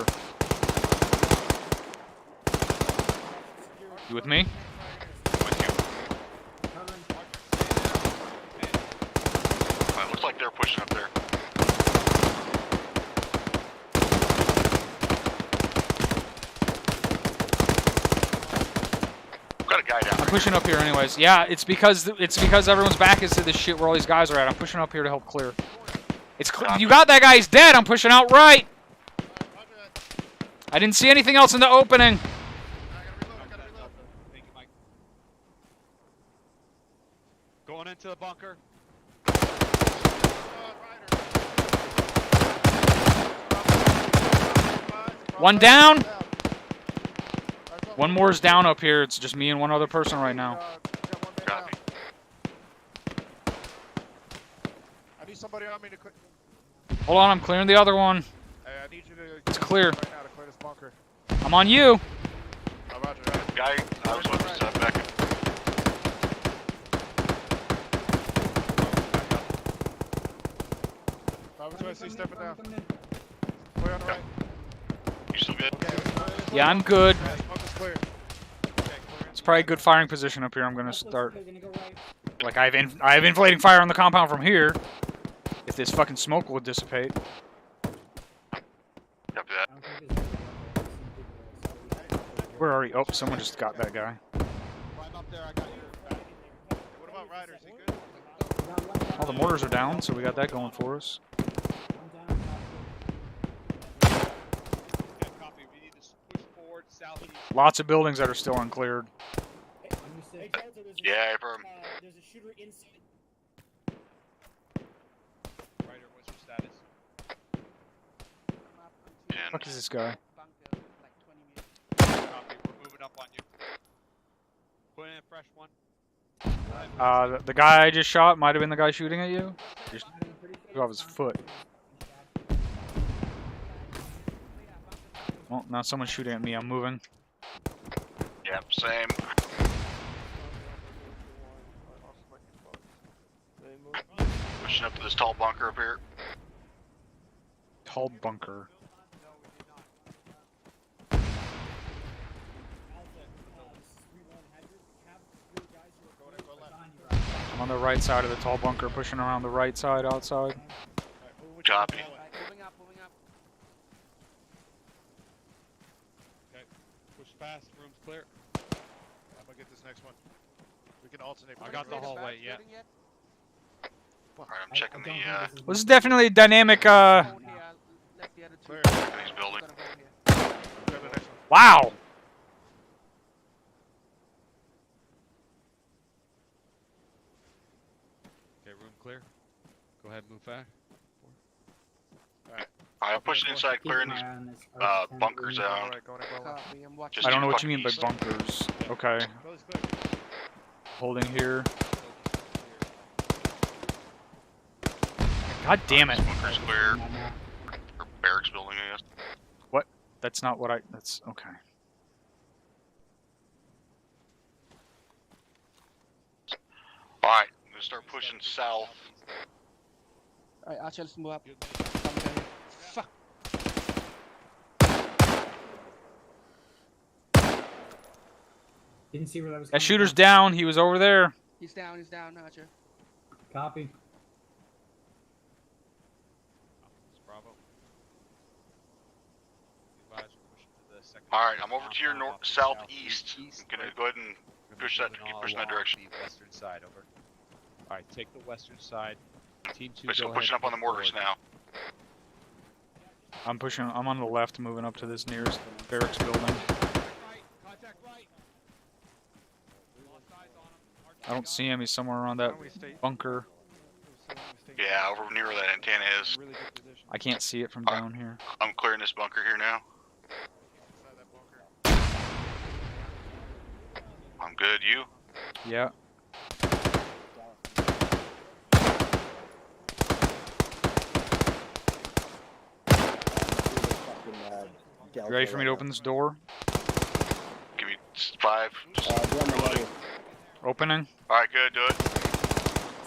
You with me? Looks like they're pushing up there. Got a guy down. I'm pushing up here anyways. Yeah, it's because everyone's back is to this shit where all these guys are at. I'm pushing up here to help clear. It's you got that guy, he's dead. I'm pushing out right. I didn't see anything else in the opening. Going into the bunker. One down. One more is down up here. It's just me and one other person right now. Copy. I need somebody on me to quit. Hold on, I'm clearing the other one. Hey, I need you to. It's clear. Right now to clear this bunker. I'm on you. Roger that. Guy, I was looking to back in. I see stepping down. Clear on the right. You still good? Yeah, I'm good. Smoke is clear. It's probably a good firing position up here. I'm gonna start. Like I have inflating fire on the compound from here. If this fucking smoke will dissipate. Copy that. Where are you? Oh, someone just got that guy. Climb up there. I got your back. What about Ryder? Is he good? All the mortars are down, so we got that going for us. Lots of buildings that are still uncleared. Yeah, affirm. There's a shooter inside. Ryder, what's your status? Fuck is this guy? Copy, we're moving up on you. Put in a fresh one. The guy I just shot might have been the guy shooting at you. Just off his foot. Well, now someone's shooting at me. I'm moving. Yep, same. Pushing up to this tall bunker up here. Tall bunker. I'm on the right side of the tall bunker, pushing around the right side outside. Copy. Okay, push fast, room's clear. I'm gonna get this next one. We can alternate. I got the hallway, yeah. Alright, I'm checking the Well, this is definitely a dynamic, these building. Wow! Okay, room clear. Go ahead, move fast. Alright, I'm pushing inside, clearing these bunkers out. I don't know what you mean by bunkers. Okay. Holding here. God damn it. Bunker's clear. Or barracks building, I guess. What? That's not what I... That's... Okay. Alright, I'm gonna start pushing south. Alright, Archer, let's move up. Fuck. Didn't see where that was. That shooter's down. He was over there. He's down, Archer. Copy. Bravo. Alright, I'm over to your southeast. I'm gonna go ahead and push that, keep pushing that direction. The western side, over. Alright, take the western side. Team 2, So go pushing ahead, up on the push mortars forward. now. I'm pushing... I'm on the left, moving up to this nearest barracks building. I don't see him. He's somewhere around that bunker. Yeah, over near where that antenna is. I can't see it from down here. I'm clearing this bunker here now. I'm good, you? Yeah. You ready for me to open this door? Give me 5. Just reloading. Opening. Alright, good, do it.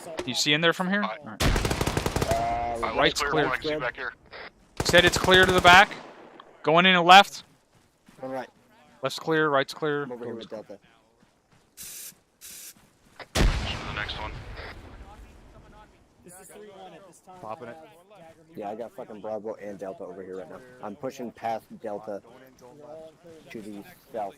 Do you see in there from here? Alright. Alright. Right's clear. I can see back here. Said it's clear to the back. Going in and left. All right. Left's clear, right's clear. I'm over here with Delta. To the next one. This is 3-1 at this time. Popping it. Yeah, I got fucking Bravo and Delta over here right now. I'm pushing past Delta to the south.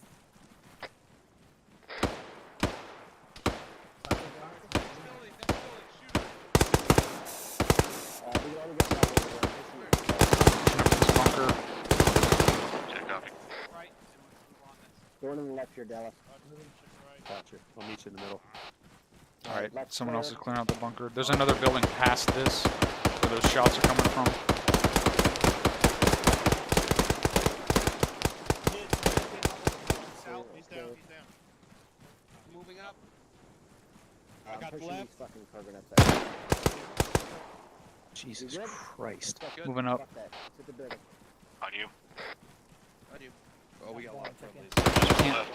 Bunker. Yeah, copy. Going to the left here, Dallas. Gotcha. I'll meet you in the middle. Alright, someone else is clearing out the bunker. There's another building past this where those shots are coming from. He's down. Moving up. I got left. Fucking carbon outside. Jesus Christ. Moving up. On you. On you. Oh, we got a lot of friendlies. Just Can't- left.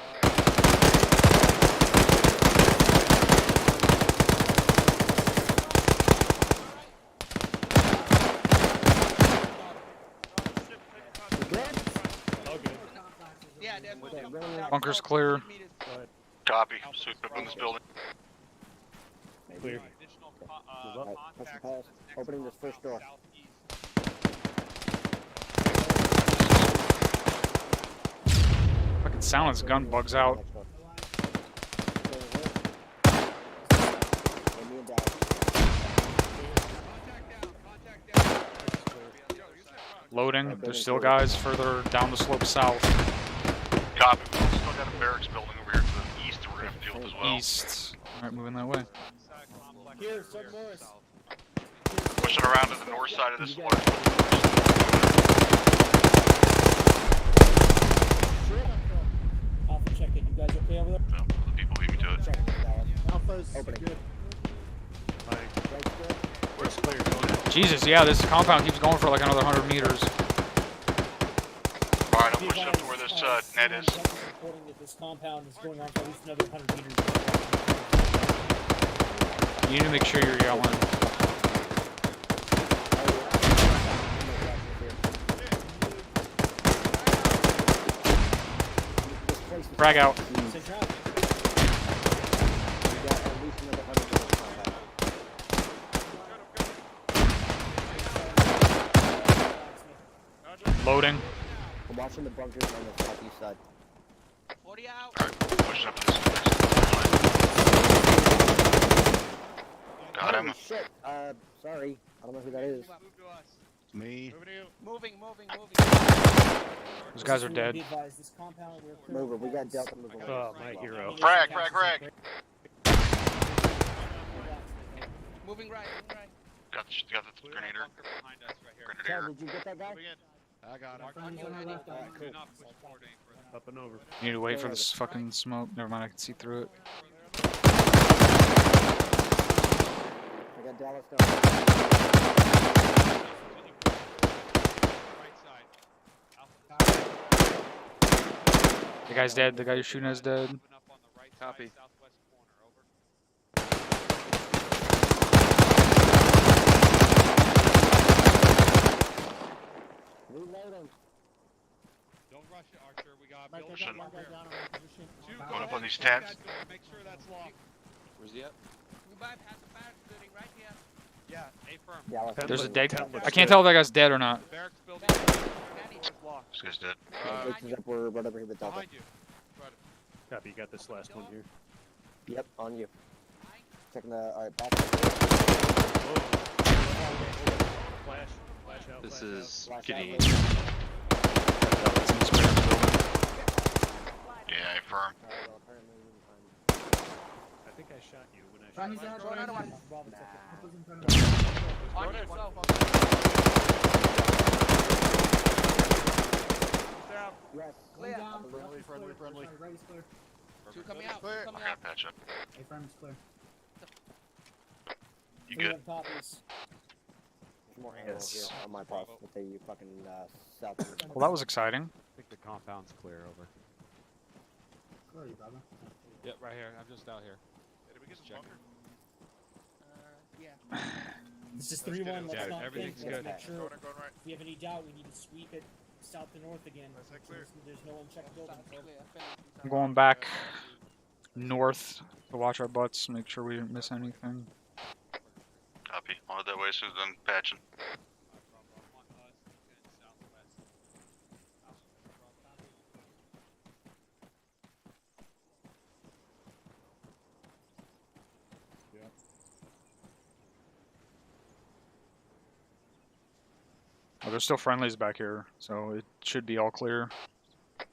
Yeah, Bunker's clear. Copy. Sweep up in this building. Clear. Alright, pushing past. Opening this first door. Fucking silence gun bugs out. Loading. There's still guys further down the slope south. Copy. We've still got a barracks building over here to the east that we're going to have to deal with as well. East. Alright, moving that way. Here, Sir Morris. Pushing around to the north side of this large Alpha check in. You guys okay over there? no, the people beat me to it. Alpha's Opening. good. Where's clear? Going in. Jesus, yeah, this compound keeps going for like another 100 meters. Alright, I'm pushing up to where this net is. Reporting that this compound is going on for at least another 100 meters. You need to make sure you're yelling. Frag out. Loading. I'm watching the bunkers on the southeast side. 40 out. Alright, pushing up to this next line. Got him. Holy shit. Sorry. I don't know who that is. Move to us. Me. Moving. Those guys are dead. Be advised, this compound we're clear Mover. We got Delta moving. Oh, my hero. Frag. Moving right. Got the grenadier. Chad, did you get that guy? I got him. Up and over. You need to wait for this fucking smoke. Never mind, I can see through it. I got Dallas down. The guy's dead. The guy you're shooting is dead. Copy. Reloading. Don't rush it, Archer. We got Mike, I building got one guy down on my position. Going up on these tents. Make sure that's locked. Where's he at? We bypass the barracks building right here. Yeah, A firm. Dallas. There's a dead. I can't tell if that guy's dead or not. Barracks building. Locked. This guy's dead. This is up where right over here with Delta. Behind you. Copy, you got this last one here. Yep, on you. Checking the. Alright, back. Flash out. This flash is Flash getting. out. Yeah, A firm. I think I shot you when I shot you. On yourself. Yes. Clear. Friendly. Two coming out. I gotta patch up. A-firm's clear. You good? Copies. There's more ammo here on my pass with the fucking south. Well, that was exciting. I think the compound's clear over. Where are you, brother? Yep, right here. I'm just out here. Did we get some Check. bunker? This is 3-1. Let's Yeah, not think. everything's Let's good. make sure. Going right. If we have any doubt, we need to sweep it south to north again. So there's no unchecked buildings. I'm going back north to watch our butts, make sure we didn't miss anything. Copy. I'll head that way as soon as I'm patching. Oh, there's still friendlies back here, so it should be all clear.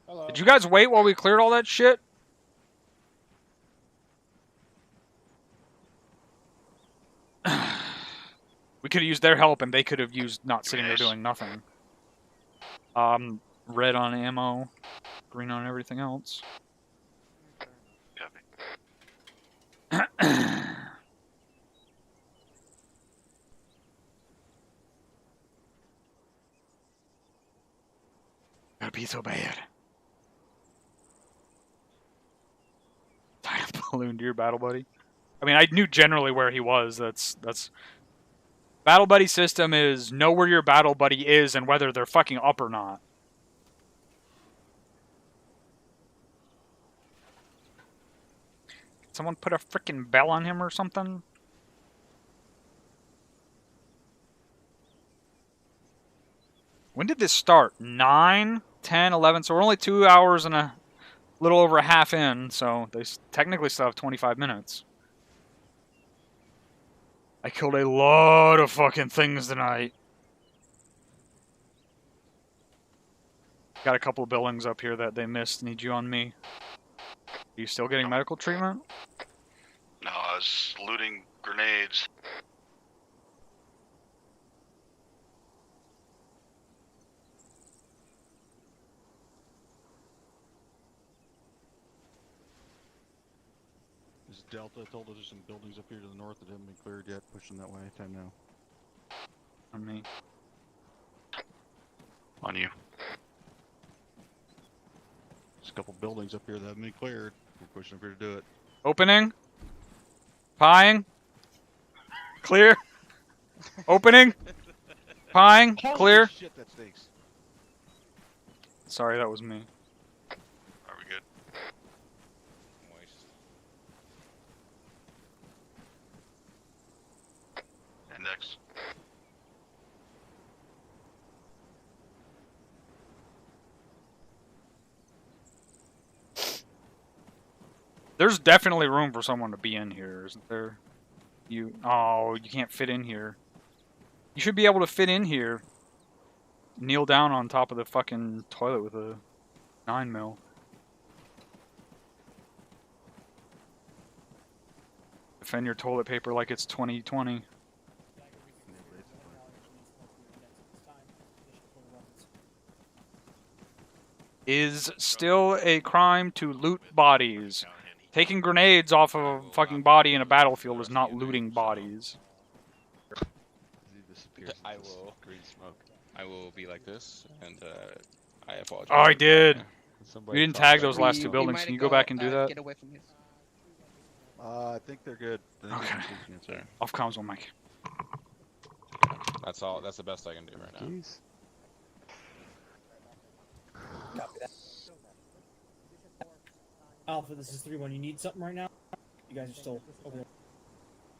Hello. Did you guys wait while we cleared all that shit? We could have used their help, and they could have used not sitting there doing nothing. Red on ammo, green on everything else. Copy. Gotta be so bad. Tie a balloon to your battle buddy. I mean, I knew generally where he was. That's battle buddy system is know where your battle buddy is and whether they're fucking up or not. Can someone put a freaking bell on him or something? When did this start? 9, 10, 11. So we're only 2 hours and a little over a half in. So they technically still have 25 minutes. I killed a lot of fucking things tonight. Got a couple of buildings up here that they missed. Need you on me. Are you still getting medical treatment? No, I was looting grenades. This Delta told us there's some buildings up here to the north that haven't been cleared yet. Pushing that way. Time now. On me. On you. There's a couple buildings up here that haven't been cleared. We're pushing up here to do it. Opening. Pieing. Clear. Opening. Pieing. Clear. Shit, that stinks. Sorry, that was me. Are we good? Index. There's definitely room for someone to be in here, isn't there? Oh, you can't fit in here. You should be able to fit in here. Kneel down on top of the fucking toilet with a 9mm. Defend your toilet paper like it's 2020. Is still a crime to loot bodies. Taking grenades off of a fucking body in a battlefield is not looting bodies. I will green smoke. I will be like this, and I apologize. Oh, I did. Yeah. You didn't tag those last two buildings. Can you go back and do that? Get away from his. I think they're good. Okay. Sorry. Off comms one mic. That's all. That's the best I can do right now. Jeez. Alpha, this is 3-1. You need something right now? You guys are still over there.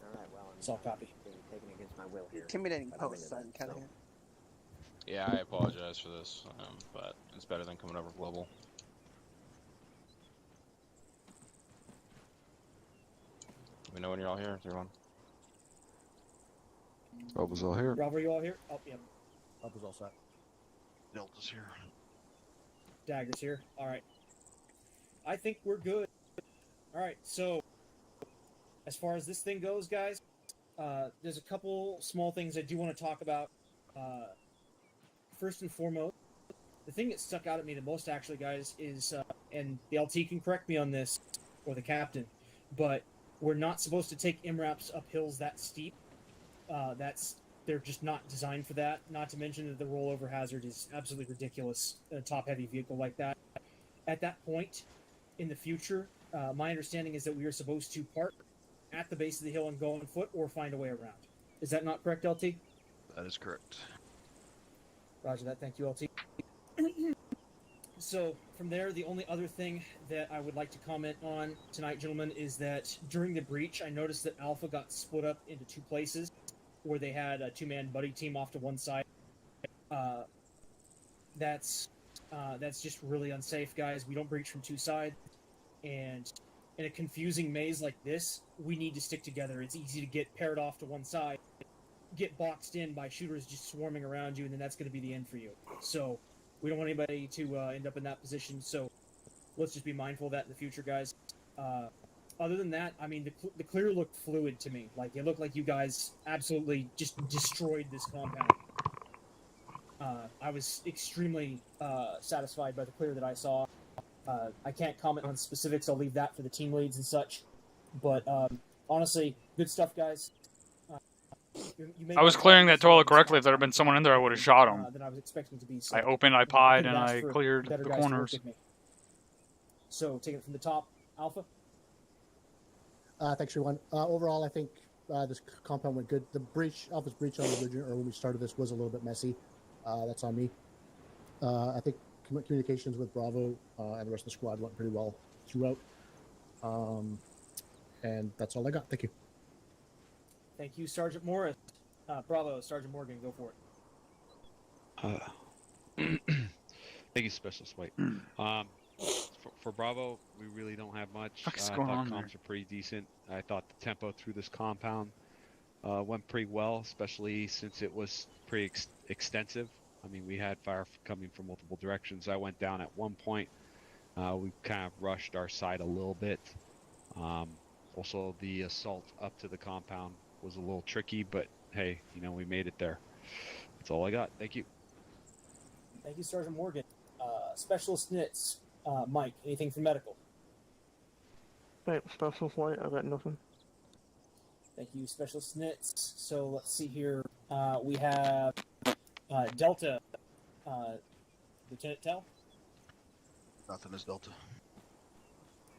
Alright, well, It's all copy. being taken against my will here. Intimidating I don't post, mean son. to Kind that, of. so. Yeah, I apologize for this, but it's better than coming over global. Let me know when you're all here, everyone. Robo's all here. Rob, are you all here? Oh, yeah. Robo's all set. Delta's here. Dagger's here. Alright. I think we're good. Alright, so as far as this thing goes, guys, there's a couple small things I do want to talk about. First and foremost, the thing that stuck out at me the most, actually, guys, is, and the LT can correct me on this, or the captain, but we're not supposed to take MRAPs up hills that steep. They're just not designed for that. Not to mention that the rollover hazard is absolutely ridiculous. A top-heavy vehicle like that. At that point in the future, my understanding is that we are supposed to park at the base of the hill and go on foot, or find a way around. Is that not correct, LT? That is correct. Roger that. Thank you, LT. So from there, the only other thing that I would like to comment on tonight, gentlemen, is that during the breach, I noticed that Alpha got split up into two places, where they had a two-man buddy team off to one side. That's just really unsafe, guys. We don't breach from two sides, and in a confusing maze like this, we need to stick together. It's easy to get paired off to one side, get boxed in by shooters just swarming around you, and then that's going to be the end for you. So we don't want anybody to end up in that position, so let's just be mindful of that in the future, guys. Other than that, I mean, the clear looked fluid to me. Like, it looked like you guys absolutely just destroyed this compound. I was extremely satisfied by the clear that I saw. I can't comment on specifics. I'll leave that for the team leads and such. But honestly, good stuff, guys. I was clearing that toilet correctly. If there had been someone in there, I would have shot him. Than I was expecting to be. I opened, I pied, and I cleared the corners. So, taking it from the top, Alpha? Thanks, everyone. Overall, I think this compound went good. The breach, Alpha's breach on the region, or when we started this, was a little bit messy. That's on me. I think communications with Bravo and the rest of the squad went pretty well throughout. And that's all I got. Thank you. Thank you, Sergeant Morris. Bravo, Sergeant Morgan, go for it. Thank you, Specialist White. For Bravo, we really don't have much. I thought comms are pretty decent. I thought the tempo through this compound went pretty well, especially since it was pretty extensive. I mean, we had fire coming from multiple directions. I went down at one point. We kind of rushed our side a little bit. Also, the assault up to the compound was a little tricky, but hey, you know, we made it there. That's all I got. Thank you. Thank you, Sergeant Morgan. Specialist Nitz, Mike, anything from medical? Right, Specialist White, I got nothing. Thank you, Specialist Nitz. So let's see here. We have Delta, Lieutenant Tell. Nothing is Delta.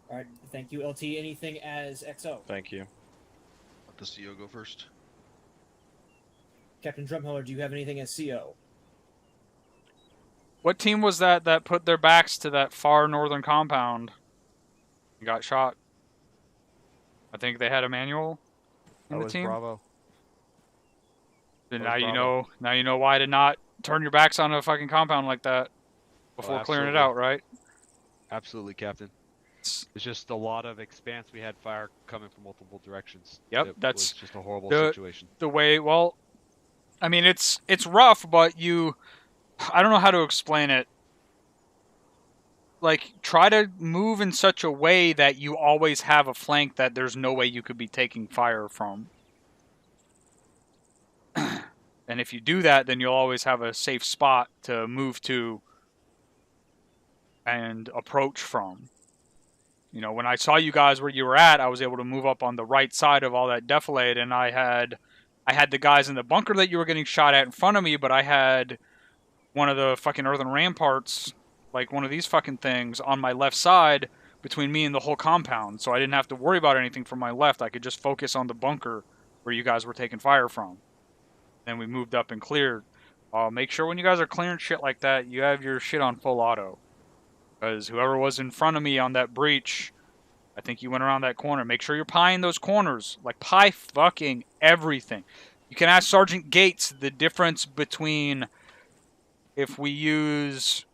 All right, thank you, LT. Anything as XO? Thank you. Let the CO go first. Captain Drumheller, do you have anything as CO? What team was that put their backs to that far northern compound and got shot? I think they had a manual in the team. Bravo. Then now you know. Now you know why to not turn your backs on a fucking compound like that before clearing it out, right? Absolutely, Captain. It's just a lot of expanse. We had fire coming from multiple directions. Yep, that's was just a horrible situation. The way, well, I mean, it's rough, but I don't know how to explain it. Like, try to move in such a way that you always have a flank that there's no way you could be taking fire from. And if you do that, then you'll always have a safe spot to move to and approach from. You know, when I saw you guys where you were at, I was able to move up on the right side of all that defilade, and I had the guys in the bunker that you were getting shot at in front of me, but I had one of the fucking earthen ramparts, like one of these fucking things, on my left side between me and the whole compound, so I didn't have to worry about anything from my left. I could just focus on the bunker where you guys were taking fire from. Then we moved up and cleared. Make sure when you guys are clearing shit like that, you have your shit on full auto. Because whoever was in front of me on that breach, I think you went around that corner. Make sure you're pieing those corners. Like, pie fucking everything. You can ask Sergeant Gates the difference between if we use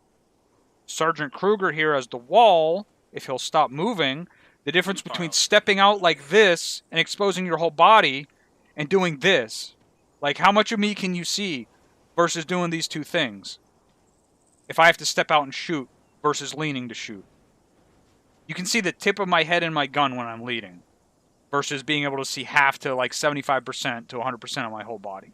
Sergeant Kruger here as the wall, if he'll stop moving, the difference between stepping out like this and exposing your whole body and doing this. Like, how much of me can you see versus doing these two things? If I have to step out and shoot versus leaning to shoot. You can see the tip of my head in my gun when I'm leading versus being able to see half to like 75% to 100% of my whole body.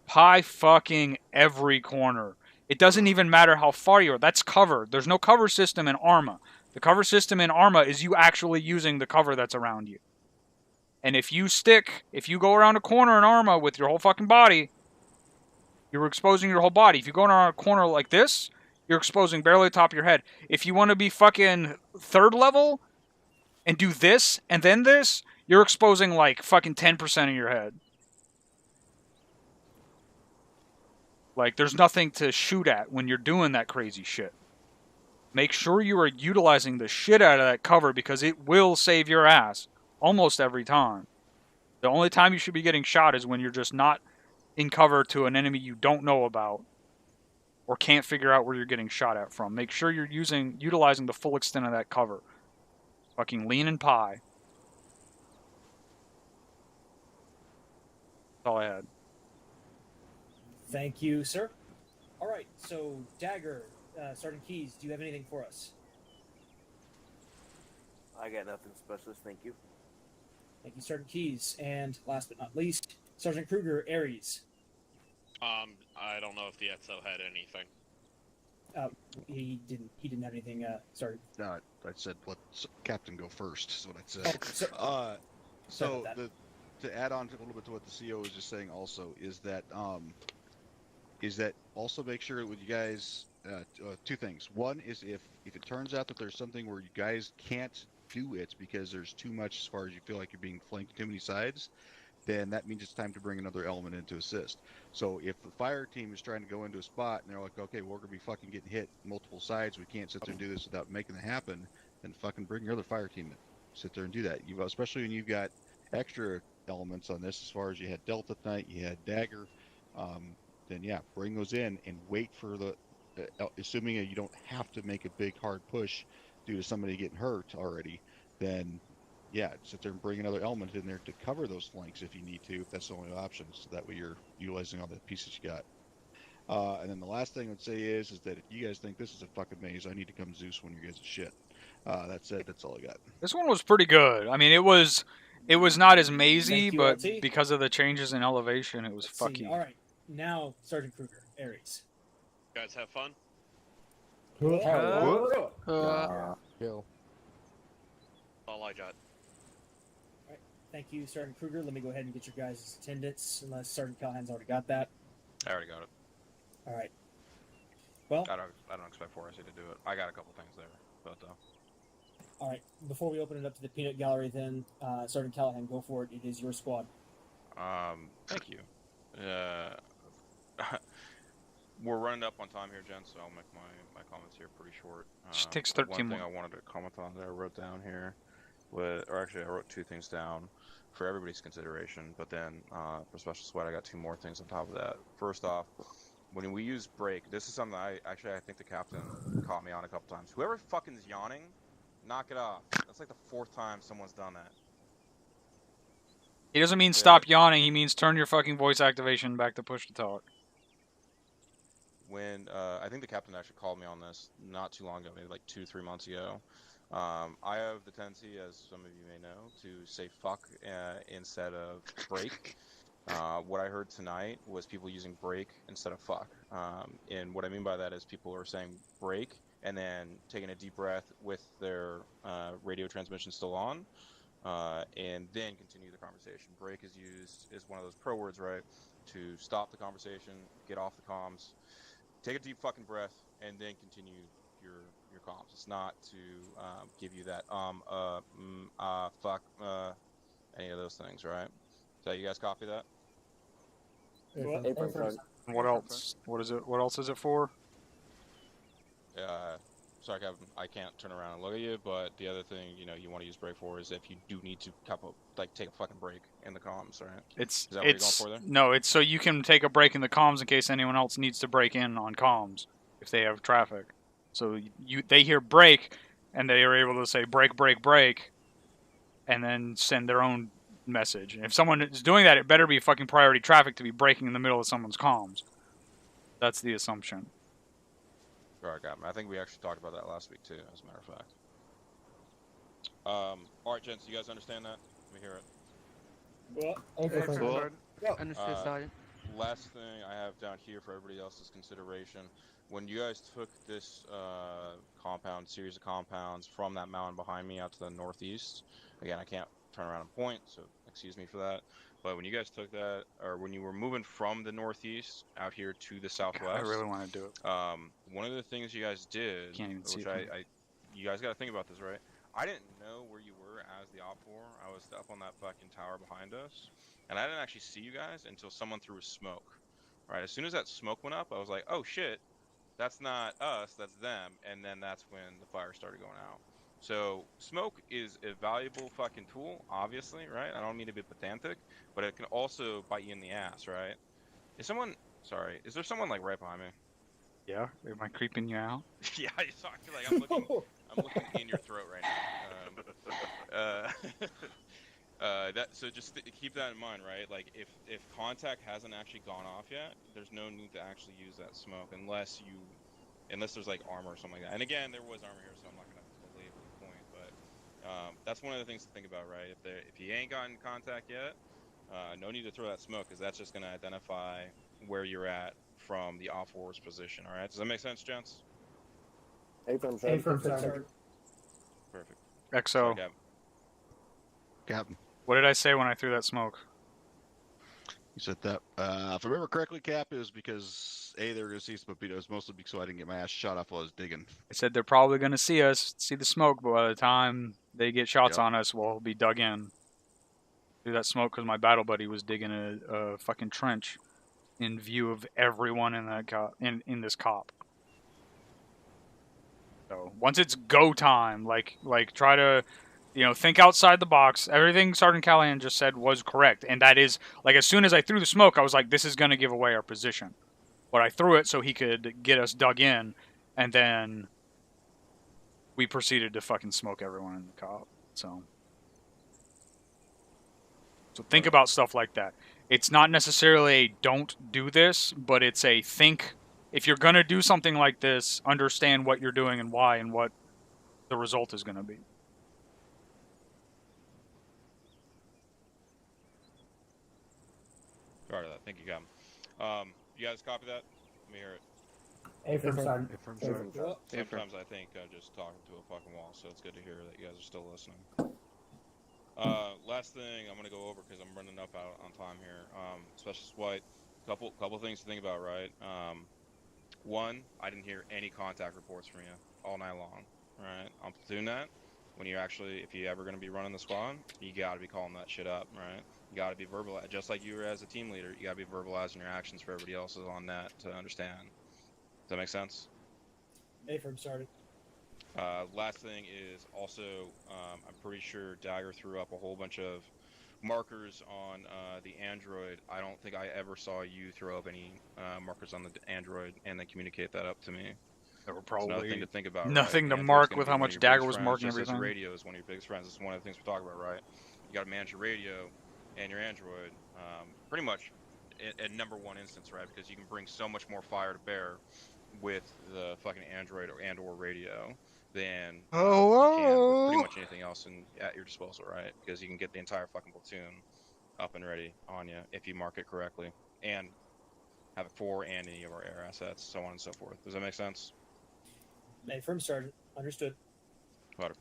Pie fucking every corner. It doesn't even matter how far you are. That's cover. There's no cover system in ArmA. The cover system in ArmA is you actually using the cover that's around you. And if you go around a corner in ArmA with your whole fucking body, you're exposing your whole body. If you go around a corner like this, you're exposing barely the top of your head. If you want to be fucking third level and do this and then this, you're exposing like fucking 10% of your head. Like, there's nothing to shoot at when you're doing that crazy shit. Make sure you are utilizing the shit out of that cover because it will save your ass almost every time. The only time you should be getting shot is when you're just not in cover to an enemy you don't know about or can't figure out where you're getting shot at from. Make sure you're utilizing the full extent of that cover. Fucking lean and pie. That's all I had. Thank you, sir. All right, so Dagger, Sergeant Keys, do you have anything for us? I got nothing, Specialist. Thank you. Thank you, Sergeant Keys. And last but not least, Sergeant Kruger, Aries. I don't know if the EXO had anything. He didn't have anything. Sorry. No, I said let Captain go first. Is what I said. Oh, So to add on to a little bit to what the CO was just saying, also is that also make sure with you guys two things. One is if it turns out that there's something where you guys can't do it because there's too much as far as you feel like you're being flanked too many sides, then that means it's time to bring another element in to assist. So if the fire team is trying to go into a spot and they're like, okay, we're gonna be fucking getting hit multiple sides, we can't sit there and do this without making it happen, then fucking bring your other fire team in. Sit there and do that. Especially when you've got extra elements on this, as far as you had Delta tonight, you had Dagger, then yeah, bring those in and wait for the, assuming you don't have to make a big hard push due to somebody getting hurt already, then yeah, sit there and bring another element in there to cover those flanks if you need to, if that's the only option, so that way you're utilizing all the pieces you got. And then the last thing I would say is that if you guys think this is a fucking maze, I need to come Zeus when you guys are shit. That's it. That's all I got. This one was pretty good. I mean, it was not as mazy, but LT. because of the changes in elevation, it was Let's see. fucky. All right, now Sergeant Kruger, Aries. You guys have fun? Kill. All I got. Thank you, Sergeant Kruger. Let me go ahead and get your guys' attendance, unless Sergeant Callahan's already got that. I already got it. All right. Well, I don't expect 4SC to do it. I got a couple things there, but all right. Before we open it up to the peanut gallery, then Sergeant Callahan, go for it. It is your squad. thank you. We're running up on time here, gents, so I'll make my comments here pretty short. She takes 13 One thing more. I wanted to comment on that I wrote down here, or actually I wrote two things down for everybody's consideration, but then for Special Sweat I got two more things on top of that. First off, when we use break, this is something I think the captain caught me on a couple times. Whoever fucking is yawning, knock it off. That's like the fourth time someone's done that. He doesn't mean stop yawning, he means turn your fucking voice activation back to push to talk. When I think the captain actually called me on this not too long ago, maybe like 2-3 months ago. I have the tendency, as some of you may know, to say fuck instead of break. What I heard tonight was people using break instead of fuck. And what I mean by that is people are saying break and then taking a deep breath with their radio transmission still on, and then continue the conversation. Break is used as one of those pro words, right? To stop the conversation, get off the comms, take a deep fucking breath, and then continue your comms. It's not to give you that fuck, any of those things, right? So you guys copy that? What else? What is it? What else is it for? Sorry, Kevin, I can't turn around and look at you, but the other thing, you want to use break for is if you do need to take a fucking break in the comms, right? Is that what you're going for there? No, it's so you can take a break in the comms in case anyone else needs to break in on comms if they have traffic. So they hear break, and they are able to say break, break, break, and then send their own message. And if someone is doing that, it better be fucking priority traffic to be breaking in the middle of someone's comms. That's the assumption. Alright, got me. I think we actually talked about that last week too, as a matter of fact. Alright, gents, you guys understand that? Let me hear it. Well, Cool. Understood, Sergeant. Last thing I have down here for everybody else's consideration, when you guys took this series of compounds from that mountain behind me out to the northeast, again, I can't turn around and point, so excuse me for that, but when you guys took that, or when you were moving from the northeast out here to the southwest, I really want to do it. one of the things you guys did, Can't even see which it. you guys got to think about this, right? I didn't know where you were as the OPFOR, I was up on that fucking tower behind us, and I didn't actually see you guys until someone threw a smoke. Right, as soon as that smoke went up, I was like, oh shit, that's not us, that's them, and then that's when the fire started going out. So smoke is a valuable fucking tool, obviously, right? I don't mean to be pedantic, but it can also bite you in the ass, right? Is there someone like right behind me? Yeah, am I creeping you out? Yeah, I feel like I'm looking in your throat right now. So just keep that in mind, right? Like if contact hasn't actually gone off yet, there's no need to actually use that smoke unless there's like armor or something like that. And again, there was armor here, so I'm not gonna belabor the point, but that's one of the things to think about, right? If you ain't gotten contact yet, no need to throw that smoke because that's just gonna identify where you're at from the OPFOR's position. All right, does that make sense, gents? Affirm, sir. Perfect. XO. Captain. What did I say when I threw that smoke? You said that. If I remember correctly, Cap, it was because A, they were going to see some torpedoes, mostly because so I didn't get my ass shot off while I was digging. I said they're probably going to see us, see the smoke, but by the time they get shots on us, we'll be dug in. Through that smoke because my battle buddy was digging a fucking trench in view of everyone in that in this cop. So once it's go time, like try to, think outside the box. Everything Sergeant Callahan just said was correct, and that is like as soon as I threw the smoke, I was like, this is gonna give away our position. But I threw it so he could get us dug in, and then we proceeded to fucking smoke everyone in the cop. So think about stuff like that. It's not necessarily a don't do this, but it's a think. If you're going to do something like this, understand what you're doing and why and what the result is going to be. Sorry that. Thank you, Captain. You guys copy that? Let me hear it. Affirm, Sergeant. Sometimes I think I'm just talking to a fucking wall, so it's good to hear that you guys are still listening. Last thing I'm gonna go over because I'm running up out on time here. Specialist White, couple things to think about, right? One, I didn't hear any contact reports from you all night long. Right? On platoon net, if you ever gonna be running the squad, you gotta be calling that shit up, right? You gotta be verbalizing, just like you were as a team leader. You gotta be verbalizing your actions for everybody else on net to understand. Does that make sense? Affirm, Sergeant. Last thing is also, I'm pretty sure Dagger threw up a whole bunch of markers on the Android. I don't think I ever saw you throw up any markers on the Android and then communicate that up to me. That were probably another thing to think about. Nothing right? to Android's mark gonna with be how one of much your Dagger biggest was friends, marking just as everything. your radio is one of your biggest friends. It's one of the things we talk about, right? You got to manage your radio and your Android, pretty much at number one instance, right? Because you can bring so much more fire to bear with the fucking Android or radio than you can with pretty much anything else at your disposal, right? Because you can get the entire fucking platoon up and ready on you if you mark it correctly, and Havoc 4 and any of our air assets, so on and so forth. Does that make sense? Affirm, Sergeant. Understood. Whatever.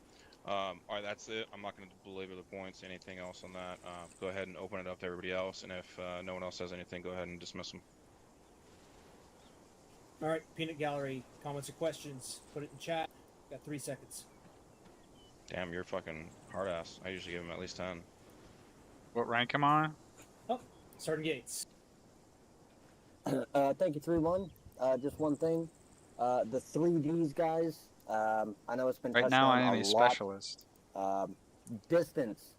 All right, that's it. I'm not going to belabor the points. Anything else on that? Go ahead and open it up to everybody else, and if no one else says anything, go ahead and dismiss them. All right, Peanut Gallery. Comments or questions? Put it in chat. Got 3 seconds. Damn, you're fucking hard ass. I usually give him at least 10. What rank am I? Oh, Sergeant Gates. Thank you, 3-1. Just one thing. The 3Ds, guys. I know it's been Right touched now on I am a a lot. specialist. Distance.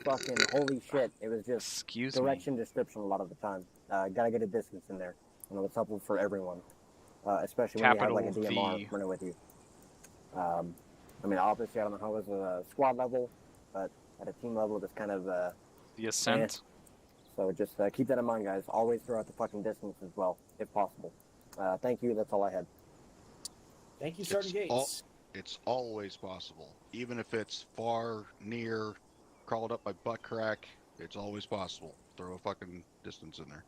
Fucking holy shit. It was just Excuse direction description a lot of the time. Gotta get a distance in there. I know it's helpful for everyone. Especially when you have like a DMR running with you. I mean, obviously I don't know how it was at a squad level, but at a team level, just kind of the ascent. So just keep that in mind, guys. Always throw out the fucking distance as well, if possible. Thank you. That's all I had. Thank you, Sergeant Gates. It's always possible. Even if it's far, near, crawled up by butt crack, it's always possible. Throw a fucking distance in there.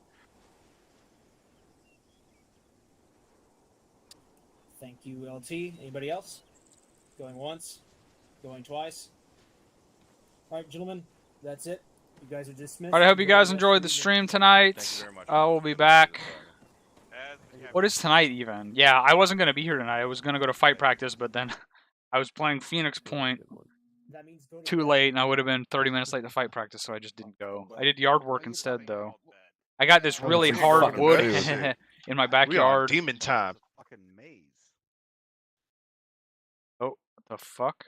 Thank you, LT. Anybody else? Going once? Going twice? All right, gentlemen, that's it. You guys are dismissed. All right, I hope you guys enjoyed the stream tonight. I will be back. What is tonight even? Yeah, I wasn't going to be here tonight. I was going to go to fight practice, but then I was playing Phoenix Point That means go to too bed. late, and I would have been 30 minutes late to fight practice, so I just didn't go. I did yard work instead, though. I got this really hard wood in my backyard. We on demon time. Fucking maze. Oh, what the fuck?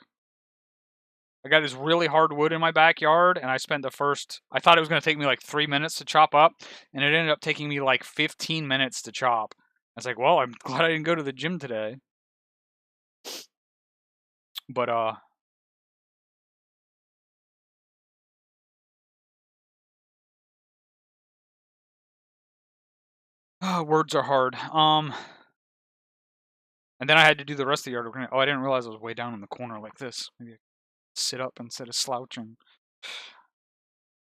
I got this really hard wood in my backyard, and I spent the first... I thought it was going to take me like 3 minutes to chop up, and it ended up taking me like 15 minutes to chop. I was like, well, I'm glad I didn't go to the gym today. But, words are hard. And then I had to do the rest of the yard work. Oh, I didn't realize I was way down in the corner like this. Maybe I sit up instead of slouching.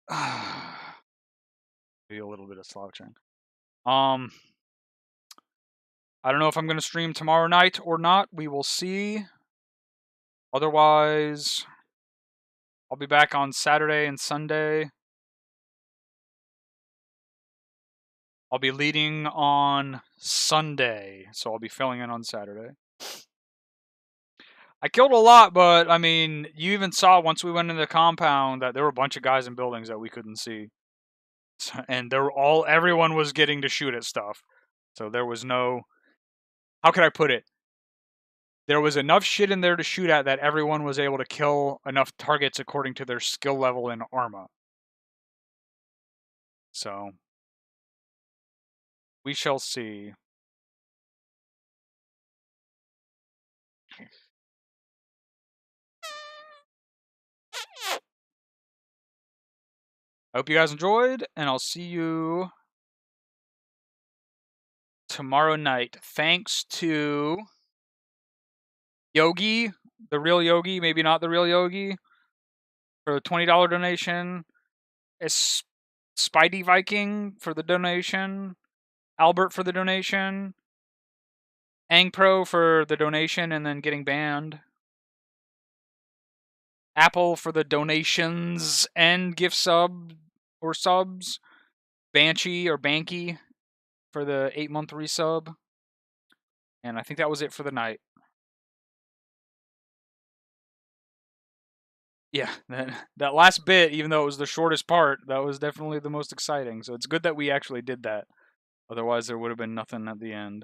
Maybe a little bit of slouching. I don't know if I'm going to stream tomorrow night or not. We will see. Otherwise, I'll be back on Saturday and Sunday. I'll be leading on Sunday, so I'll be filling in on Saturday. I killed a lot, but, I mean, you even saw once we went into the compound that there were a bunch of guys in buildings that we couldn't see. And everyone was getting to shoot at stuff. So there was no... How could I put it? There was enough shit in there to shoot at that everyone was able to kill enough targets according to their skill level in ArmA. So... we shall see. I hope you guys enjoyed, and I'll see you tomorrow night. Thanks to Yogi, the real Yogi, maybe not the real Yogi, for the $20 donation. Spidey Viking for the donation. Albert for the donation. Angpro for the donation and then getting banned. Apple for the donations and gift sub or subs. Banshee or Banky for the 8-month resub. And I think that was it for the night. Yeah, that last bit, even though it was the shortest part, that was definitely the most exciting. So it's good that we actually did that. Otherwise, there would have been nothing at the end.